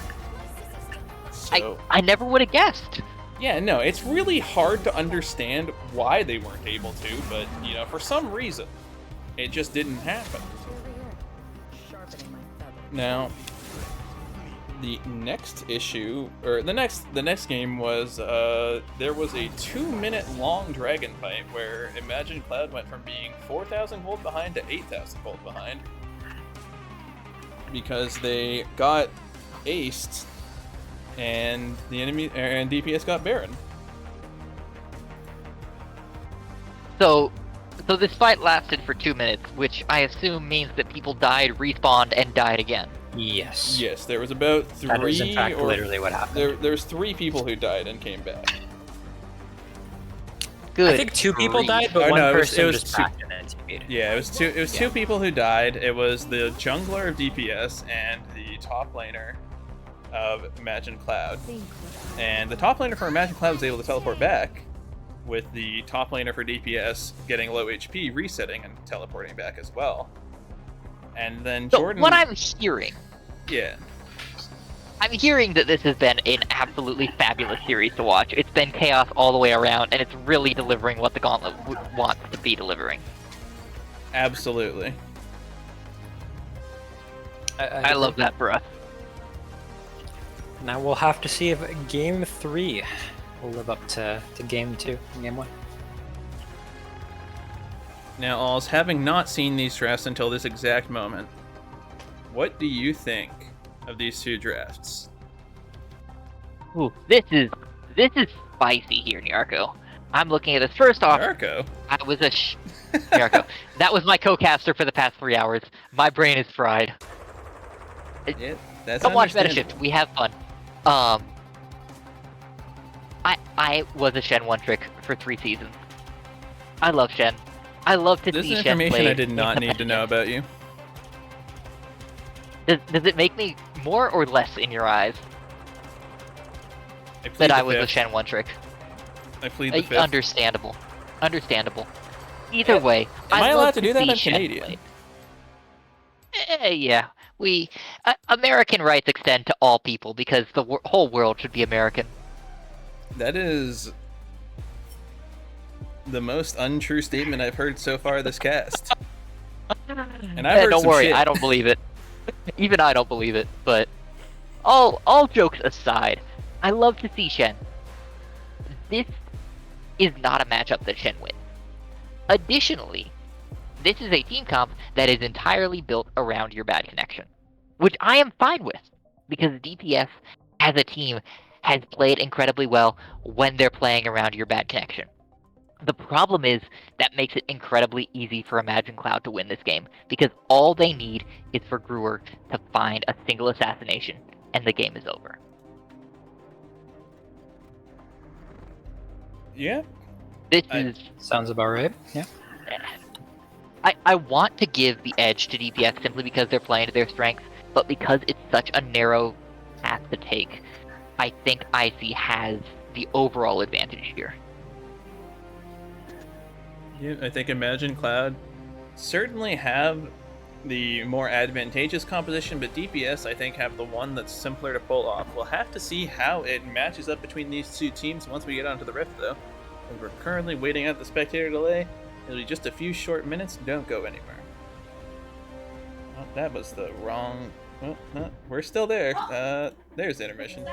So, I never would have guessed. yeah, no, it's really hard to understand why they weren't able to, but, for some reason, it just didn't happen. Now, the next issue, or the next game was, there was a 2-minute long dragon fight where Imagine Cloud went from being 4,000 gold behind to 8,000 gold behind because they got aced and the enemy and DPS got Baron. So this fight lasted for 2 minutes, which I assume means that people died, respawned, and died again. Yes. Yes, there was about 3 That is in fact literally what happened. There's 3 people who died and came back. Good. I think 2 people grief. died, but Oh, one no, it person was just two. backed in and TP'd. Yeah, it was two people who died. It was the jungler of DPS and the top laner of Imagine Cloud. And the top laner for Imagine Cloud was able to teleport back, with the top laner for DPS getting low HP, resetting and teleporting back as well. And then So Jordan. what I'm hearing Yeah. I'm hearing that this has been an absolutely fabulous series to watch. It's been chaos all the way around, and it's really delivering what the Gauntlet wants to be delivering. Absolutely. I love that for us. Now we'll have to see if Game 3 will live up to Game 2 and Game 1. Now, Alls, having not seen these drafts until this exact moment, what do you think of these two drafts? Ooh, this is spicy here, Nyarko. I'm looking at this. First off, Nyarko? I was a Nyarko. That was my co-caster for the past 3 hours. My brain is fried. Yeah, that's Come watch understandable. Metashift. We have fun. I was a Shen one trick for 3 seasons. I love Shen. I love to This see is Shen information play. I did not need to know about you. Does it make me more or less in your eyes I plead that the I was a fifth. Shen one trick? I plead the fifth. Understandable. Either way, Am I love allowed to do that? see I'm Shen Canadian. play. Yeah, we American rights extend to all people because the whole world should be American. That is the most untrue statement I've heard so far this cast. And I've heard Don't some worry, shit. I don't believe it. Even I don't believe it. But all jokes aside, I love to see Shen. This is not a matchup that Shen wins. Additionally, this is a team comp that is entirely built around your bad connection, which I am fine with, because DPS as a team has played incredibly well when they're playing around your bad connection. The problem is that makes it incredibly easy for Imagine Cloud to win this game, because all they need is for Brewer to find a single assassination, and the game is over. Yeah. Sounds about right. Yeah. I want to give the edge to DPS simply because they're playing to their strengths, but because it's such a narrow path to take, I think IC has the overall advantage here. Yeah, I think Imagine Cloud certainly have the more advantageous composition, but DPS I think have the one that's simpler to pull off. We'll have to see how it matches up between these two teams once we get onto the Rift, though. And we're currently waiting out the spectator delay. It'll be just a few short minutes. Don't go anywhere. Oh, that was the wrong... Oh, we're still there. There's intermission.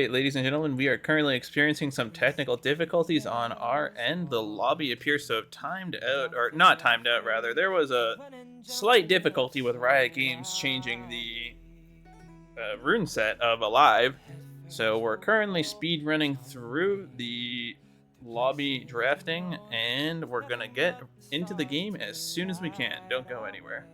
Alright, ladies and gentlemen, we are currently experiencing some technical difficulties on our end. The lobby appears to have timed out, or not timed out, rather. There was a slight difficulty with Riot Games changing the rune set of Alive. So we're currently speed running through the lobby drafting, and we're going to get into the game as soon as we can. Don't go anywhere.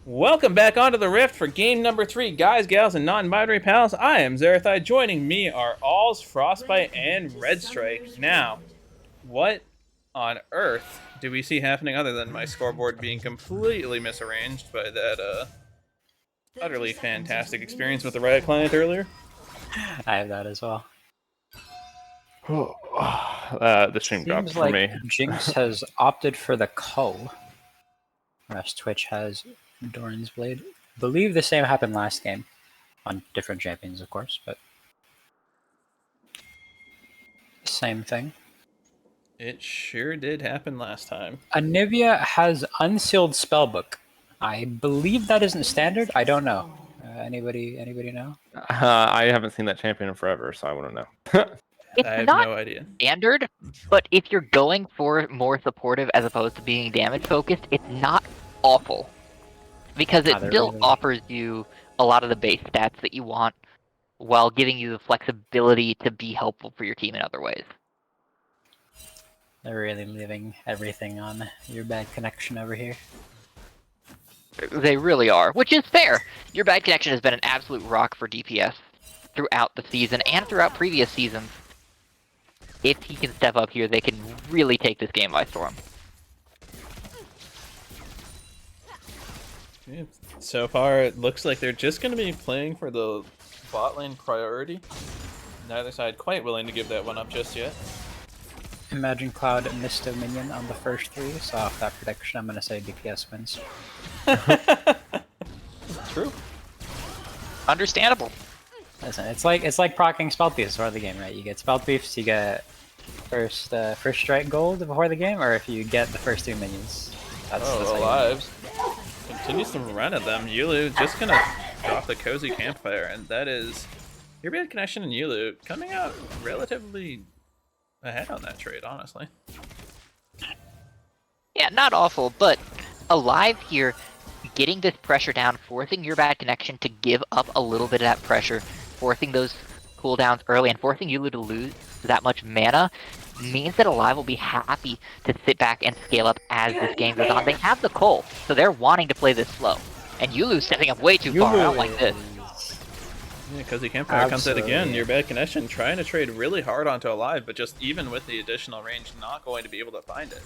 Welcome back onto the Rift for game number 3, guys, gals, and non-binary pals. I am Zarathai. Joining me are Alls, Frostbite, and Red Strike. Now, what on earth do we see happening other than my scoreboard being completely misarranged by that utterly fantastic experience with the Riot client earlier? I have that as well. The stream dropped Seems for like me. Jinx has opted for the Cull, whereas Twitch has Doran's Blade. I believe the same happened last game, on different champions, of course, but same thing. It sure did happen last time. Anivia has Unsealed Spellbook. I believe that isn't standard. I don't know. Anybody know? I haven't seen that champion in forever, so I wouldn't know. It's I have not no idea. standard, but if you're going for more supportive as opposed to being damage focused, it's not awful. Because it still offers you a lot of the base stats that you want while giving you the flexibility to be helpful for your team in other ways. They're really leaving everything on your bad connection over here. They really are, which is fair. Your bad connection has been an absolute rock for DPS throughout the season and throughout previous seasons. If he can step up here, they can really take this game by storm. Yeah, so far, it looks like they're just going to be playing for the bot lane priority. Neither side quite willing to give that one up just yet. Imagine Cloud missed a minion on the first 3, so off that prediction, I'm going to say DPS wins. True. Understandable. Listen, it's like proccing spell thieves before the game, right? You get spell thieves, you get first strike gold before the game, or if you get the first 2 minions. That's Lives continues to run at them. Yulu just gonna drop the cozy campfire, and that is your bad connection and Yulu coming out relatively ahead on that trade, honestly. Yeah, not awful, but Alive here, getting this pressure down, forcing your bad connection to give up a little bit of that pressure, forcing those cooldowns early, and forcing Yulu to lose that much mana, means that Alive will be happy to sit back and scale up as this game goes on. They have the Cole, so they're wanting to play this slow. And Yulu's stepping up way too far out like this. Yeah, Cozy Campfire comes out again. Your bad connection trying to trade really hard onto Alive, but just even with the additional range, not going to be able to find it.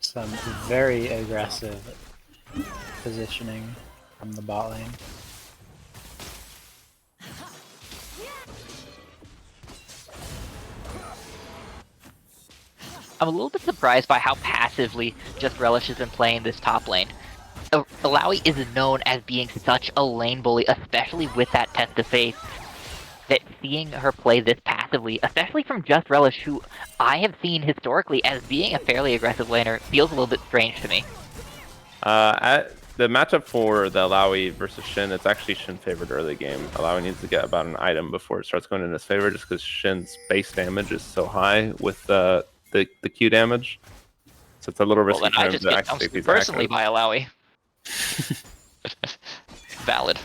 Some very aggressive positioning from the bot lane. I'm a little bit surprised by how passively Just Relish has been playing this top lane. Alawi is known as being such a lane bully, especially with that test of faith, that seeing her play this passively, especially from Just Relish, who I have seen historically as being a fairly aggressive laner, feels a little bit strange to me. At the matchup for the Alawi versus Shin, it's actually Shin favored early game. Alawi needs to get about an item before it starts going in his favor, just because Shin's base damage is so high with the Q damage. So it's a little risky for him to actually take these personally actions. by Alawi. Valid.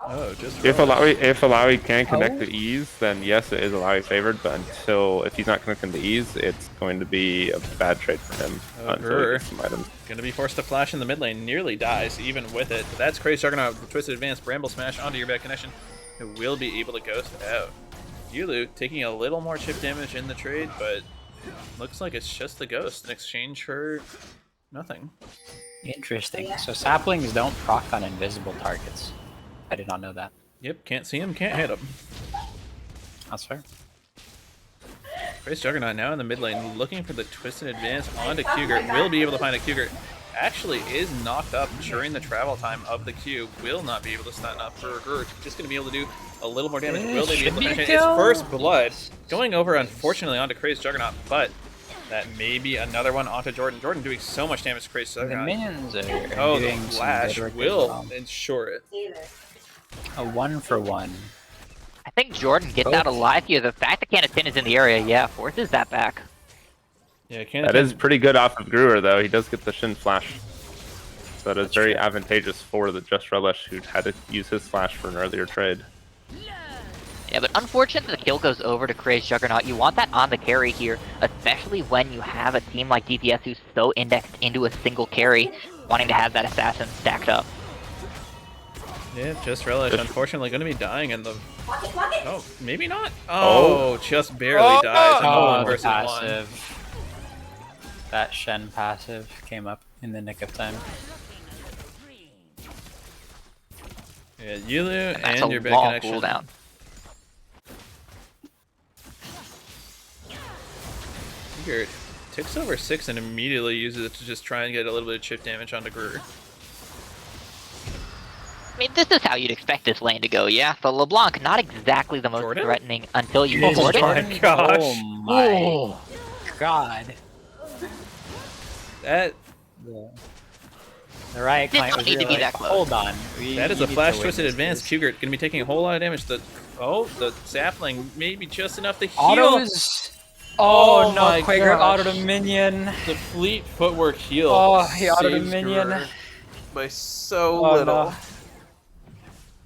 Oh, just If Alawi can connect to ease, then yes, it is Alawi favored. But if he's not connecting to ease, it's going to be a bad trade for him. Until he gets some items. Gonna be forced to flash in the mid lane. Nearly dies even with it. But that's Crazy Juggernaut. Twisted Advance Bramble Smash onto your bad connection, who will be able to ghost out. Yulu taking a little more chip damage in the trade, but looks like it's just the ghost in exchange for nothing. Interesting. So saplings don't proc on invisible targets. I did not know that. Yep, can't see him, can't hit him. That's fair. Crazy Juggernaut now in the mid lane, looking for the Twisted Advance onto Q-Gurt. Will be able to find a Q-Gurt. Actually is knocked up during the travel time of the Q. Will not be able to stun up for Gurt. Just going to be able to do a little more damage. Will they be able to finish it? It's first blood. Going over, unfortunately, onto Crazy Juggernaut, but that may be another one onto Jordan. Jordan doing so much damage to Crazy Juggernaut. The minions are the doing flash some good work will as well. ensure it. A 1-for-1. I think Jordan gets out alive here. The fact that Canatin is in the area, yeah, forces that back. Yeah, That is pretty good off of Gruer, though. He does get the Shin flash. So that is very advantageous for the Just Relish, who had to use his flash for an earlier trade. Yeah, but unfortunate the kill goes over to Crazed Juggernaut. You want that on the carry here, especially when you have a team like DPS who's so indexed into a single carry, wanting to have that assassin stacked up. Yeah, Just Relish, unfortunately, going to be dying in the... Oh, maybe not? Oh, just barely dies in the 1 versus 1. That Shen passive came up in the nick of time. Yeah, Yulu That's and a your big long connection. cooldown. Tigert ticks over 6 and immediately uses it to just try and get a little bit of chip damage onto Grur. I mean, this is how you'd expect this lane to go, yeah? So LeBlanc, not exactly the most Jordan? threatening until you Oh board it. my gosh. Oh my god. That The Riot Did client not was need to really be that like, close. hold on. That is a flash twisted advance. Tigert gonna be taking a whole lot of damage. The sapling maybe just enough to heal. Autos. Oh, no, my Quaker gosh. autoed a minion. The fleet footwork heal. Oh, he autoed a saves minion. Grur by so Oh, little. no.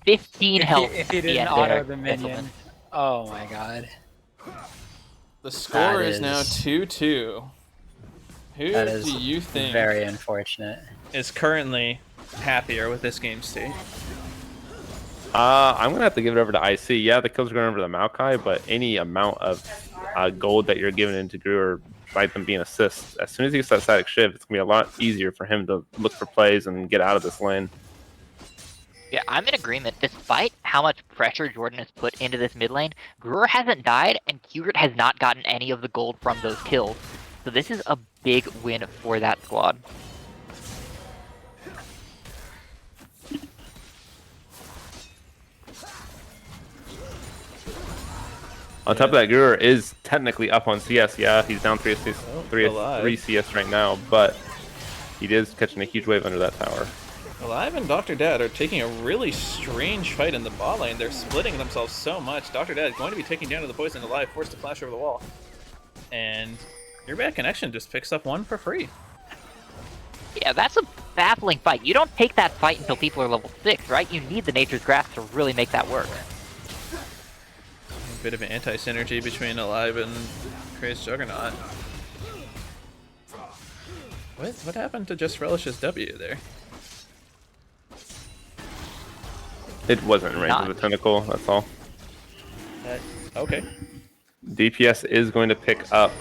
15 health. If he at the didn't end there, auto the minion. Oh my god. The score That is now is- 2-2. Who That is do you think very unfortunate. is currently happier with this game state? I'm gonna have to give it over to IC. Yeah, the kills are going over to Maokai, but any amount of gold that you're giving into Greer by them being assists, as soon as he gets that static shift, it's gonna be a lot easier for him to look for plays and get out of this lane. Yeah, I'm in agreement. Despite how much pressure Jordan has put into this mid lane, Gruer hasn't died, and Qgert has not gotten any of the gold from those kills. So this is a big win for that squad. On top of that, Gruer is technically up on CS. Yeah, he's down 3 alive. CS right now, but he is catching a huge wave under that tower. Alive and Dr. Dad are taking a really strange fight in the bot lane. They're splitting themselves so much. Dr. Dad going to be taking down to the poison alive, forced to flash over the wall. And your bad connection just picks up 1 for free. Yeah, that's a baffling fight. You don't take that fight until people are level 6, right? You need the Nature's Grasp to really make that work. A bit of an anti-synergy between Alive and Crazed Juggernaut. What happened to Just Relish's W there? It wasn't in range of the tentacle, that's all. Okay. DPS is going to pick up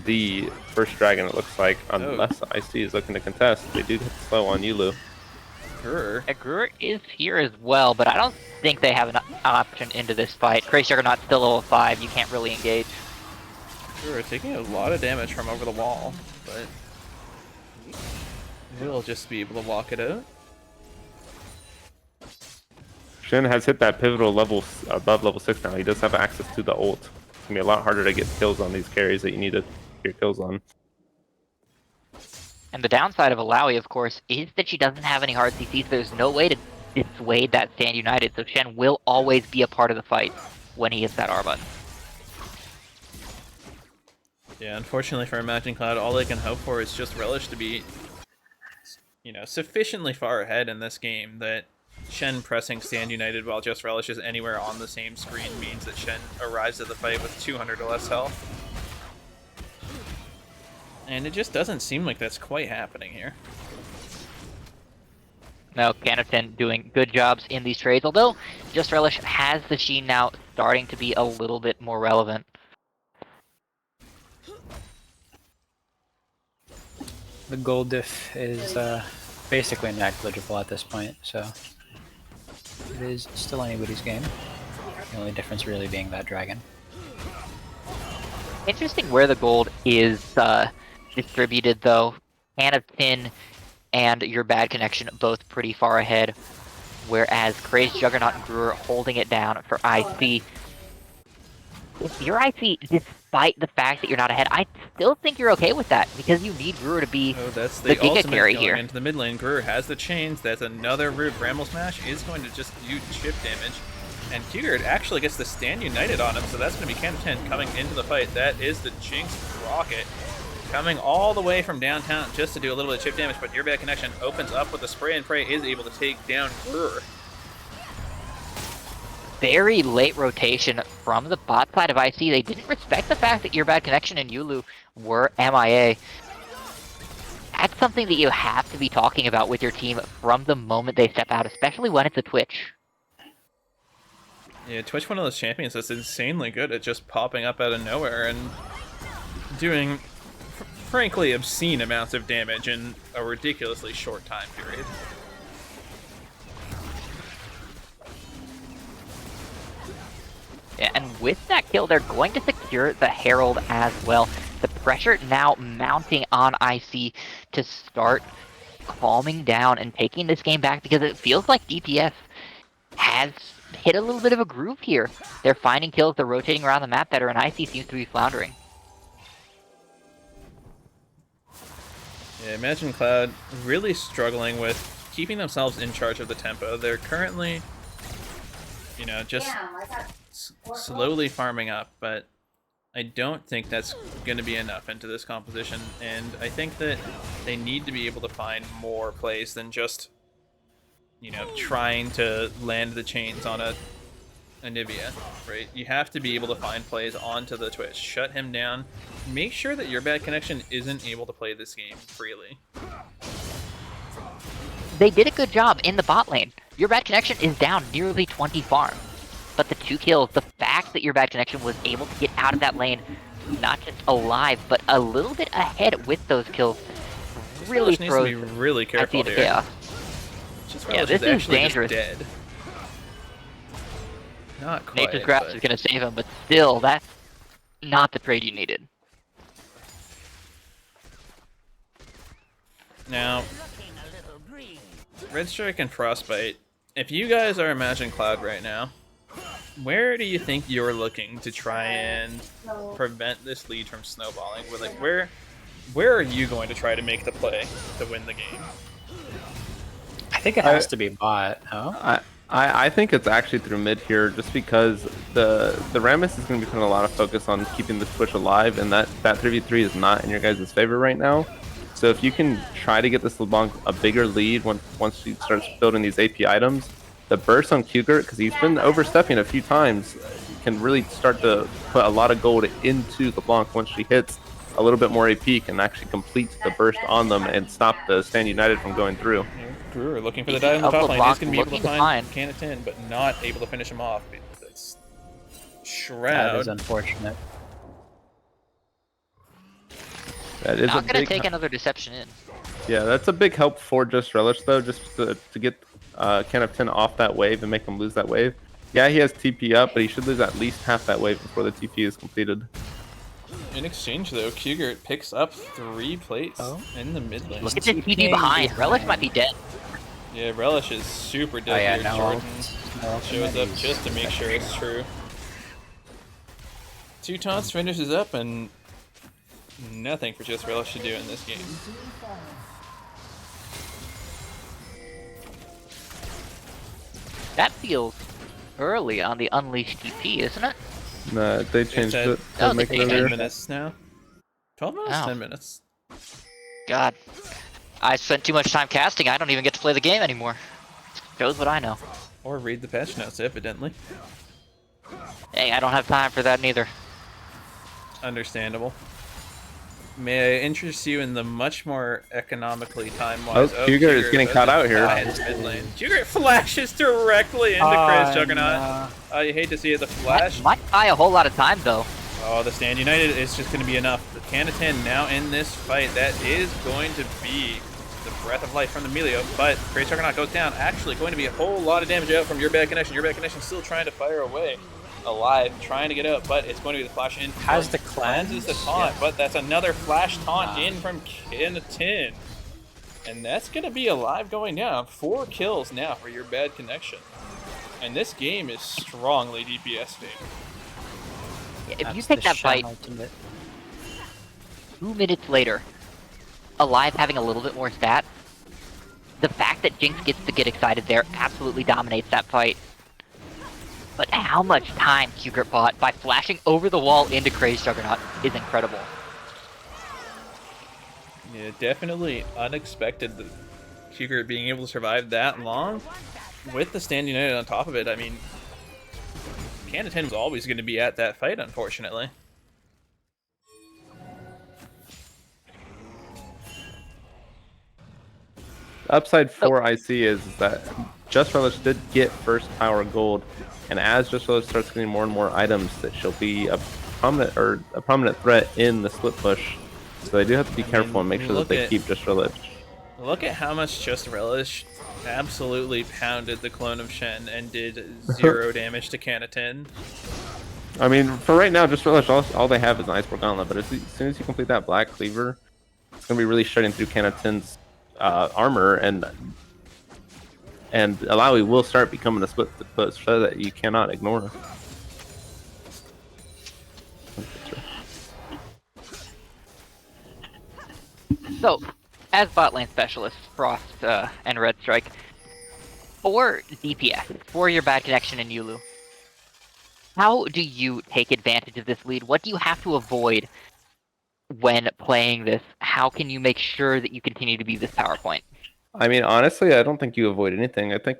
the first dragon, it looks like, unless IC is looking to contest. They do get slow on Yulu. Grur. Yeah, Gruer is here as well, but I don't think they have an option into this fight. Crazed Juggernaut's still level 5, you can't really engage. Grur taking a lot of damage from over the wall, but he'll just be able to walk it out. Shen has hit that pivotal level above level 6 now. He does have access to the ult. It's going to be a lot harder to get kills on these carries that you need to get kills on. And the downside of Alawi, of course, is that she doesn't have any hard CCs. There's no way to dissuade that Stand United, so Shen will always be a part of the fight when he hits that R button. Yeah, unfortunately for Imagine Cloud, all they can hope for is just Relish to be, you know, sufficiently far ahead in this game that Shen pressing Stand United while Just Relish is anywhere on the same screen means that Shen arrives at the fight with 200 or less health. And it just doesn't seem like that's quite happening here. No, Canotin doing good jobs in these trades, although Just Relish has the Sheen now starting to be a little bit more relevant. The gold diff is basically negligible at this point, so it is still anybody's game. The only difference really being that dragon. Interesting where the gold is distributed, though. Can of Tin and your bad connection both pretty far ahead, whereas Crazed Juggernaut and Gruer holding it down for IC. If you're IC, despite the fact that you're not ahead, I still think you're okay with that, because you need Gruer to be That's the the Giga ultimate carry going here. into the mid lane. Gruer has the chains. That's another root. Bramble Smash is going to just do chip damage. And Qgert actually gets the Stand United on him, so that's going to be Canotin coming into the fight. That is the Jinx Rocket. Coming all the way from downtown just to do a little bit of chip damage, but your bad connection opens up with the spray and pray, is able to take down Gruer. very late rotation from the bot side of IC. They didn't respect the fact that Your Bad Connection and Yulu were MIA. That's something that you have to be talking about with your team from the moment they step out, especially when it's a Twitch. Yeah, Twitch, one of those champions that's insanely good at just popping up out of nowhere and doing, frankly, obscene amounts of damage in a ridiculously short time period. Yeah, and with that kill, they're going to secure the Herald as well. The pressure now mounting on IC to start calming down and taking this game back, because it feels like DPS has hit a little bit of a groove here. They're finding kills, they're rotating around the map better, and IC seems to be floundering. Yeah, Imagine Cloud really struggling with keeping themselves in charge of the tempo. They're currently, you know, just slowly farming up, but I don't think that's going to be enough into this composition, and I think that they need to be able to find more plays than just, you know, trying to land the chains on a Nivea, right? You have to be able to find plays onto the Twitch, shut him down, make sure that Your Bad Connection isn't able to play this game freely. They did a good job in the bot lane. Your Bad Connection is down nearly 20 farm. But the 2 kills, the fact that Your Bad Connection was able to get out of that lane, not just alive, but a little bit ahead with those kills, really needs to be really careful here. Chaos. Yeah, this is dangerous. Dead. Not quite. Nature's Grasp is going to save him, but still, that's not the trade you needed. Now, Red Strike and Frostbite, if you guys are Imagine Cloud right now, where do you think you're looking to try and prevent this lead from snowballing? Like, where are you going to try to make the play to win the game? I think it has to be bot. Oh? I think it's actually through mid here, just because the Rammus is going to be putting a lot of focus on keeping the Twitch alive, and that 3v3 is not in your guys' favor right now. So if you can try to get this LeBlanc a bigger lead once she starts building these AP items, the burst on Cougar, because he's been overstepping a few times, can really start to put a lot of gold into LeBlanc once she hits a little bit more AP, can actually complete the burst on them and stop the Stand United from going through. Brewer looking for the dive in the top lane. He's going to be able to find Can of 10, but not able to finish him off. That's Shroud. That is unfortunate. That is not going to take another deception in. Yeah, that's a big help for Just Relish, though, just to get Can of 10 off that wave and make him lose that wave. Yeah, he has TP up, but he should lose at least half that wave before the TP is completed. In exchange, though, Cougar picks up 3 plates in the mid lane. Look at this TP behind. Relish might be dead. Yeah, Relish is super dead here. Jordan shows up just to make sure it's true. 2 taunts finishes up, and nothing for Just Relish to do in this game. That feels early on the Unleashed TP, isn't it? No, they changed it. Oh, Make they it 10 earlier. minutes now. 12 minutes? Wow. 10 minutes. God. I spent too much time casting, I don't even get to play the game anymore. Shows what I know. Or read the patch notes, evidently. Hey, I don't have time for that neither. Understandable. May I interest you in the much more economically time-wise... Oh, Cougar is getting caught out here. Mid lane. Cougar flashes directly into Chris Juggernaut. You hate to see it, the flash. Might buy a whole lot of time, though. Oh, the Stand United is just going to be enough. The Can of 10 now in this fight. That is going to be the breath of life from the Melio, but Chris Juggernaut goes down. Actually going to be a whole lot of damage out from Your Bad Connection. Your Bad Connection still trying to fire away. Alive, trying to get out, but it's going to be the flash in. Has the cleanse? The taunt, but that's another flash taunt in from Can of 10. And that's going to be alive going down. 4 kills now for Your Bad Connection. And this game is strongly DPS favored. If you take that fight 2 minutes later, Alive having a little bit more stat, the fact that Jinx gets to get excited there absolutely dominates that fight. But how much time Cougar bought by flashing over the wall into Crazed Juggernaut is incredible. Yeah, definitely unexpected that Cougar being able to survive that long with the Stand United on top of it. I mean, Canada was always going to be at that fight, unfortunately. The upside for IC is that Just Relish did get first power gold, and as Just Relish starts getting more and more items, that she'll be a prominent threat in the split push. So they do have to be careful and make sure that they keep Just Relish. Look at how much Just Relish absolutely pounded the clone of Shen and did 0 damage to Canatin. I mean, for right now, Just Relish, all they have is an Iceborne Gauntlet, but as soon as you complete that Black Cleaver, it's going to be really shutting through Canatin's armor, and Alawi will start becoming a split push so that you cannot ignore. So, as bot lane specialists, Frost and Red Strike, for DPS, for your bad connection in Yulu, how do you take advantage of this lead? What do you have to avoid when playing this? How can you make sure that you continue to be this PowerPoint? I mean, honestly, I don't think you avoid anything. I think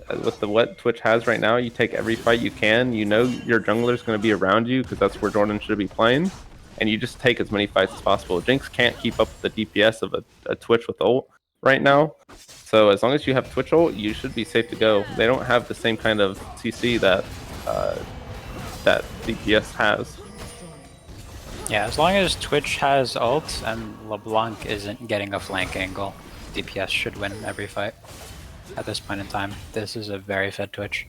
with what Twitch has right now, you take every fight you can. You know your jungler's going to be around you because that's where Jordan should be playing, and you just take as many fights as possible. Jinx can't keep up with the DPS of a Twitch with ult right now, so as long as you have Twitch ult, you should be safe to go. They don't have the same kind of CC that that DPS has. Yeah, as long as Twitch has ult and LeBlanc isn't getting a flank angle, DPS should win every fight. At this point in time, this is a very fed Twitch.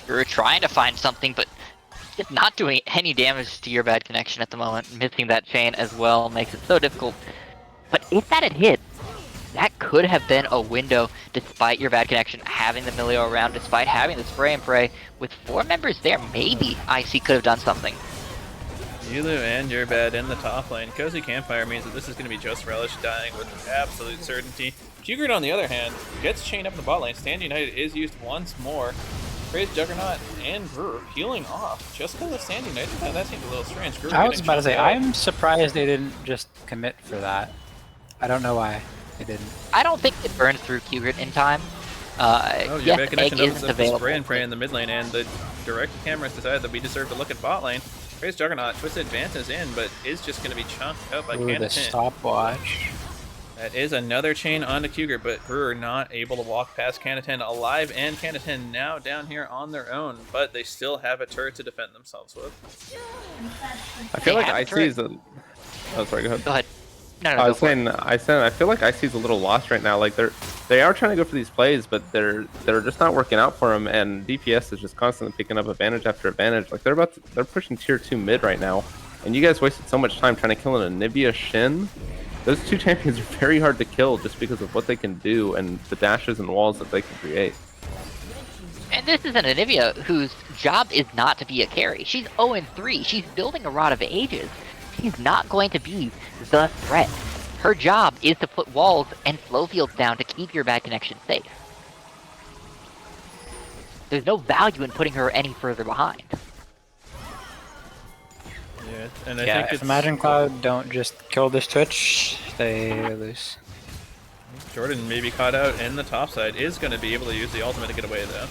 You're trying to find something, but just not doing any damage to your bad connection at the moment. Missing that chain as well makes it so difficult. But if that had hit, that could have been a window, despite your bad connection having the Milio around, despite having the spray and pray. With 4 members there, maybe IC could have done something. Yulu and your bad in the top lane. Cozy Campfire means that this is going to be Just Relish dying with absolute certainty. Qgrid, on the other hand, gets chained up in the bot lane. Stand United is used once more. Praise Juggernaut and Brewer peeling off just because of Stand United. That seems a little strange. Brewer I was about to say, out. I'm surprised they didn't just commit for that. I don't know why they didn't. I don't think it burns through Qgrid in time. Your Yes, bad connection egg opens isn't up the available. spray and pray in the mid lane, and the direct cameras decided that we deserve to look at bot lane. Praise Juggernaut, Twisted advances in, but is just going to be chunked up by Ooh, the Canatin. stopwatch. That is another chain onto Qgrid, but Brewer not able to walk past Canatin alive, and Canatin now down here on their own, but they still have a turret to defend themselves with. I feel They like have a IC turret. is a... Oh, sorry, go ahead. Go ahead. No, I go was for it. saying, I feel like IC's a little lost right now. Like they are trying to go for these plays, but they're just not working out for them. And DPS is just constantly picking up advantage after advantage. Like they're pushing tier 2 mid right now, and you guys wasted so much time trying to kill an Anivia Shin. Those 2 champions are very hard to kill just because of what they can do and the dashes and walls that they can create. And this is an Anivia whose job is not to be a carry. She's 0-3. She's building a Rod of Ages. She's not going to be the threat. Her job is to put walls and flow fields down to keep your bad connection safe. There's no value in putting her any further behind. Yeah, and I Yeah, think if it's Imagine Cloud don't just kill this Twitch, they lose. Jordan maybe caught out in the top side, is going to be able to use the ultimate to get away though.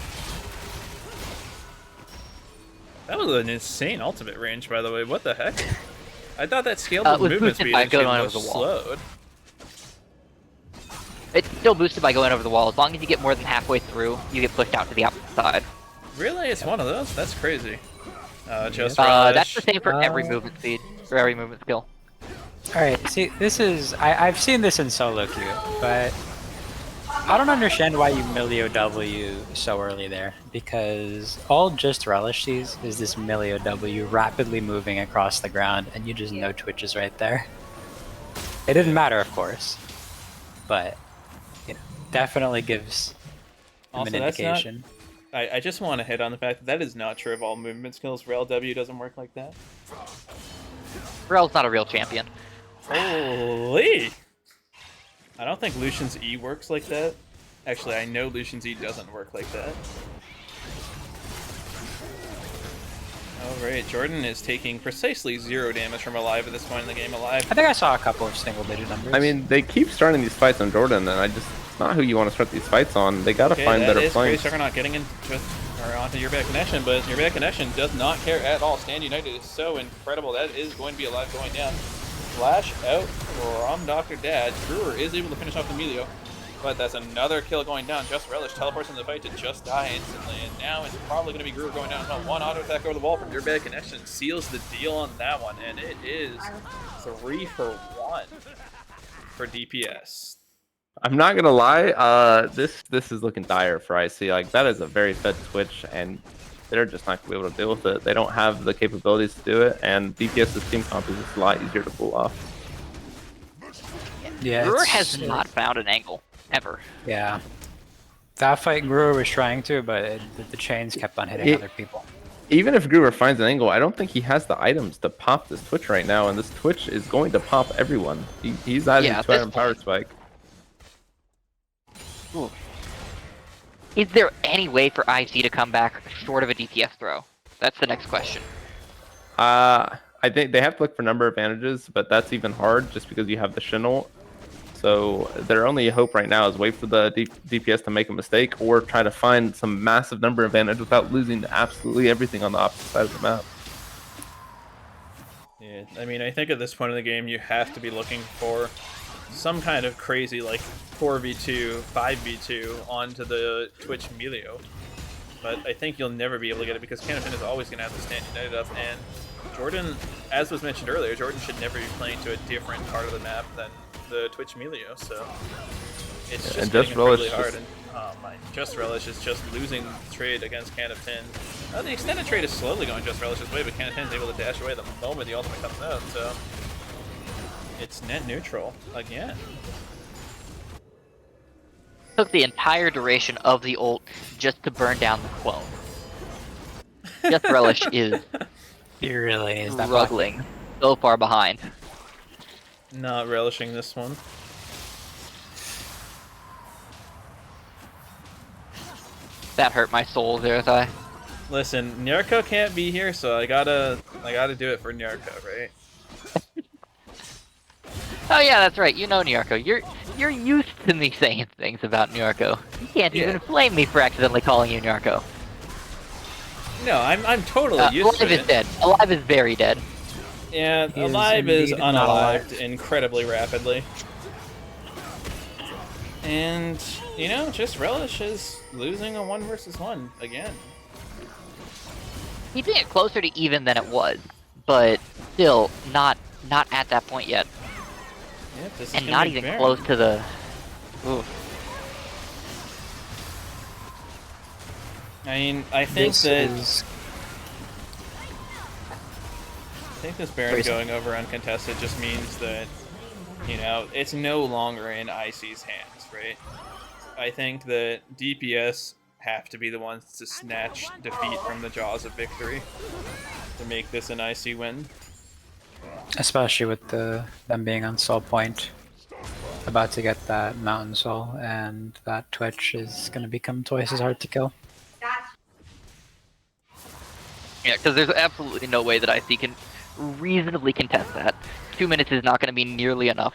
That was an insane ultimate range, by the way. What the heck? I thought that scaled with was movement boosted speed by and she going was over the wall. slowed. It's still boosted by going over the wall. As long as you get more than halfway through, you get pushed out to the opposite side. Really? It's one of those? That's crazy. Just Relish. That's the same for every movement speed, for every movement skill. Alright, see, this is... I've seen this in solo queue, but... I don't understand why you Milio W so early there, because all Just Relish sees is this Milio W rapidly moving across the ground, and you just know Twitch is right there. It didn't matter, of course, but you know, definitely gives them Also, an that's not- indication. I just want to hit on the fact that is not true of all movement skills. Rel W doesn't work like that. Rel's not a real champion. Holy! I don't think Lucian's E works like that. Actually, I know Lucian's E doesn't work like that. Alright, Jordan is taking precisely 0 damage from Alive at this point in the game. Alive. I think I saw a couple of single-digit numbers. I mean, they keep starting these fights on Jordan, and it's not who you want to start these fights on. They gotta find better flanks. That is not getting onto your bad connection, but your bad connection does not care at all. Stand United is so incredible. That is going to be Alive going down. Flash out from Dr. Dad. Brewer is able to finish off the Emilio. But that's another kill going down. Just Relish teleports in the fight to just die instantly. And now it's probably going to be Brewer going down. One auto attack over the wall from your bad connection seals the deal on that one. And it is 3 for 1 for DPS. I'm not gonna lie, this is looking dire for IC. Like, that is a very fed Twitch, and they're just not gonna be able to deal with it. They don't have the capabilities to do it, and DPS's team comp is just a lot easier to pull off. Yeah, Brewer has not found an angle ever. Yeah, that fight Brewer was trying to, but the chains kept on hitting other people. Even if Gruber finds an angle, I don't think he has the items to pop this Twitch right now, and this Twitch is going to pop everyone. He's adding 2-item power spike. Ooh. Is there any way for IC to come back short of a DPS throw? That's the next question. I think they have to look for number advantages, but that's even hard just because you have the Shinnel. So their only hope right now is wait for the DPS to make a mistake or try to find some massive number advantage without losing absolutely everything on the opposite side of the map. Yeah, I mean, I think at this point in the game, you have to be looking for some kind of crazy, like, 4v2, 5v2 onto the Twitch Melio. But I think you'll never be able to get it because Canopin is always going to have to stand United up. And Jordan, as was mentioned earlier, Jordan should never be playing to a different part of the map than the Twitch Melio. So it's just getting really hard. And oh my, Just Relish is just losing trade against Can of Tin. The extended trade is slowly going Just Relish's way, but Can of Tin is able to dash away the moment the ultimate comes out. So it's net neutral again. Took the entire duration of the ult just to burn down the quote. Just Relish is struggling so far behind. Not relishing this one. That hurt my soul, Zarathai. Listen, Nyarko can't be here, so I gotta do it for Nyarko, right? Oh yeah, that's right. You know Nyarko. You're used to me saying things about Nyarko. You can't even blame me for accidentally calling you Nyarko. No, I'm totally used to it. Alive is dead. Alive is very dead. Yeah, Alive is unalived incredibly rapidly. And, you know, Just Relish is losing a 1 versus 1 again. He's getting closer to even than it was, but still not at that point yet. Yep, this is and not even close to the... Ooh. I mean, I think this Baron going over uncontested just means that, you know, it's no longer in IC's hands, right? I think that DPS have to be the ones to snatch defeat from the jaws of victory to make this an IC win. Especially with them being on Soul Point, about to get that Mountain Soul, and that Twitch is going to become twice as hard to kill. Yeah, because there's absolutely no way that IC can reasonably contest that. 2 minutes is not going to be nearly enough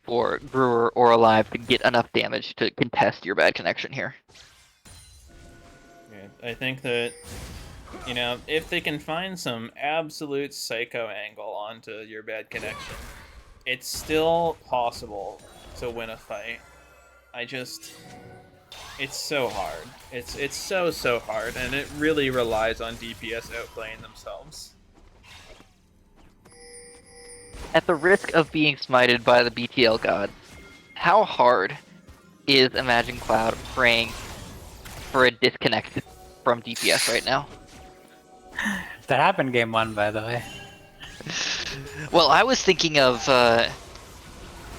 for Brewer or Alive to get enough damage to contest your bad connection here. Yeah, I think that, you know, if they can find some absolute psycho angle onto your bad connection, it's still possible to win a fight. It's so hard. It's so hard, and it really relies on DPS outplaying themselves. At the risk of being smited by the BTL gods, how hard is Imagine Cloud praying for a disconnect from DPS right now? That happened game 1, by the way. Well, I was thinking of,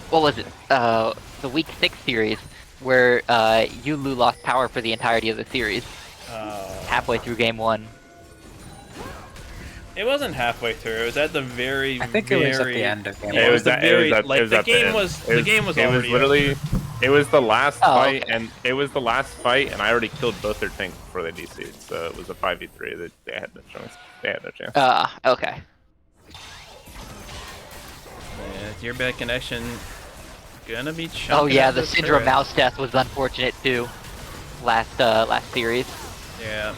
what was it? The Week 6 series, where Yulu lost power for the entirety of the series. Halfway through game 1. It wasn't halfway through. It was at the very. I think it was at the end of game 1. Yeah, it was the very. Like the game was already literally. over. It was the last Oh, fight, okay. and I already killed both their tanks before they DC'd, so it was a 5v3. They had no chance. They had no chance. Okay. Yeah, your bad connection gonna be chunking. Oh yeah, out the this Syndrome turret. mouse death was unfortunate too. Last series. Yeah.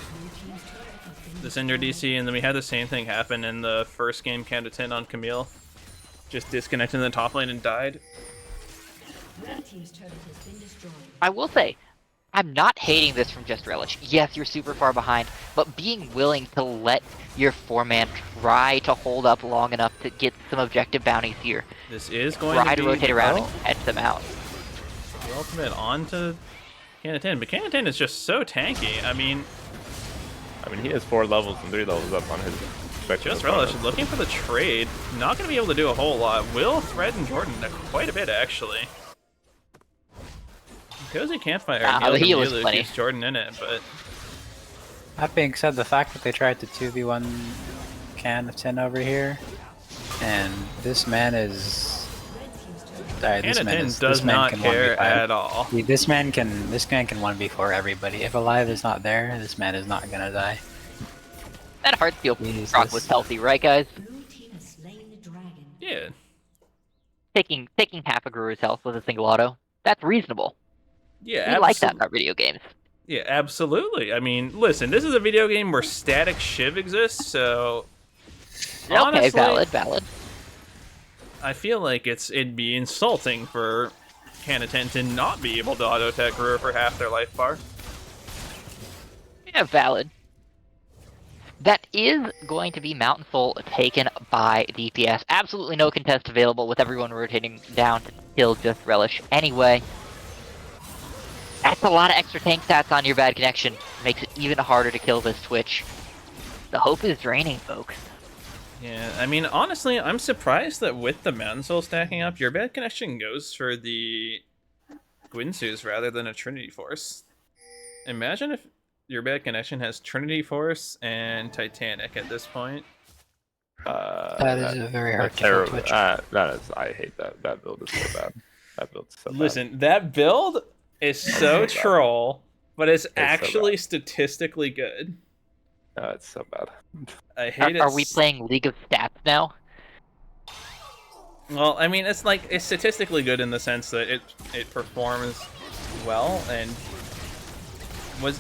The Cinder DC, and then we had the same thing happen in the first game, count to 10 on Camille. Just disconnected in the top lane and died. I will say, I'm not hating this from Just Relish. Yes, you're super far behind, but being willing to let your 4-man try to hold up long enough to get some objective bounties here. This is going Try to to be rotate around and catch them out. the ultimate onto Cannon, but Cannon is just so tanky. I mean, he has 4 levels and 3 levels up on his. Just Relish looking for the trade. Not going to be able to do a whole lot. Will threaten Jordan quite a bit, actually. Cozy Campfire the heal is Lulu plenty. keeps Jordan in it, but That being said, the fact that they tried to 2v1 can of 10 over here, and this man is. Sorry, this man Cannon is. does This man not can care 1v5. at all. This man can 1v4 everybody. If Alive is not there, this man is not gonna die. That heart steal Jesus. proc was healthy, right guys? Yeah. Taking half a Guru's health with a single auto. That's reasonable. Yeah, We like that in our video games. Yeah, absolutely. I mean, listen, this is a video game where static Shiv exists, so honestly, Okay, valid. I feel like it'd be insulting for Cannon to not be able to auto attack Guru for half their life bar. Yeah, valid. That is going to be Mountain Soul taken by DPS. Absolutely no contest available with everyone rotating down to kill Just Relish anyway. That's a lot of extra tank stats on your bad connection. Makes it even harder to kill this Twitch. The hope is draining, folks. Yeah, I mean, honestly, I'm surprised that with the Mountain Soul stacking up, your bad connection goes for the Gwynsu's rather than a Trinity Force. Imagine if your bad connection has Trinity Force and Titanic at this point. That is a very hard That's kill terrible. Twitch. That is. I hate that. That build is so bad. That build's so bad. Listen, that build is so troll, but it's so actually bad. statistically good. No, it's so bad. I hate it. Are we playing League of Stats now? Well, I mean, it's statistically good in the sense that it performs well, and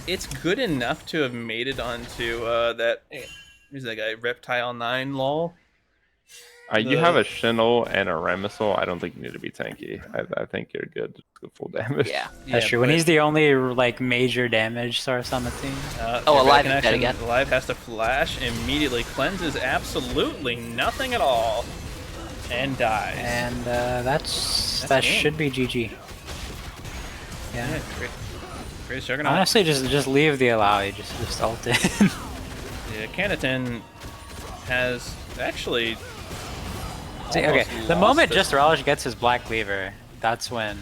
it's good enough to have made it onto that. Who's that guy? Reptile 9 lol. You have a Shinnle and a Remisol. I don't think you need to be tanky. I think you're good. Just go full damage. Yeah. That's true. When he's the only like major damage source on the team. Oh, Alive is dead again. Alive has to flash immediately, cleanses absolutely nothing at all, and dies. And that game. should be GG. Yeah. Great Juggernaut. Honestly, just leave the alloy. Just ult in. Yeah, Cannon has actually. See, okay, almost the lost moment this. Just Relish gets his Black Cleaver, that's when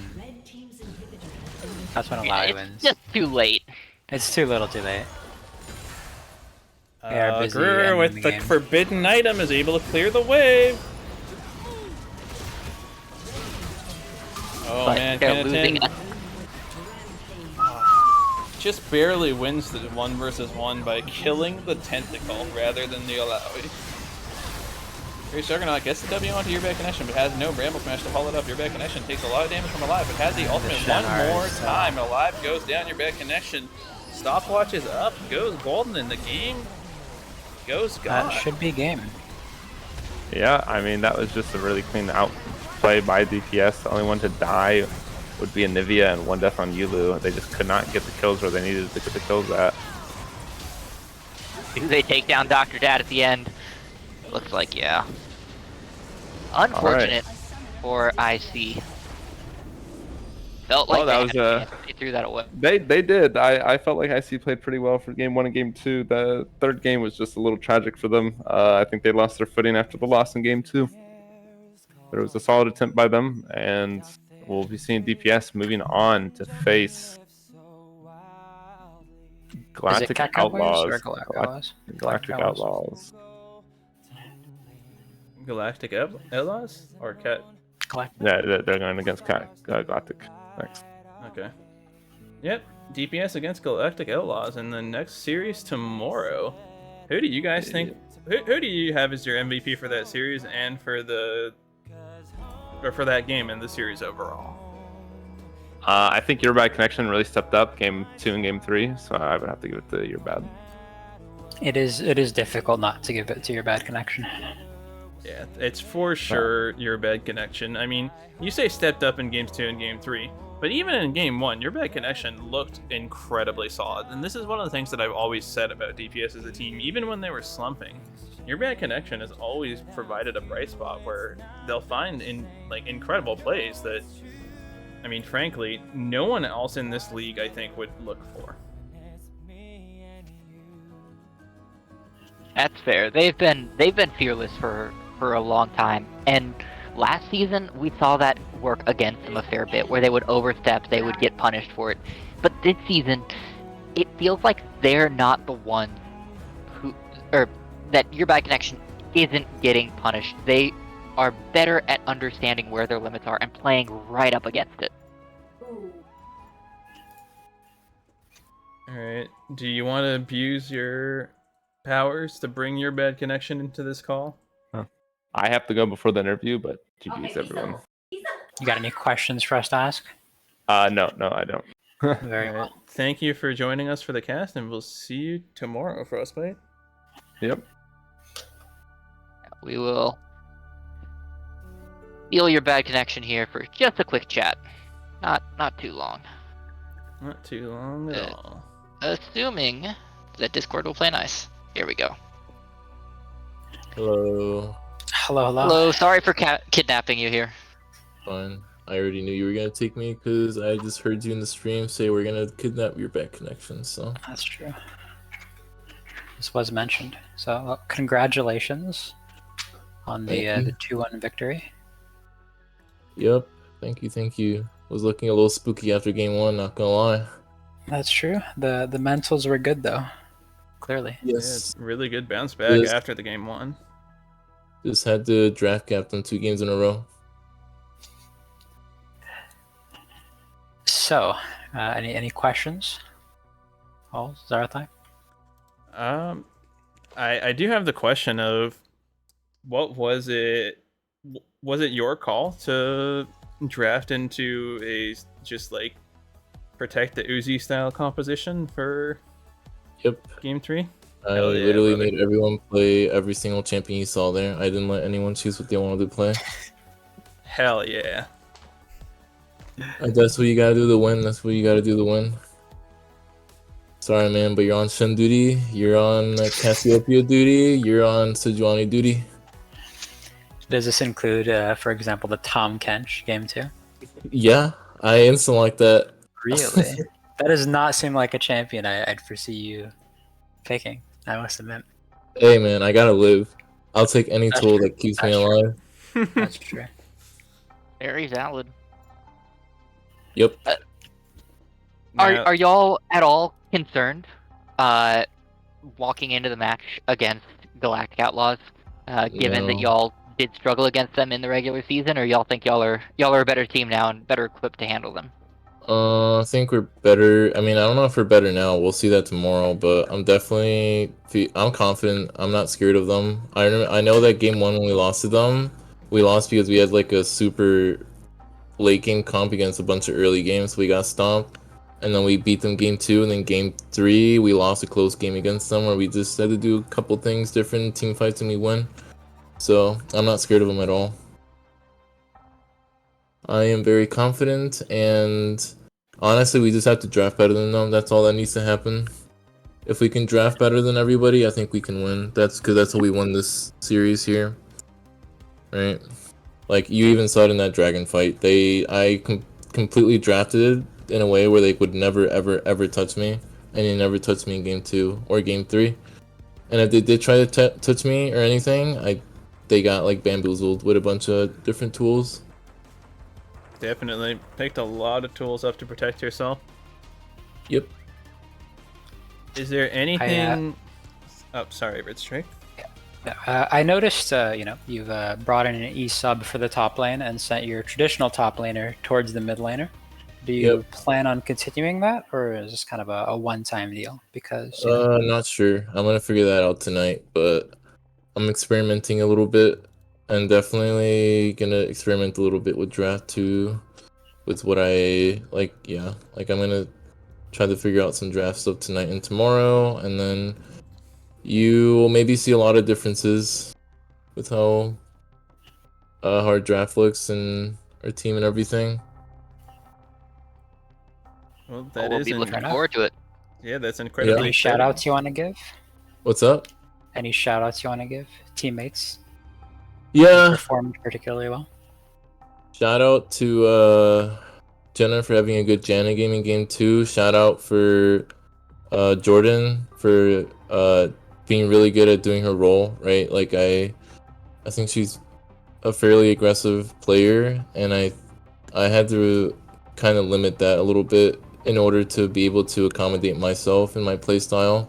Alloy It's wins. just too late. It's too little, too late. They are busy Greer ending with the the game. forbidden item is able to clear the wave. Oh But man, they're losing Cannon us. just barely wins the 1 versus 1 by killing the tentacle rather than the Alawi. Great Juggernaut gets the W onto your bad connection, but has no Bramble Smash to follow it up. Your bad connection takes a lot of damage from Alive, but has the ultimate one more time. Alive goes down, your bad connection. Stopwatch is up, goes golden, and the game goes God. That should be game. Yeah, I mean, that was just a really clean outplay by DPS. The only one to die would be Anivia and 1 death on Yulu. They just could not get the kills where they needed to get the kills at. Do they take down Dr. Dad at the end? Looks like, yeah. Unfortunate for IC. Felt like Well, that they was had a chance. They threw that away. They did. I felt like IC played pretty well for game 1 and game 2. The third game was just a little tragic for them. I think they lost their footing after the loss in game 2. There was a solid attempt by them, and we'll be seeing DPS moving on to face Galactic Cat Cowboys Outlaws. or Outlaws? Galactic Outlaws. Galactic Outlaws? Or Cat? Yeah, they're going against Galactic. Thanks. Okay. Yep. DPS against Galactic Outlaws in the next series tomorrow. Who do you guys think? Who do you have as your MVP for that series and for for that game and the series overall? I think Your Bad Connection really stepped up game 2 and game 3, so I would have to give it to Your Bad. It is difficult not to give it to Your Bad Connection. Yeah, it's for sure Your Bad Connection. I mean, you say stepped up in games 2 and game 3, but even in game 1, Your Bad Connection looked incredibly solid. And this is one of the things that I've always said about DPS as a team, even when they were slumping. Your Bad Connection has always provided a bright spot where they'll find incredible plays that, I mean, frankly, no one else in this league, I think, would look for. That's fair. They've been fearless for a long time, and last season we saw that work against them a fair bit, where they would overstep, they would get punished for it. But this season, it feels like they're not the ones that Your Bad Connection isn't getting punished. They are better at understanding where their limits are and playing right up against it. Alright, do you want to abuse your powers to bring Your Bad Connection into this call? I have to go before the interview, but GG's everyone. You got any questions for us to ask? No, I don't. Very well. Thank you for joining us for the cast, and we'll see you tomorrow, Frostbite. Yep. We will feel Your Bad Connection here for just a quick chat. Not too long. Not too long at all. Assuming that Discord will play nice. Here we go. Hello. Hello. Hello, sorry for kidnapping you here. Fine. I already knew you were gonna take me because I just heard you in the stream say we're gonna kidnap Your Bad Connection. So That's true. This was mentioned. So congratulations on the 2-1 victory. Yep. Thank you. Was looking a little spooky after game 1. Not gonna lie. That's true. The mentals were good though. Clearly. Yes. Yeah, really good bounce back after the game 1. Just had to draft captain 2 games in a row. So, any questions? Oh, Zarathai? I do have the question of what was it? Was it your call to draft into a just like protect the Uzi style composition for game 3? I literally made everyone play every single champion you saw there. I didn't let anyone choose what they wanted to play. Hell yeah. That's what you gotta do to win. That's what you gotta do to win. Sorry, man, but you're on Shen duty, you're on Cassiopeia duty, you're on Sejuani duty. Does this include, for example, the Tom Kench game 2? Yeah, I instant like that. Really? That does not seem like a champion I'd foresee you picking, I must admit. Hey, man, I gotta live. I'll take any tool that keeps me alive. That's true. Very valid. Yep. Are y'all at all concerned walking into the match against Galactic Outlaws, given that y'all did struggle against them in the regular season, or y'all think y'all are a better team now and better equipped to handle them? I think we're better. I mean, I don't know if we're better now. We'll see that tomorrow, but I'm confident. I'm not scared of them. I know that game 1 when we lost to them, we lost because we had like a super late game comp against a bunch of early games, so we got stomped. And then we beat them game 2, and then game 3, we lost a close game against them where we just had to do a couple things different, team fights, and we win. So, I'm not scared of them at all. I am very confident, and honestly, we just have to draft better than them. That's all that needs to happen. If we can draft better than everybody, I think we can win. That's because that's how we won this series here. Right? Like, you even saw it in that dragon fight. I completely drafted it in a way where they would never, ever touch me. And they never touched me in game 2 or game 3. And if they did try to touch me or anything, they got like bamboozled with a bunch of different tools. Definitely picked a lot of tools up to protect yourself. Yep. Is there anything... Oh, sorry, Ridstrick. I noticed, you've brought in an E-sub for the top lane and sent your traditional top laner towards the mid laner. Do you plan on continuing that, or is this kind of a one-time deal? Because Not sure. I'm gonna figure that out tonight, but I'm experimenting a little bit, and definitely gonna experiment a little bit with draft 2, with what I like. Yeah, like I'm gonna try to figure out some draft stuff tonight and tomorrow, and then you will maybe see a lot of differences with how our draft looks and our team and everything. Well, Oh, we'll be looking forward to it. Yeah, that's incredibly any exciting. shout outs you want to give? What's up? Any shout outs you want to give? Teammates? Yeah. Performed particularly well. Shout out to Jenna for having a good Jana gaming game too. Shout out for Jordan for being really good at doing her role, right? Like I think she's a fairly aggressive player, and I had to kind of limit that a little bit in order to be able to accommodate myself and my playstyle.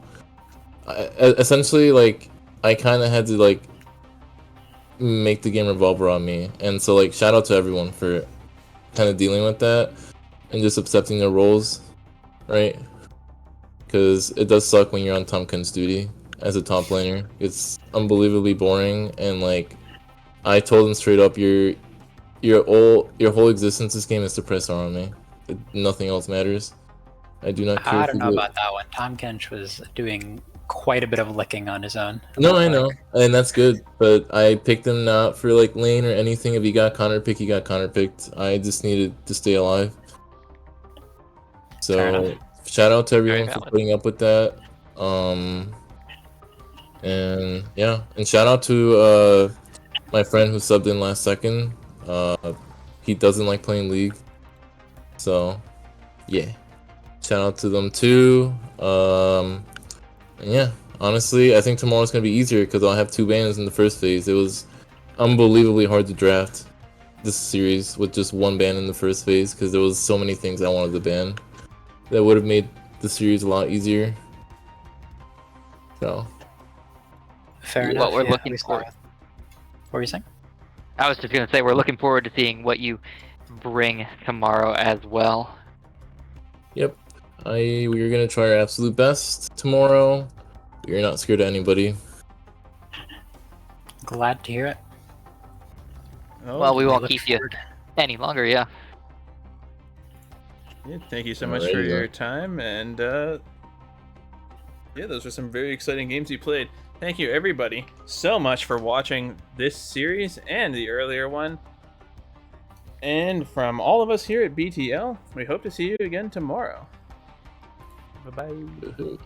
Essentially, like I kind of had to like make the game revolve around me, and so like shout out to everyone for kind of dealing with that and just accepting their roles, right? Because it does suck when you're on Tompkins duty as a top laner. It's unbelievably boring, and like I told him straight up, your whole existence this game is to press on me. Nothing else matters. I do not care. I don't know about that one. Tom Kench was doing quite a bit of licking on his own. No, I know, and that's good. But I picked him not for like lane or anything. If he got counter picked, he got counter picked. I just needed to stay alive. So shout out to everyone for putting up with that. And yeah, and shout out to my friend who subbed in last second. He doesn't like playing League, so yeah, shout out to them too. And yeah, honestly, I think tomorrow's gonna be easier because I'll have 2 bans in the first phase. It was unbelievably hard to draft this series with just 1 ban in the first phase because there was so many things I wanted to ban that would have made the series a lot easier. So fair enough. What we're looking for. What were you saying? I was just gonna say we're looking forward to seeing what you bring tomorrow as well. Yep, we're gonna try our absolute best tomorrow. We're not scared of anybody. Glad to hear it. Oh, well, we won't keep you any longer, yeah. Yeah, thank you so much for your time, and yeah, those were some very exciting games you played. Thank you, everybody, so much for watching this series and the earlier one. And from all of us here at BTL, we hope to see you again tomorrow. Bye-bye.